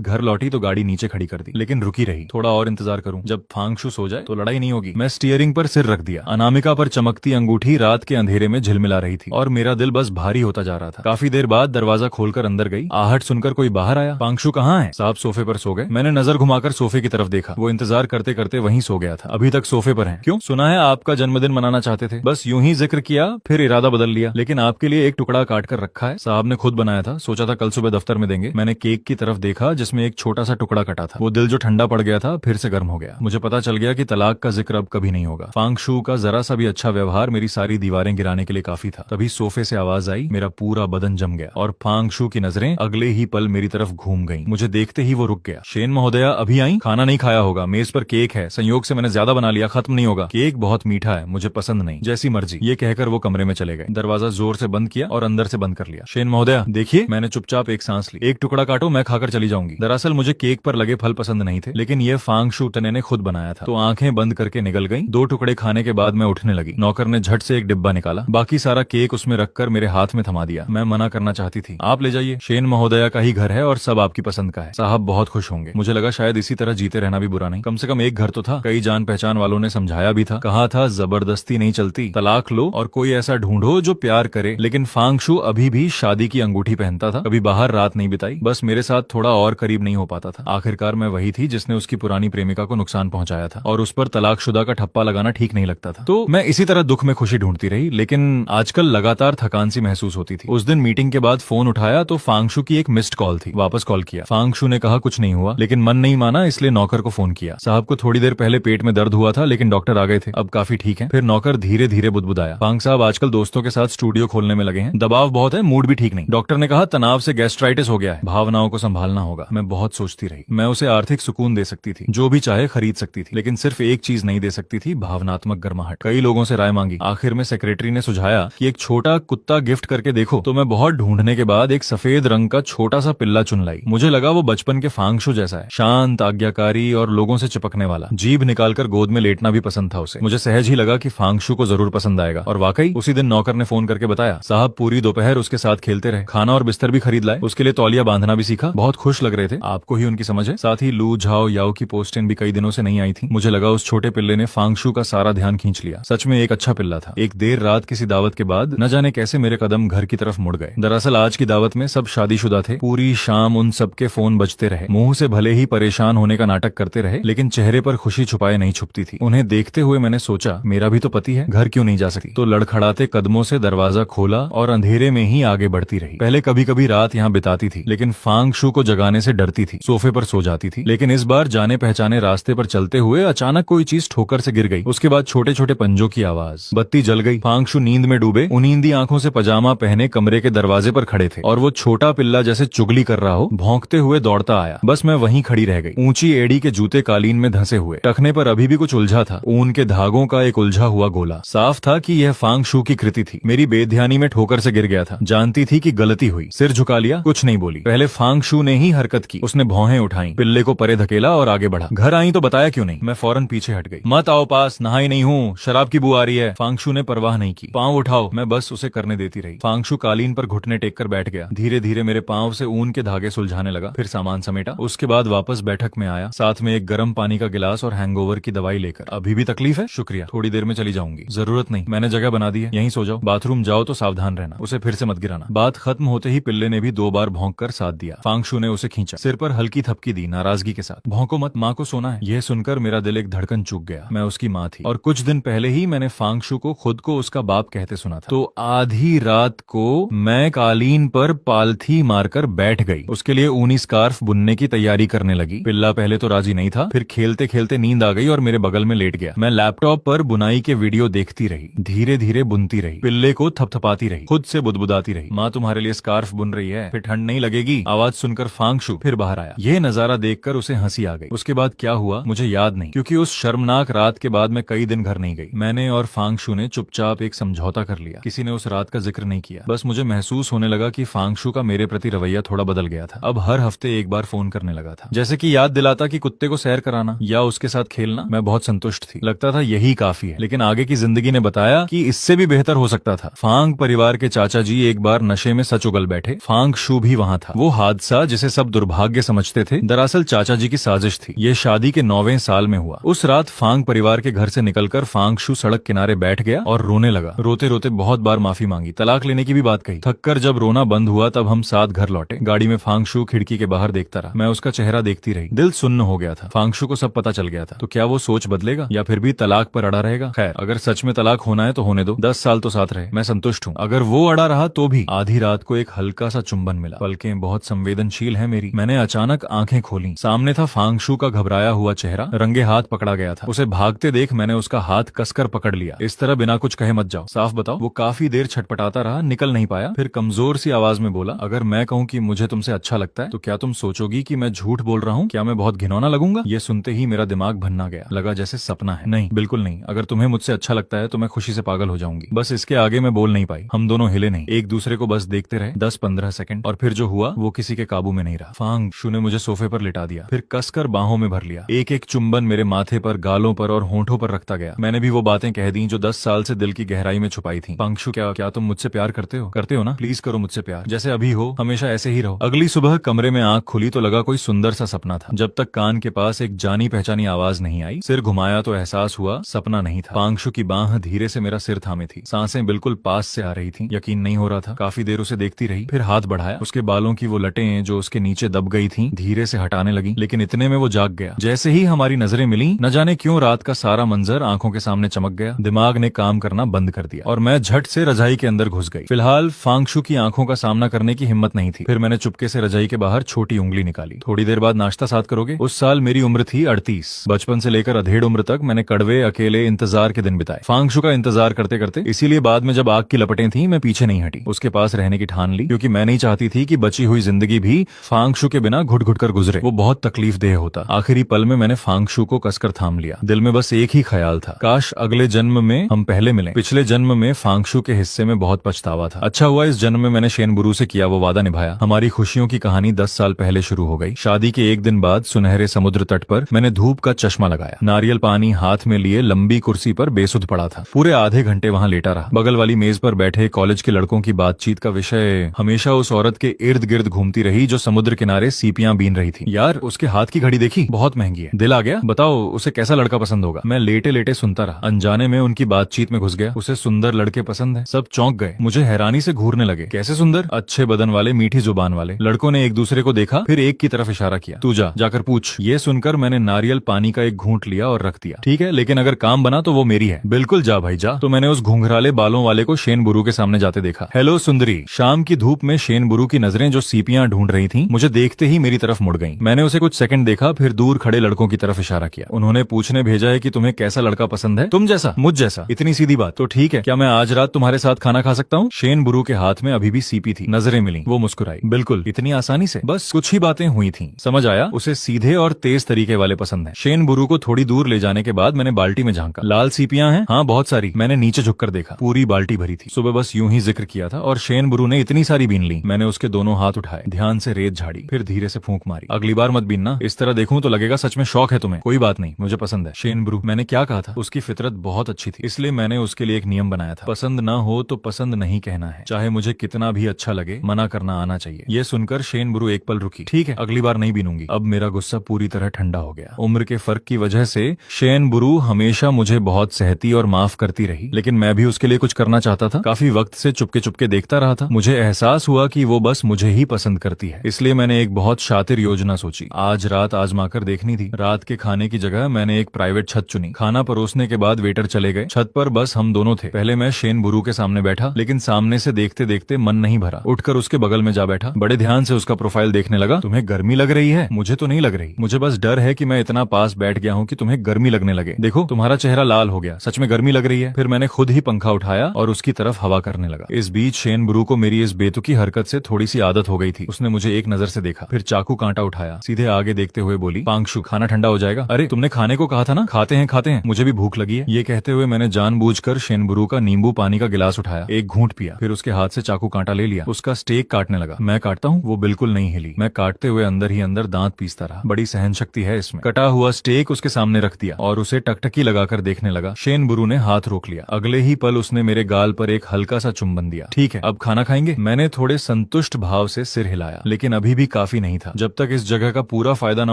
घर लौटी तो गाड़ी नीचे खड़ी कर दी, लेकिन रुकी रही। थोड़ा और इंतजार करूं, जब फांगशु सो जाए तो लड़ाई नहीं होगी। मैं स्टीयरिंग पर सिर रख दिया। अनामिका पर चमकती अंगूठी रात के अंधेरे में झिलमिला रही थी और मेरा दिल बस भारी होता जा रहा था। काफी देर बाद दरवाजा खोलकर अंदर गई। आहट सुनकर कोई बाहर आया। फांगशु कहाँ है? साहब सोफे पर सो गए। मैंने नजर घुमाकर सोफे की तरफ देखा। वो इंतजार करते करते वहीं सो गया था, अभी तक सोफे पर है। क्यों? सुना है आपका जन्मदिन मनाना चाहते थे। बस यूं ही जिक्र किया, फिर इरादा बदल बदल लिया, लेकिन आपके लिए एक टुकड़ा काट कर रखा है। साहब ने खुद बनाया था, सोचा था कल सुबह दफ्तर में देंगे। मैंने केक की तरफ देखा जिसमें एक छोटा सा टुकड़ा कटा था। वो दिल जो ठंडा पड़ गया था फिर से गर्म हो गया। मुझे पता चल गया कि तलाक का जिक्र अब कभी नहीं होगा। फांग शू का जरा सा भी अच्छा व्यवहार मेरी सारी दीवारें गिराने के लिए काफी था। तभी सोफे से आवाज आई, मेरा पूरा बदन जम गया और फांग शू की नजरें अगले ही पल मेरी तरफ घूम गईं। मुझे देखते ही वो रुक गया। शेन महोदया अभी आई? खाना नहीं खाया होगा, मेज पर केक है, संयोग से मैंने ज्यादा बना लिया, खत्म नहीं होगा। केक बहुत मीठा है, मुझे पसंद नहीं। जैसी मर्जी, ये कहकर वो कमरे में चले गए। दरवाजा जोर से बंद किया और अंदर से बंद कर लिया। शेन महोदया देखिए, मैंने चुपचाप एक सांस ली। एक टुकड़ा काटो, मैं खाकर चली जाऊंगी। दरअसल मुझे केक पर लगे फल पसंद नहीं थे, लेकिन ये फांग शू तने ने खुद बनाया था, तो आंखें बंद करके निकल गई। 2 टुकड़े खाने के बाद मैं उठने लगी। नौकर ने झट से एक डिब्बा निकाला, बाकी सारा केक उसमें रखकर मेरे हाथ में थमा दिया। मैं मना करना चाहती थी। आप ले जाइए, शेन महोदया का ही घर है और सब आपकी पसंद का है। साहब बहुत खुश होंगे। मुझे लगा शायद इसी तरह जीते रहना भी बुरा नहीं, कम से कम एक घर तो था। कई जान पहचान वालों ने समझाया भी था, कहा था जबरदस्ती नहीं चलती, तलाक लो और कोई ऐसा ढूंढो जो प्यार करे। लेकिन फांग शू अभी भी शादी की अंगूठी पहनता था, कभी बाहर रात नहीं बिताई, बस मेरे साथ थोड़ा और करीब नहीं हो पाता था। आखिरकार मैं वही थी जिसने उसकी पुरानी प्रेमिका को नुकसान पहुंचाया था, और उस पर तलाकशुदा का ठप्पा लगाना ठीक नहीं लगता था। तो मैं इसी तरह दुख में खुशी ढूंढती रही, लेकिन आजकल लगातार थकान सी महसूस होती थी। उस दिन मीटिंग के बाद फोन उठाया तो फांग शू की एक मिस्ड कॉल थी। वापस कॉल किया। फांग शू ने कहा कुछ नहीं हुआ, लेकिन मन नहीं माना, इसलिए नौकर को फोन किया। साहब को थोड़ी देर पहले पेट में दर्द हुआ था, लेकिन डॉक्टर आ गए थे, अब काफी ठीक है। फिर नौकर धीरे धीरे बुदबुदाया, फांग साहब आजकल दोस्तों के साथ स्टूडियो खोलने में लगे हैं, दबाव बहुत है, मूड भी ठीक नहीं। डॉक्टर ने कहा तनाव से गैस्ट्राइटिस हो गया है, भावनाओं को संभालना होगा। मैं बहुत सोचती रही। मैं उसे आर्थिक सुकून दे सकती थी, जो भी चाहे खरीद सकती थी, लेकिन सिर्फ एक चीज नहीं दे सकती थी, भावनात्मक गर्माहट। कई लोगों से राय मांगी, आखिर में सेक्रेटरी ने सुझाया कि एक छोटा कुत्ता गिफ्ट करके देखो। तो मैं बहुत ढूंढने के बाद एक सफेद रंग का छोटा सा पिल्ला चुन लाई। मुझे लगा वो बचपन के फांग शू जैसा है, शांत, आज्ञाकारी और लोगों से चिपकने वाला। जीभ निकालकर गोद में लेटना भी पसंद था उसे। मुझे सहज ही लगा कि फांग शू को जरूर पसंद आएगा, और वाकई उसी दिन नौकर ने फोन करके बताया, साहब पूरी दोपहर उसके साथ खेलते रहे, खाना और बिस्तर भी खरीद लाए, उसके लिए तौलिया बांधना भी सीखा, बहुत खुश लग रहे थे। आपको ही उनकी समझ है। साथ ही लू झाओ याओ की पोस्टें भी कई दिनों से नहीं आई थी। मुझे लगा उस छोटे पिल्ले ने फांग शू का सारा ध्यान खींच लिया। सच में एक अच्छा पिल्ला था। एक देर रात किसी दावत के बाद न जाने कैसे मेरे कदम घर की तरफ मुड़ गए। दरअसल आज की दावत में सब शादीशुदा थे। पूरी शाम उन सबके फोन बजते रहे। मुंह से भले ही परेशान होने का नाटक करते रहे, लेकिन चेहरे पर खुशी छुपाए नहीं छुपती थी। उन्हें देखते हुए मैंने सोचा, मेरा भी तो पति है, घर क्यों नहीं जा सकती। तो लड़खड़ाते कदमों से दरवाजा खोला और अंधेरे में ही आगे बढ़ती रही। पहले कभी कभी रात यहाँ बिताती थी, लेकिन फांग शू को जगाने से डरती थी, सोफे पर सो जाती थी। लेकिन इस बार जाने पहचाने रास्ते पर चलते हुए अचानक कोई चीज ठोकर से गिर गई। उसके बाद छोटे छोटे पंजों की आवाज, बत्ती जल गई। फांग शू नींद में डूबे उनींदी आंखों से पजामा पहने कमरे के दरवाजे पर खड़े थे, और वो छोटा पिल्ला जैसे चुगली कर रहा हो भौंकते हुए दौड़ता आया। बस मैं वहीं खड़ी रह गई। ऊंची एड़ी के जूते कालीन में धंसे हुए, टखने पर अभी भी कुछ उलझा था, ऊन के धागों का एक उलझा हुआ गोला। साफ था कि यह फांग शू की कृति थी। मेरी बेध्यानी में ठोकर से गिर गया था। जानती थी कि गलती हुई, सिर झुका लिया, कुछ नहीं बोली। पहले फांग शू ने ही हरकत की। उसने भौहें उठाई, पिल्ले को परे धकेला और आगे बढ़ा। घर आई तो बताया क्यों नहीं। मैं फौरन पीछे हट गई। मत आओ पास, नहाई नहीं हूँ, शराब की बू आ रही है। फांग शू ने परवाह नहीं की। पांव उठाओ, मैं बस उसे करने देती रही। फांग शू कालीन पर घुटने टेक कर बैठ गया। धीरे धीरे मेरे पांव से ऊन के धागे सुलझाने लगा। फिर सामान समेटा। उसके बाद वापस बैठक में आया, साथ में एक गर्म पानी का गिलास और हैंगओवर की दवाई लेकर। अभी भी तकलीफ है? शुक्रिया, थोड़ी देर में चली जाऊंगी। जरूरत नहीं, मैंने जगह बना दी है, यहीं सो जाओ। बाथरूम जाओ तो सावधान रहना, उसे फिर से मत गिराना। बात खत्म होते ही पिल्ले ने भी 2 बार भौंक कर साथ दिया। फांग शू ने उसे खींचा, सिर पर हल्की थपकी दी नाराजगी के साथ। भौंको मत, माँ को सोना है। यह सुनकर मेरा दिल एक धड़कन चूक गया। मैं उसकी माँ थी, और कुछ दिन पहले ही मैंने फांग शू को खुद को उसका बाप कहते सुना था। तो आधी रात को मैं कालीन पर पालथी मारकर बैठ गई। उसके लिए ऊनी स्कार्फ बुनने की तैयारी करने लगी। पिल्ला पहले तो राजी नहीं था, फिर खेलते खेलते नींद आ गई और मेरे बगल में लेट गया। मैं लैपटॉप पर बुनाई के वीडियो देखती रही, धीरे धीरे बुनती रही, पिल्ले को थपथपाती रही, खुद से बुदबुदाती रही, माँ तुम्हारे लिए स्कार्फ बुन रही है, फिर ठंड नहीं लगेगी। आवाज सुनकर फांग शू फिर बाहर आया। यह नजारा देखकर उसे हंसी आ गई। उसके बाद क्या हुआ मुझे याद नहीं, क्योंकि उस शर्मनाक रात के बाद मैं कई दिन घर नहीं गई। मैंने और फांग शू ने चुपचाप एक समझौता कर लिया। किसी ने उस रात का जिक्र नहीं किया। बस मुझे महसूस होने लगा कि फांग शू का मेरे प्रति रवैया थोड़ा बदल गया था। अब हर हफ्ते एक बार फोन करने लगा था, जैसे कि याद दिलाता कि कुत्ते को सैर कराना या उसके साथ खेलना। मैं बहुत संतुष्ट थी, लगता था यही काफी है। लेकिन आगे की जिंदगी ने बताया कि इससे भी बेहतर हो सकता था। फांग परिवार के चाचा जी एक बार नशे में सच उगल बैठे। फांग शू भी वहां था। वो हादसा जिसे सब दुर्भाग्य समझते थे, दरअसल चाचा जी की साजिश थी। ये शादी के 9वें साल में हुआ। उस रात फांग परिवार के घर से निकलकर फांग शू सड़क किनारे बैठ गया और रोने लगा। रोते रोते बहुत बार माफी मांगी, तलाक लेने की भी बात कही। थककर जब रोना बंद हुआ तब हम साथ घर लौटे। गाड़ी में फांग शू खिड़की के बाहर देखता रहा। मैं उसका चेहरा देखती रही। दिल सुन्न हो गया था। फांग शू को सब पता चल गया था। तो क्या वो सोच बदलेगा या फिर भी तलाक पर अड़ा रहेगा? खैर, अगर सच में तलाक होना है तो होने दो, 10 साल तो साथ रहे, मैं संतुष्ट हूँ। अगर वो अड़ा रहा तो भी। आधी रात को एक हल्का सा चुंबन मिला। पलकें बहुत संवेदनशील है मेरी। मैंने अचानक आंखें खोली। सामने था फांगशु का घबराया हुआ चेहरा, रंगे हाथ पकड़ा गया था। उसे भागते देख मैंने उसका हाथ कसकर पकड़ लिया। इस तरह बिना कुछ कहे मत जाओ, साफ बताओ। वो काफी देर छटपटाता रहा, निकल नहीं पाया। फिर कमजोर सी आवाज में बोला, अगर मैं कहूँ कि मुझे तुमसे अच्छा लगता है तो क्या तुम सोचोगी कि मैं झूठ बोल रहा हूँ? क्या मैं बहुत घिनौना लगूंगा? ये सुनते ही मेरा दिमाग भन्ना गया, लगा जैसे सपना है। नहीं, बिल्कुल नहीं। अगर तुम्हें मुझसे अच्छा लगता है तो मैं खुशी से पागल हो जाऊंगी। बस इसके आगे मैं बोल नहीं पाई। हम दोनों हिले नहीं, एक दूसरे को बस देखते रहे 10-15 सेकंड, और फिर जो हुआ वो किसी के काबू में नहीं रहा। फांगशु ने मुझे सोफे पर लिटा दिया, फिर कसकर बाहों में भर लिया। एक एक चुंबन मेरे माथे पर, गालों पर और होंठों पर रखता गया। मैंने भी वो बातें कह दी जो 10 साल से दिल की गहराई में छुपाई थी। फांगशु, क्या तुम मुझसे प्यार करते हो ना? प्लीज करो मुझसे प्यार, जैसे अभी हो, हमेशा ऐसे ही रहो। अगली सुबह कमरे में आंख खुली तो लगा कोई सुंदर सा सपना था। जब तक कान के पास एक जानी पहचानी आवाज नहीं आई, सिर घुमाया तो एहसास हुआ सपना नहीं था। फांगशु की बाह धीरे से मेरा सिर थामे थी। सांसें बिल्कुल पास से आ रही थी। यकीन नहीं हो रहा था। काफी देर उसे देखती रही, फिर हाथ बढ़ाया। उसके बालों की वो लटें जो उसके नीचे दब गई थी धीरे से हटाने लगी, लेकिन इतने में वो जाग गया। जैसे ही हमारी नजरें मिली, न जाने क्यों रात का सारा मंजर आंखों के सामने चमक गया। दिमाग ने काम करना बंद कर दिया और मैं झट से रजाई के अंदर घुस गई। फिलहाल फांगशु की आंखों का सामना करने की हिम्मत नहीं थी। फिर मैंने चुपके से रजाई के बाहर छोटी उंगली निकाली। थोड़ी देर बाद नाश्ता साथ करोगे? उस साल मेरी उम्र थी 38। बचपन से लेकर अधेड़ उम्र तक मैंने कड़वे अकेले इंतजार के दिन बिताए। फांगशु का इंतजार करते करते, इसीलिए बाद में जब आग की लपटें थीं मैं पीछे नहीं हटी। उसके पास रहने की ठान ली, क्योंकि मैं नहीं चाहती थी कि बची हुई जिंदगी भी फांगशु के बिना घुट घुट कर गुजरे। वो बहुत तकलीफ देह होता। आखिरी पल में मैंने फांगशु को कसकर थाम लिया। दिल में बस एक ही ख्याल था, काश अगले जन्म में हम पहले मिलें। पिछले जन्म में फांगशु के हिस्से में बहुत पछतावा था। अच्छा हुआ इस जन्म में मैंने शेनबुरु से किया वो वादा निभाया। हमारी खुशियों की कहानी 10 साल पहले शुरू हो गई। शादी के एक दिन बाद सुनहरे समुद्र तट पर मैंने धूप का चश्मा लगाया, नारियल पानी हाथ में लिए लंबी कुर्सी पर बेसुध पड़ा था। पूरे आधे घंटे वहां लेटा रहा। बगल वाली मेज पर बैठे कॉलेज के लड़कों की बातचीत का विषय हमेशा उस औरत के इर्द गिर्द घूमती रही जो समुद्र किनारे सीपियां बीन रही थी। यार, उसके हाथ की घड़ी देखी? बहुत महंगी है। दिल आ गया, बताओ उसे कैसा लड़का पसंद होगा? मैं लेटे लेटे सुनता रहा। अनजाने में उनकी बातचीत में घुस गया। उसे सुंदर लड़के पसंद है। सब चौंक गए, मुझे हैरानी से घूरने लगे। कैसे सुंदर? अच्छे बदन वाले, मीठी जुबान वाले। लड़कों ने एक दूसरे को देखा, फिर एक की तरफ इशारा किया, तू जाकर पूछ। ये सुनकर मैंने नारियल पानी का एक घूंट लिया और रख दिया। ठीक है, लेकिन अगर काम बना तो वो मेरी है। बिल्कुल, जा भाई जा। तो मैंने उस घुंघराले बालों वाले को शेनबुरु के सामने जाते देखा। हेलो सुंदरी। शाम की धूप में शेनबुरु की नजरें जो सीपियां ढूंढ रही थीं, मुझे देखते ही मेरी तरफ मुड़ गईं। मैंने उसे कुछ सेकंड देखा, फिर दूर खड़े लड़कों की तरफ इशारा किया। उन्होंने पूछने भेजा है कि तुम्हें कैसा लड़का पसंद है? तुम जैसा, मुझ जैसा। इतनी सीधी बात। तो ठीक है, क्या मैं आज रात तुम्हारे साथ खाना खा सकता हूँ? शेनबुरु के हाथ में अभी भी सीपी थी। नजरें मिली, वो मुस्कुराई। बिल्कुल, इतनी आसानी से? बस कुछ ही बातें हुई थीं। समझ आया, उसे सीधे और तेज तरीके वाले पसंद है। शेनबुरु को थोड़ी दूर ले जाने के बाद मैंने बाल्टी में झांका। लाल सीपियां हैं? हाँ, बहुत सारी। मैंने नीचे झुककर देखा, पूरी बाल्टी भरी थी। सुबह बस यूं ही जिक्र किया था और शेनबुरु ने इतनी सारी बीन ली। मैंने उसके दोनों हाथ उठाए, ध्यान से रेत झाड़ी, फिर धीरे से फूंक मारी। अगली बार मत बीनना, इस तरह देखूं तो लगेगा सच में शौक है तुम्हें। कोई बात नहीं, मुझे पसंद है। शेनबुरु, मैंने क्या कहा था? उसकी फितरत बहुत अच्छी थी, इसलिए मैंने उसके लिए एक नियम बनाया था, पसंद ना हो तो पसंद नहीं कहना है। चाहे मुझे कितना भी अच्छा लगे, मना करना आना चाहिए। ये सुनकर शेनबुरु एक पल रुकी। ठीक है, अगली बार नहीं बीनूंगी। अब मेरा गुस्सा पूरी तरह ठंडा हो गया। उम्र के फर्क की वजह से शेनबुरु हमेशा मुझे बहुत सहती और माफ करती रही, लेकिन मैं भी उसके लिए कुछ करना चाहता था। काफी वक्त से चुपके चुपके देखता रहा था। मुझे एहसास हुआ कि वो बस मुझे ही पसंद करती है। इसलिए मैंने एक बहुत शातिर योजना सोची। आज रात आजमाकर देखनी थी। रात के खाने की जगह मैंने एक प्राइवेट छत चुनी। खाना परोसने के बाद वेटर चले गए। छत पर बस हम दोनों थे। पहले मैं शेनबुरु के सामने बैठा, लेकिन सामने से देखते देखते मन नहीं भरा। उठकर उसके बगल में जा बैठा, बड़े ध्यान से उसका प्रोफाइल देखने लगा। तुम्हें गर्मी लग रही है? मुझे तो नहीं लग रही। मुझे बस डर है कि मैं इतना पास बैठ गया हूँ कि तुम्हें गर्मी लगने लगे। देखो, तुम्हारा चेहरा लाल हो गया। सच में गर्मी लग रही है? फिर मैंने खुद ही पंखा उठाया और उसकी तरफ हवा करने लगा। इस बीच शेनबुरु को मेरी इस बेतुकी हरकत से थोड़ी सी आदत हो गई थी। उसने मुझे एक नजर से देखा, फिर चाकू कांटा उठाया, सीधे आगे देखते हुए बोली, फांगशु, खाना ठंडा हो जाएगा। अरे, तुमने खाने को कहा था ना? खाते हैं, मुझे भी भूख लगी है। ये कहते हुए मैंने जानबूझकर शेनबुरु का नींबू पानी का गिलास उठाया, एक घूंट पिया, फिर उसके हाथ से चाकू कांटा ले लिया। उसका स्टेक काटने लगा। मैं काटता हूँ? वो बिल्कुल नहीं हिली। मैं काटते हुए अंदर ही अंदर दांत पीसता रहा। बड़ी सहन शक्ति है इसमें। कटा हुआ स्टेक उसके सामने रख दिया और उसे टकटकी लगाकर देखने लगा। शेनबुरु ने हाथ रोक लिया। अगले ही पल उसने मेरे गाल पर एक हल्का सा चुंबन दिया। ठीक है, अब खाना खाएंगे? मैंने थोड़े संतुष्ट भाव से सिर हिलाया, लेकिन अभी भी काफी नहीं था। जब तक इस जगह का पूरा फायदा न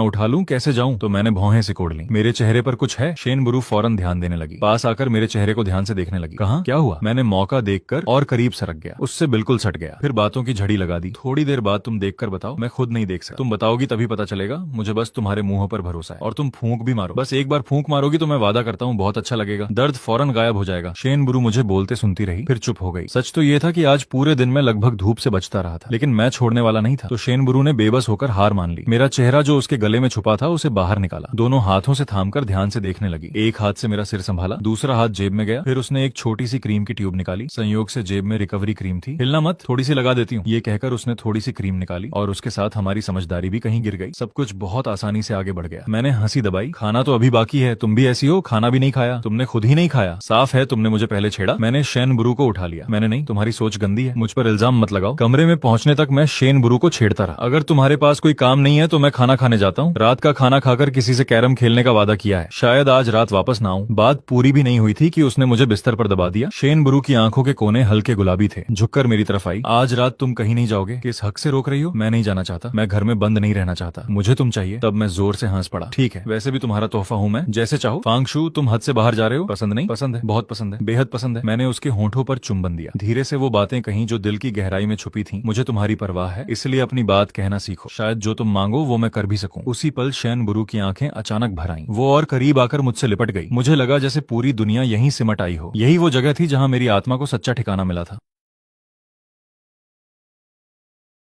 उठा लूं कैसे जाऊं? तो मैंने भौहें सिकोड़ ली। मेरे चेहरे पर कुछ है? शेनबुरु फौरन ध्यान देने लगी, पास आकर मेरे चेहरे को ध्यान से देखने लगी। कहाँ, क्या हुआ? मैंने मौका देखकर और करीब सरक गया। उससे बिल्कुल सट गया, फिर बातों की झड़ी लगा दी। थोड़ी देर बाद तुम देखकर बताओ। मैं खुद नहीं देख सकता। तुम बताओगी तभी पता चलेगा। मुझे बस तुम्हारे मुंह पर भरोसा है। और तुम फूंक भी मारो, बस एक बार फूंक मारोगी तो मैं वादा करता हूँ बहुत अच्छा लगेगा। दर्द फौरन गायब हो जाएगा। शेनबुरु मुझे बोलते बोलते सुनती रही, फिर चुप हो गई। सच तो ये था कि आज पूरे दिन में लगभग धूप से बचता रहा था, लेकिन मैं छोड़ने वाला नहीं था। तो शेनबुरु ने बेबस होकर हार मान ली। मेरा चेहरा जो उसके गले में छुपा था उसे बाहर निकाला, दोनों हाथों से थामकर ध्यान से देखने लगी। एक हाथ से मेरा सिर संभाला, दूसरा हाथ जेब में गया, फिर उसने एक छोटी सी क्रीम की ट्यूब निकाली। संयोग से जेब में रिकवरी क्रीम थी। हिलना मत, थोड़ी सी लगा देती हूँ, ये कहकर उसने थोड़ी सी क्रीम निकाली और उसके साथ हमारी समझदारी भी कहीं गिर गई। सब कुछ बहुत आसानी से आगे बढ़ गया। मैंने हंसी दबाई। खाना तो अभी बाकी है, तुम भी ऐसी हो, खाना भी नहीं खाया, तुमने खुद ही नहीं खाया, साफ है तुमने मुझे पहले छेड़ा। मैंने शेनबुरु को उठा लिया। मैंने नहीं, तुम्हारी सोच गंदी है, मुझ पर इल्जाम मत लगाओ। कमरे में पहुंचने तक मैं शेनबुरु को छेड़ता रहा। अगर तुम्हारे पास कोई काम नहीं है तो मैं खाना खाने जाता हूँ। रात का खाना खाकर किसी से कैरम खेलने का वादा किया है, शायद आज रात वापस ना आऊं। बात पूरी भी नहीं हुई थी कि उसने मुझे बिस्तर पर दबा दिया। शेनबुरु की आंखों के कोने हल्के गुलाबी थे, झुककर मेरी तरफ आई। आज रात तुम कहीं नहीं जाओगे? किस हक से रोक रही हो? मैं नहीं जाना चाहता, मैं घर में बंद नहीं रहना चाहता, मुझे तुम चाहिए। तब मैं जोर से हंस पड़ा। ठीक है, वैसे भी तुम्हारा तोहफा हूँ मैं, जैसे चाहो। फांगशु, तुम हद से बाहर जा रहे हो। पसंद नहीं? पसंद है, बहुत पसंद है, बेहद पसंद है। मैंने उसके होंठों पर चुंबन दिया। धीरे से वो बातें कहीं जो दिल की गहराई में छुपी थी। मुझे तुम्हारी परवाह है, इसलिए अपनी बात कहना सीखो, शायद जो तुम मांगो वो मैं कर भी सकूं। उसी पल शेनबुरु की आंखें अचानक भर आईं। वो और करीब आकर मुझसे लिपट गई। मुझे लगा जैसे पूरी दुनिया यहीं सिमट आई हो। यही वो जगह थी जहां मेरी आत्मा को सच्चा ठिकाना मिला था।